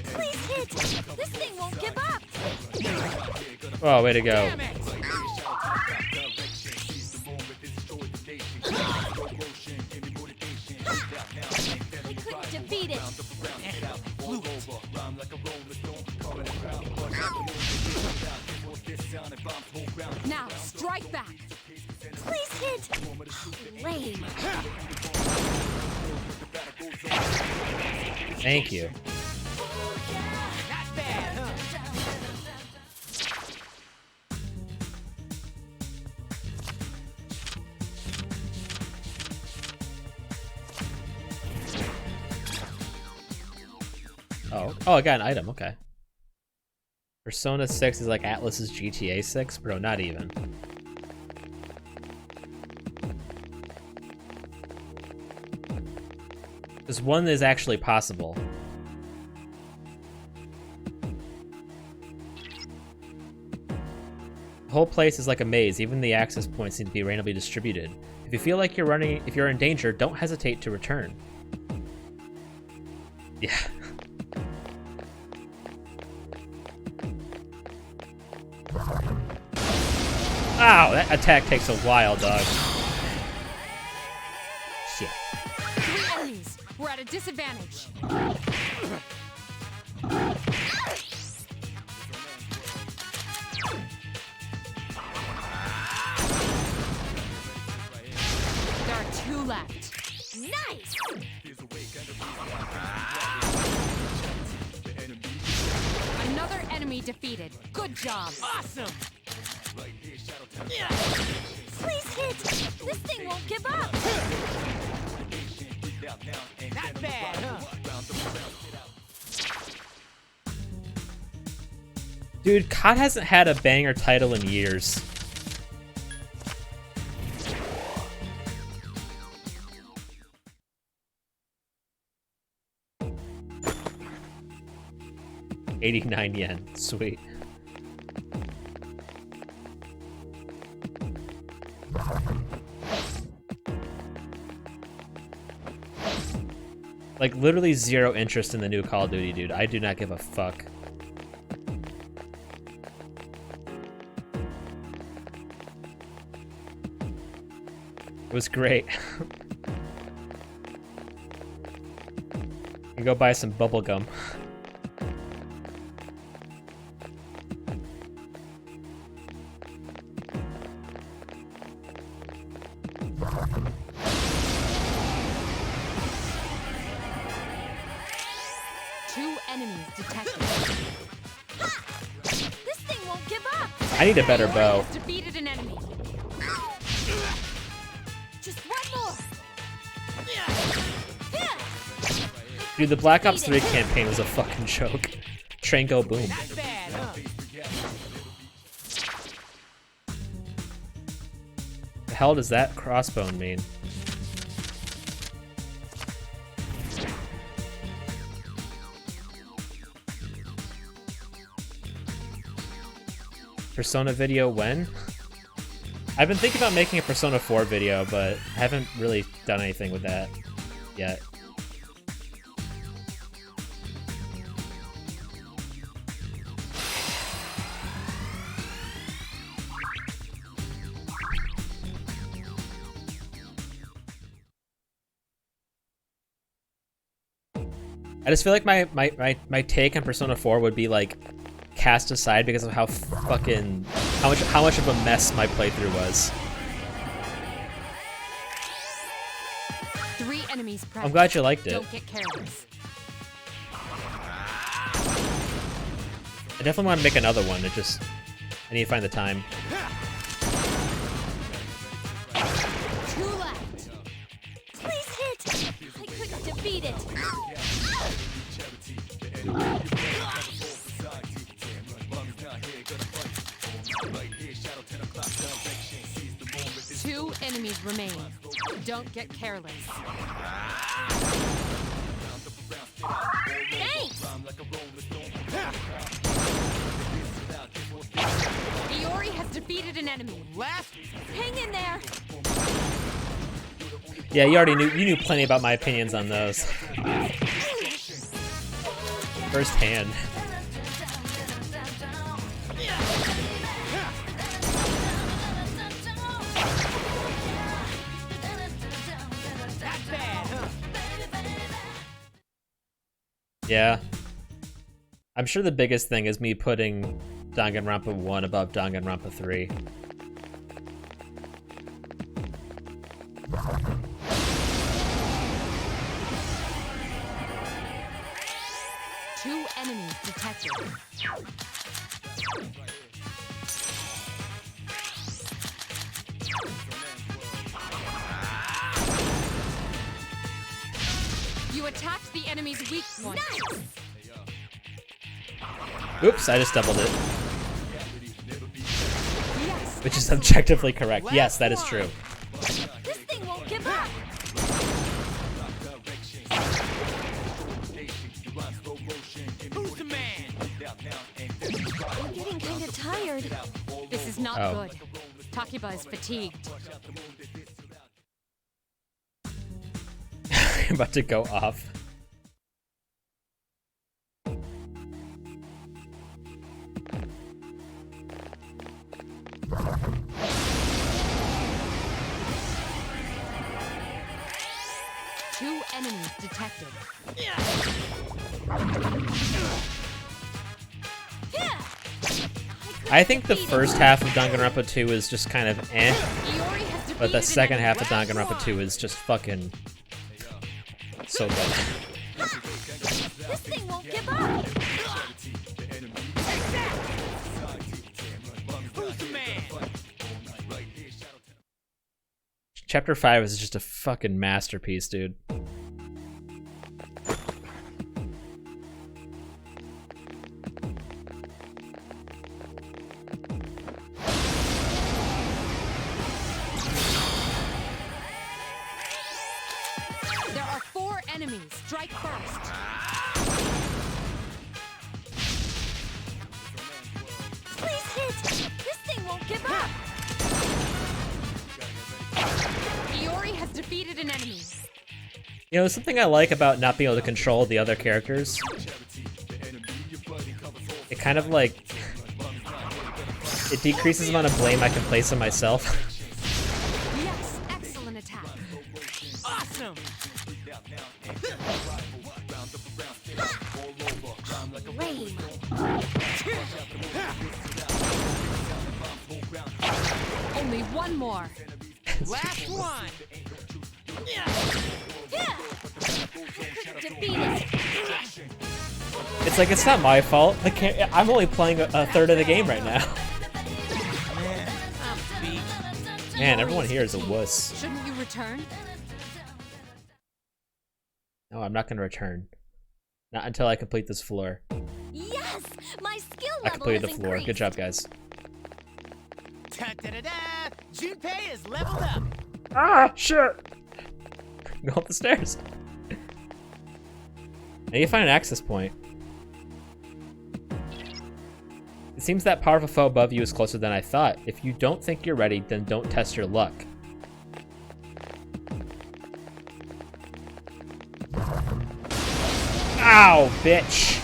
Please hit! This thing won't give up! Oh, way to go. He couldn't defeat it! Now, strike back! Please hit! Lame. Thank you. Not bad, huh? Oh, I got an item, okay. Persona 6 is like Atlus's GTA 6? Bro, not even. This one is actually possible. The whole place is like a maze, even the access points seem to be randomly distributed. If you feel like if you're in danger, don't hesitate to return. Yeah. Ow, that attack takes a while, dog. Shit. 3 enemies. We're at a disadvantage. There are 2 left. Nice! Another enemy defeated. Good job. Awesome! Please hit! This thing won't give up! Not bad, huh? Dude, COD hasn't had a banger title in years. $89. Sweet. Like, literally zero interest in the new Call of Duty, dude. I do not give a fuck. It was great. You go buy some bubble gum. I need a better bow. Defeated an enemy. Just one more. Dude, the Black Ops 3 campaign was a fucking joke. Train go boom. Not bad, huh? The hell does that crossbone mean? Persona video when? I've been thinking about making a Persona 4 video, but haven't really done anything with that yet. I just feel like my take on Persona 4 would be like cast aside because of how much of a mess my playthrough was. 3 enemies present. I'm glad you liked it. Don't get careless. I definitely want to make another one. I need to find the time. 2 left. Please hit. I couldn't defeat it. 2 enemies remain. Don't get careless. Thanks. Iori has defeated an enemy. Last. Hang in there. Yeah, you knew plenty about my opinions on those. Firsthand. Yeah. I'm sure the biggest thing is me putting Danganronpa 1 above Danganronpa 3. Two enemies detected. You attacked the enemy's weak point. Nice. Oops, I just doubled it. Yes, which is objectively correct. Yes, that is true. This thing won't give up. Who's the man? I'm getting kind of tired. This is not good. Takiba is fatigued. I'm about to go off. Two enemies detected. I think the first half of Danganronpa 2 is just kind of eh, but the second half of Danganronpa 2 is just fucking so good. This thing won't give up. Who's the man? Chapter 5 is just a fucking masterpiece, dude. There are 4 enemies. Strike first. Please hit. This thing won't give up. Iori has defeated an enemy. You know, something I like about not being able to control the other characters. It kind of like it decreases the amount of blame I can place on myself. Yes, excellent attack. Awesome. Lame. Only one more. Last one. Defeated. It's like it's not my fault. I'm only playing a third of the game right now. Man, everyone here is a wuss. Shouldn't you return? No, I'm not gonna return. Not until I complete this floor. Yes, my skill I level completed the has floor. increased. Good job, guys. Ta-da-da-da! Junpei is leveled up. Ah, shit! Go up the stairs. I need to find an access point. It seems that powerful foe above you is closer than I thought. If you don't think you're ready, then don't test your luck. Ow, bitch!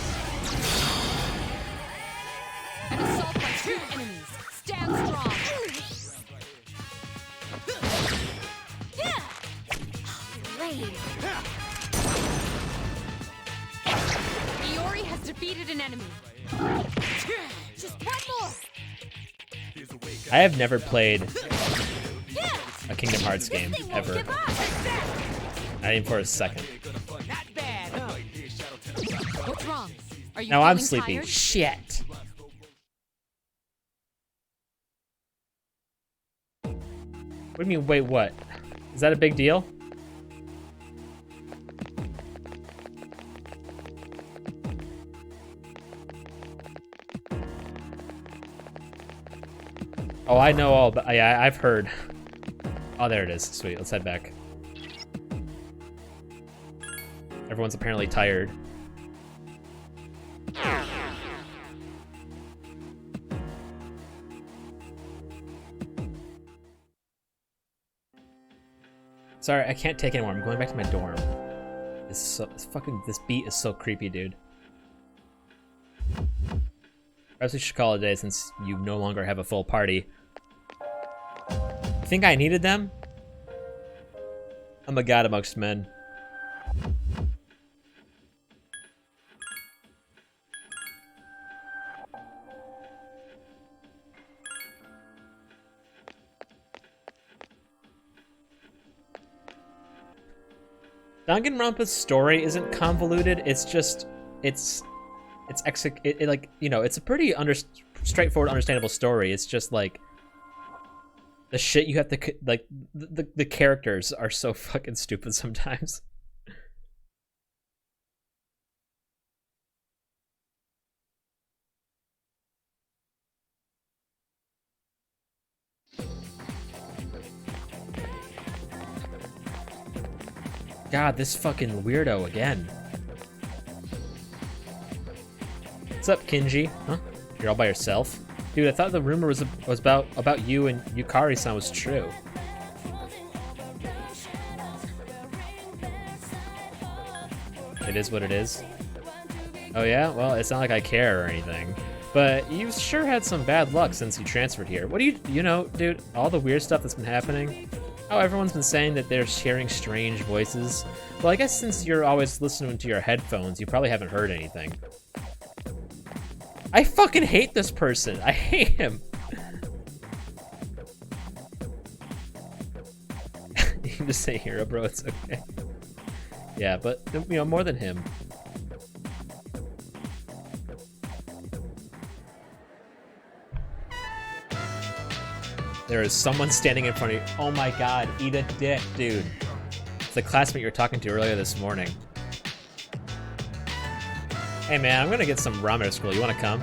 An assault by 2 enemies. Stand strong. Lame. Iori has defeated an enemy. Just one more. I have never played a Kingdom Hearts game, ever. Not even for a second. Not bad, huh? What's wrong? Are you Now I'm feeling sleepy. tired? Shit! What do you mean, wait, what? Is that a big deal? Oh, I know all, but yeah, I've heard. Oh, there it is. Sweet, let's head back. Everyone's apparently tired. Sorry, I can't take anymore. I'm going back to my dorm. This beat is so creepy, dude. Perhaps we should call it a day since you no longer have a full party. Think I needed them? I'm a god amongst men. Danganronpa's story isn't convoluted. It's just, it's like, you know, it's a pretty straightforward, understandable story. It's just like the shit you have to like. The characters are so fucking stupid sometimes. God, this fucking weirdo again. What's up, Kinji? Huh? You're all by yourself? Dude, I thought the rumor was about you and Yukari-san was true. It is what it is. Oh yeah? Well, it's not like I care or anything. But you've sure had some bad luck since you transferred here. What do you know, dude, all the weird stuff that's been happening? Oh, everyone's been saying that they're hearing strange voices. Well, I guess since you're always listening to your headphones, you probably haven't heard anything. I fucking hate this person. I hate him. You can just say hero, bro. It's okay. Yeah, but, you know, more than him. There is someone standing in front of you. Oh my god, eat a dick, dude. It's the classmate you were talking to earlier this morning. Hey man, I'm gonna get some ramen at school. You wanna come?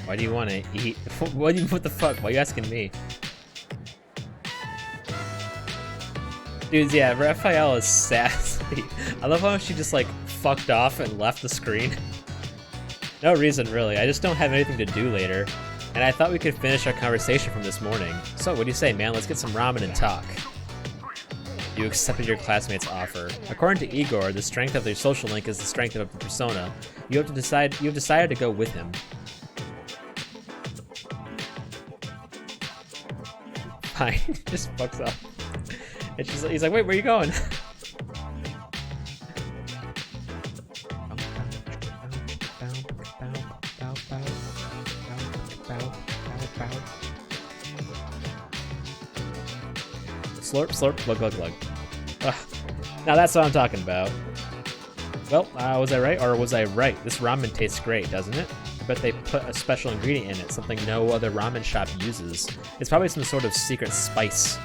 Why do you wanna eat? What the fuck? Why are you asking me? Dudes, yeah, Raphael is sassy. I love how she just like fucked off and left the screen. No reason really, I just don't have anything to do later. And I thought we could finish our conversation from this morning. So, what do you say, man? Let's get some ramen and talk. You accepted your classmate's offer. According to Igor, the strength of your social link is the strength of a persona. You have decided to go with him. Fine, just fucks up. And he's like, wait, where are you going? Slurp, slurp, glug, glug, glug. Ugh. Now that's what I'm talking about. Well, was I right, or was I right? This ramen tastes great, doesn't it? I bet they put a special ingredient in it, something no other ramen shop uses. It's probably some sort of secret spice.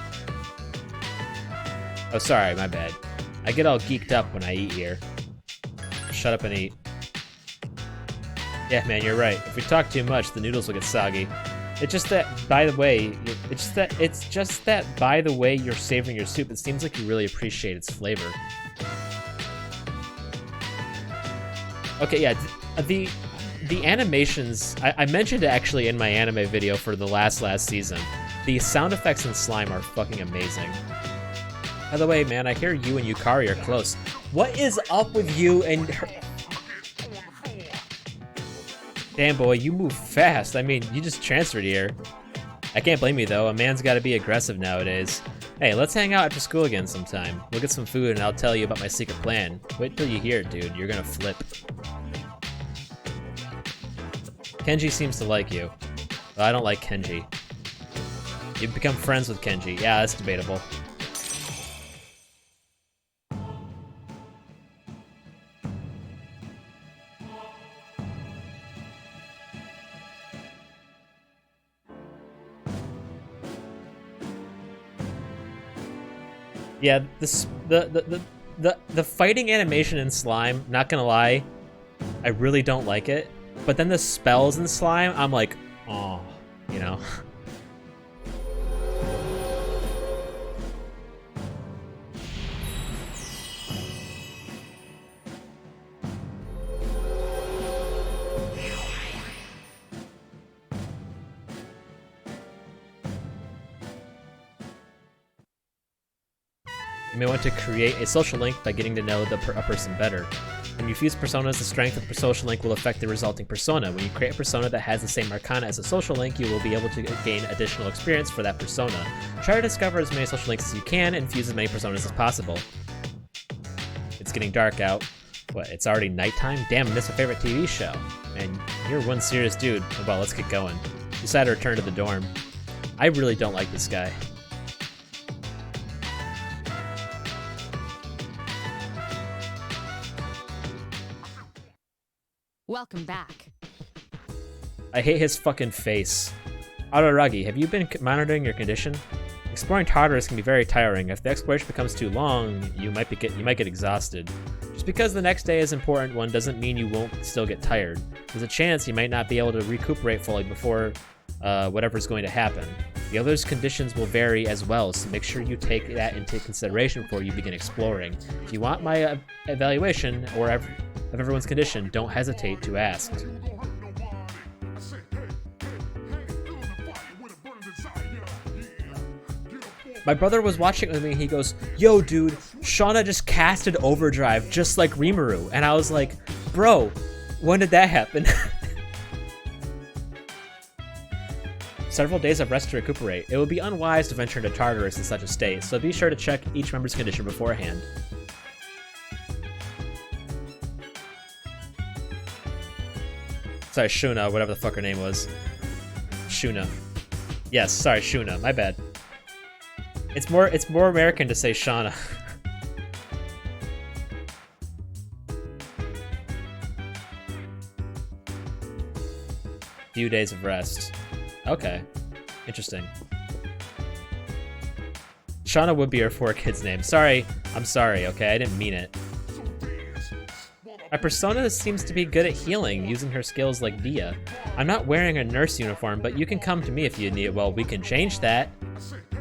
Oh, sorry, my bad. I get all geeked up when I eat here. Shut up and eat. Yeah, man, you're right. If we talk too much, the noodles will get soggy. It's just that, by the way, by the way you're savoring your soup, it seems like you really appreciate its flavor. Okay, yeah, the animations, I mentioned it actually in my anime video for the last season. The sound effects in Slime are fucking amazing. By the way, man, I hear you and Yukari are close. What is up with you and her? Damn, boy, you move fast. I mean, you just transferred here. I can't blame you, though. A man's gotta be aggressive nowadays. Hey, let's hang out after school again sometime. We'll get some food and I'll tell you about my secret plan. Wait till you hear it, dude. You're gonna flip. Kenji seems to like you. Well, I don't like Kenji. You've become friends with Kenji. Yeah, that's debatable. Yeah, the fighting animation in Slime, not gonna lie, I really don't like it. But then the spells in Slime, I'm like, oh, you know. You may want to create a social link by getting to know a person better. When you fuse personas, the strength of the social link will affect the resulting persona. When you create a persona that has the same arcana as a social link, you will be able to gain additional experience for that persona. Try to discover as many social links as you can and fuse as many personas as possible. It's getting dark out. What, it's already nighttime? Damn, I missed my favorite TV show. And you're one serious dude. Well, let's get going. Decide to return to the dorm. I really don't like this guy. Welcome back. I hate his fucking face. Araragi, have you been monitoring your condition? Exploring Tartarus can be very tiring. If the exploration becomes too long, you might get exhausted. Just because the next day is an important one doesn't mean you won't still get tired. There's a chance you might not be able to recuperate fully before whatever's going to happen. The others' conditions will vary as well, so make sure you take that into consideration before you begin exploring. If you want my evaluation of everyone's condition, don't hesitate to ask. My brother was watching with me, he goes, "Yo dude, Shauna just casted Overdrive just like Rimuru." And I was like, "Bro, when did that happen?" Several days of rest to recuperate. It would be unwise to venture into Tartarus in such a state, so be sure to check each member's condition beforehand. Sorry, Shuna, whatever the fuck her name was. Shuna. Yes, sorry, Shuna, my bad. It's more American to say Shauna. Few days of rest. Okay. Interesting. Shauna would be her 4 kids' name. Sorry, I'm sorry, okay? I didn't mean it. My persona seems to be good at healing, using her skills like Dia. I'm not wearing a nurse uniform, but you can come to me if you need it. Well, we can change that.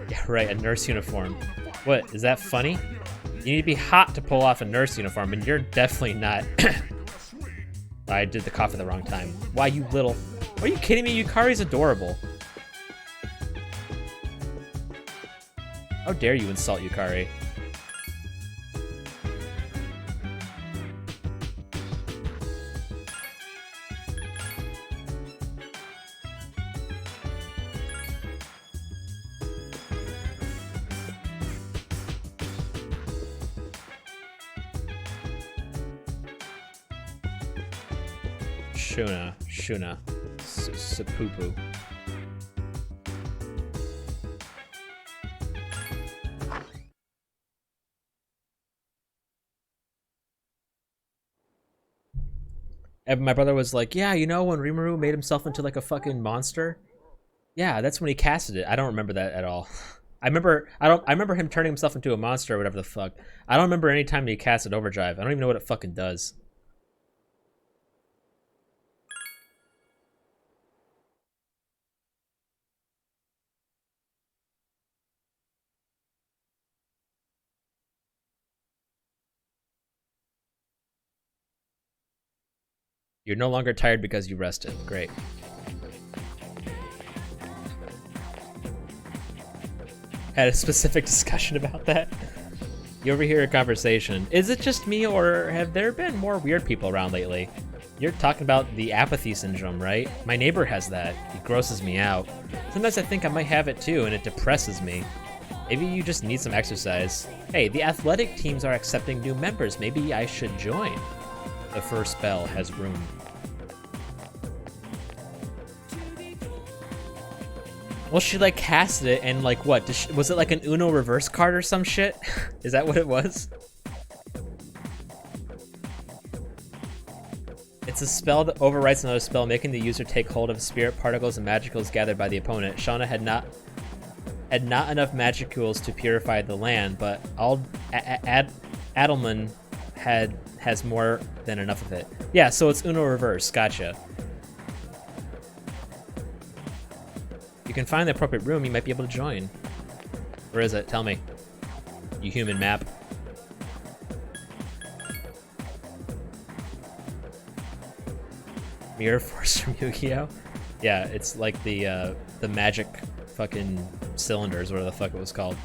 Yeah, right, a nurse uniform. What, is that funny? You need to be hot to pull off a nurse uniform, and you're definitely not. I did the cough at the wrong time. Why, you little... Are you kidding me? Yukari's adorable. How dare you insult Yukari? Shuna. Sapupu. And my brother was like, yeah, you know when Rimuru made himself into like a fucking monster? Yeah, that's when he casted it. I don't remember that at all. I remember him turning himself into a monster or whatever the fuck. I don't remember any time that he casted Overdrive. I don't even know what it fucking does. You're no longer tired because you rested. Great. Had a specific discussion about that. You overhear a conversation. Is it just me, or have there been more weird people around lately? You're talking about the apathy syndrome, right? My neighbor has that. It grosses me out. Sometimes I think I might have it too, and it depresses me. Maybe you just need some exercise. Hey, the athletic teams are accepting new members. Maybe I should join. The first spell has room. Well, she like casted it and like what? Was it like an Uno reverse card or some shit? Is that what it was? It's a spell that overwrites another spell, making the user take hold of spirit particles and magicals gathered by the opponent. Shauna had not enough magicals to purify the land, but Adelman has more than enough of it. Yeah, so it's Uno reverse. Gotcha. You can find the appropriate room, you might be able to join. Where is it? Tell me. You human map. Mirror Force from Yu-Gi-Oh? Yeah, it's like the magic fucking cylinders, whatever the fuck it was called.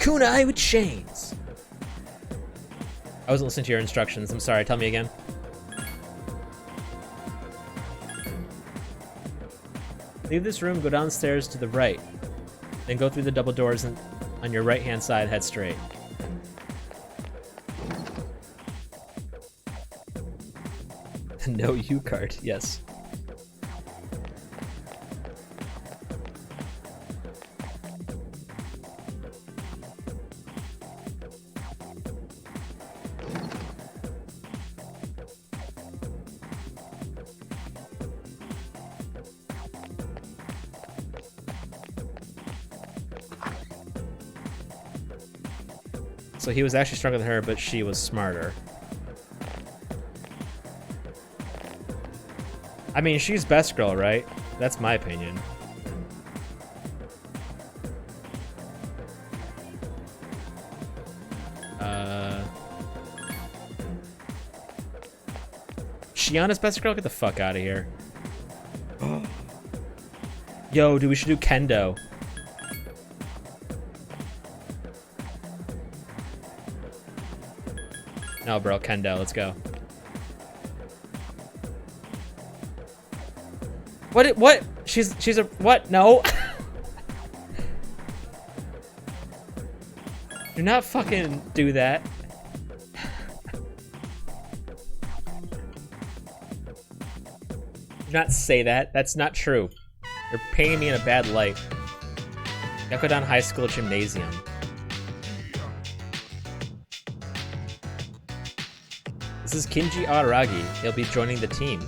Kunai with chains. I wasn't listening to your instructions. I'm sorry. Tell me again. Leave this room, go downstairs to the right. Then go through the double doors and on your right-hand side, head straight. No U card, yes. So he was actually stronger than her, but she was smarter. I mean, she's best girl, right? That's my opinion. Shiana's best girl? Get the fuck out of here. Yo, dude, we should do kendo. No, bro, kendo, let's go. What? She's a, what? No. Do not fucking do that. Do not say that. That's not true. You're painting me in a bad light. Yakudan High School Gymnasium. This is Kinji Araragi. He'll be joining the team.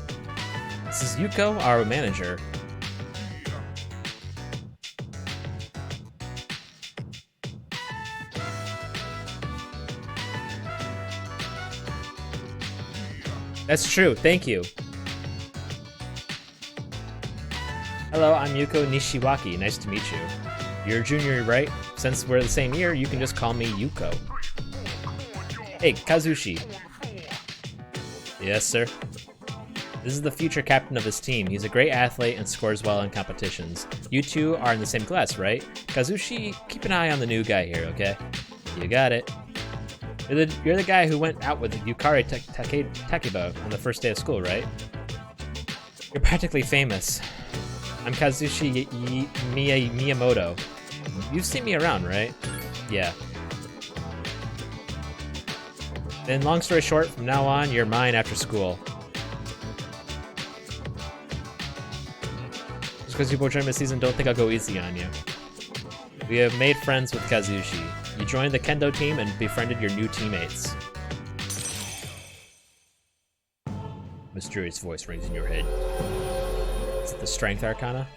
This is Yuko, our manager. That's true, thank you. Hello, I'm Yuko Nishiwaki. Nice to meet you. You're a junior, right? Since we're the same year, you can just call me Yuko. Hey, Kazushi. Yes, sir. This is the future captain of his team. He's a great athlete and scores well in competitions. You two are in the same class, right? Kazushi, keep an eye on the new guy here, okay? You got it. You're the guy who went out with Yukari Takiba on the first day of school, right? You're practically famous. I'm Kazushi Miyamoto. You've seen me around, right? Yeah. Then, long story short, from now on, you're mine after school. Just because people join this season, don't think I'll go easy on you. We have made friends with Kazushi. You joined the kendo team and befriended your new teammates. Mysterious voice rings in your head. Is it the Strength Arcana?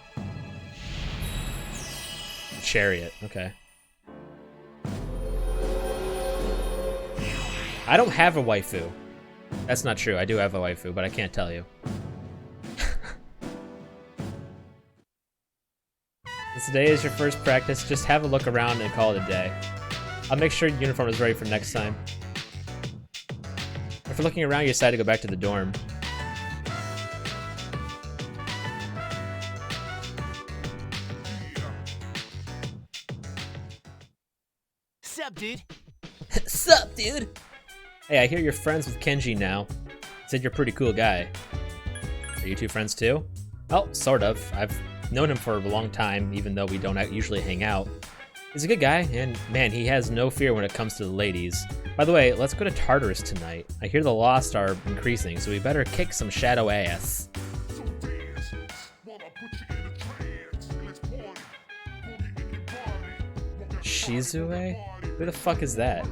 Chariot, okay. I don't have a waifu. That's not true. I do have a waifu, but I can't tell you. Since today is your first practice, just have a look around and call it a day. I'll make sure your uniform is ready for next time. After looking around, you decide to go back to the dorm. Sup, dude? Sup, dude? Hey, I hear you're friends with Kenji now. Said you're a pretty cool guy. Are you two friends too? Well, sort of. I've known him for a long time, even though we don't usually hang out. He's a good guy, and man, he has no fear when it comes to the ladies. By the way, let's go to Tartarus tonight. I hear the Lost are increasing, so we better kick some shadow ass. Shizue? Who the fuck is that?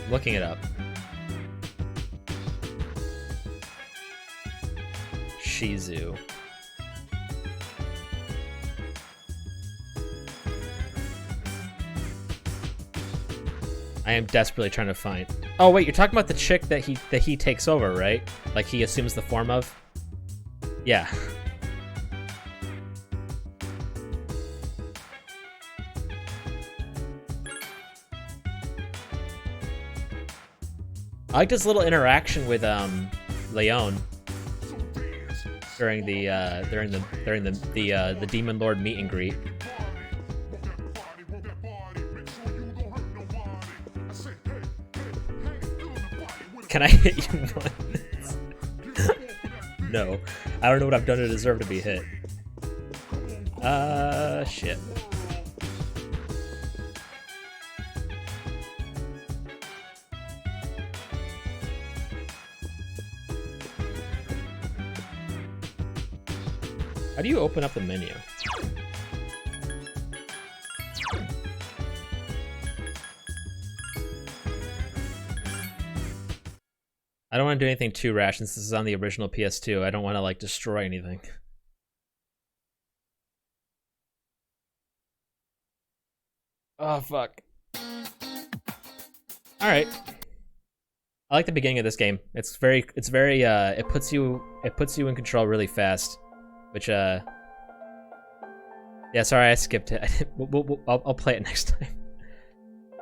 Looking it up. Shizu. I am desperately trying to find. Oh wait, you're talking about the chick that he takes over, right? Like he assumes the form of? Yeah. I liked his little interaction with Leon during the Demon Lord meet and greet. Can I hit you once? No. I don't know what I've done to deserve to be hit. Shit. How do you open up the menu? I don't want to do anything too rash since this is on the original PS2. I don't want to, like, destroy anything. Oh, fuck. Alright. I like the beginning of this game. It's very, it puts you in control really fast. Which, yeah, sorry I skipped it. I'll play it next time.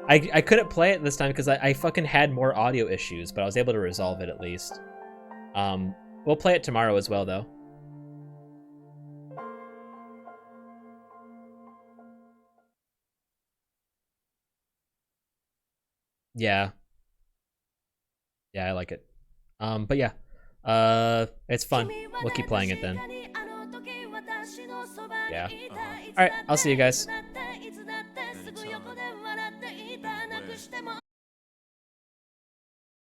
I couldn't play it this time because I fucking had more audio issues, but I was able to resolve it at least. We'll play it tomorrow as well, though. Yeah. Yeah, I like it. But yeah. It's fun. We'll keep playing it then. Yeah. Alright, I'll see you guys.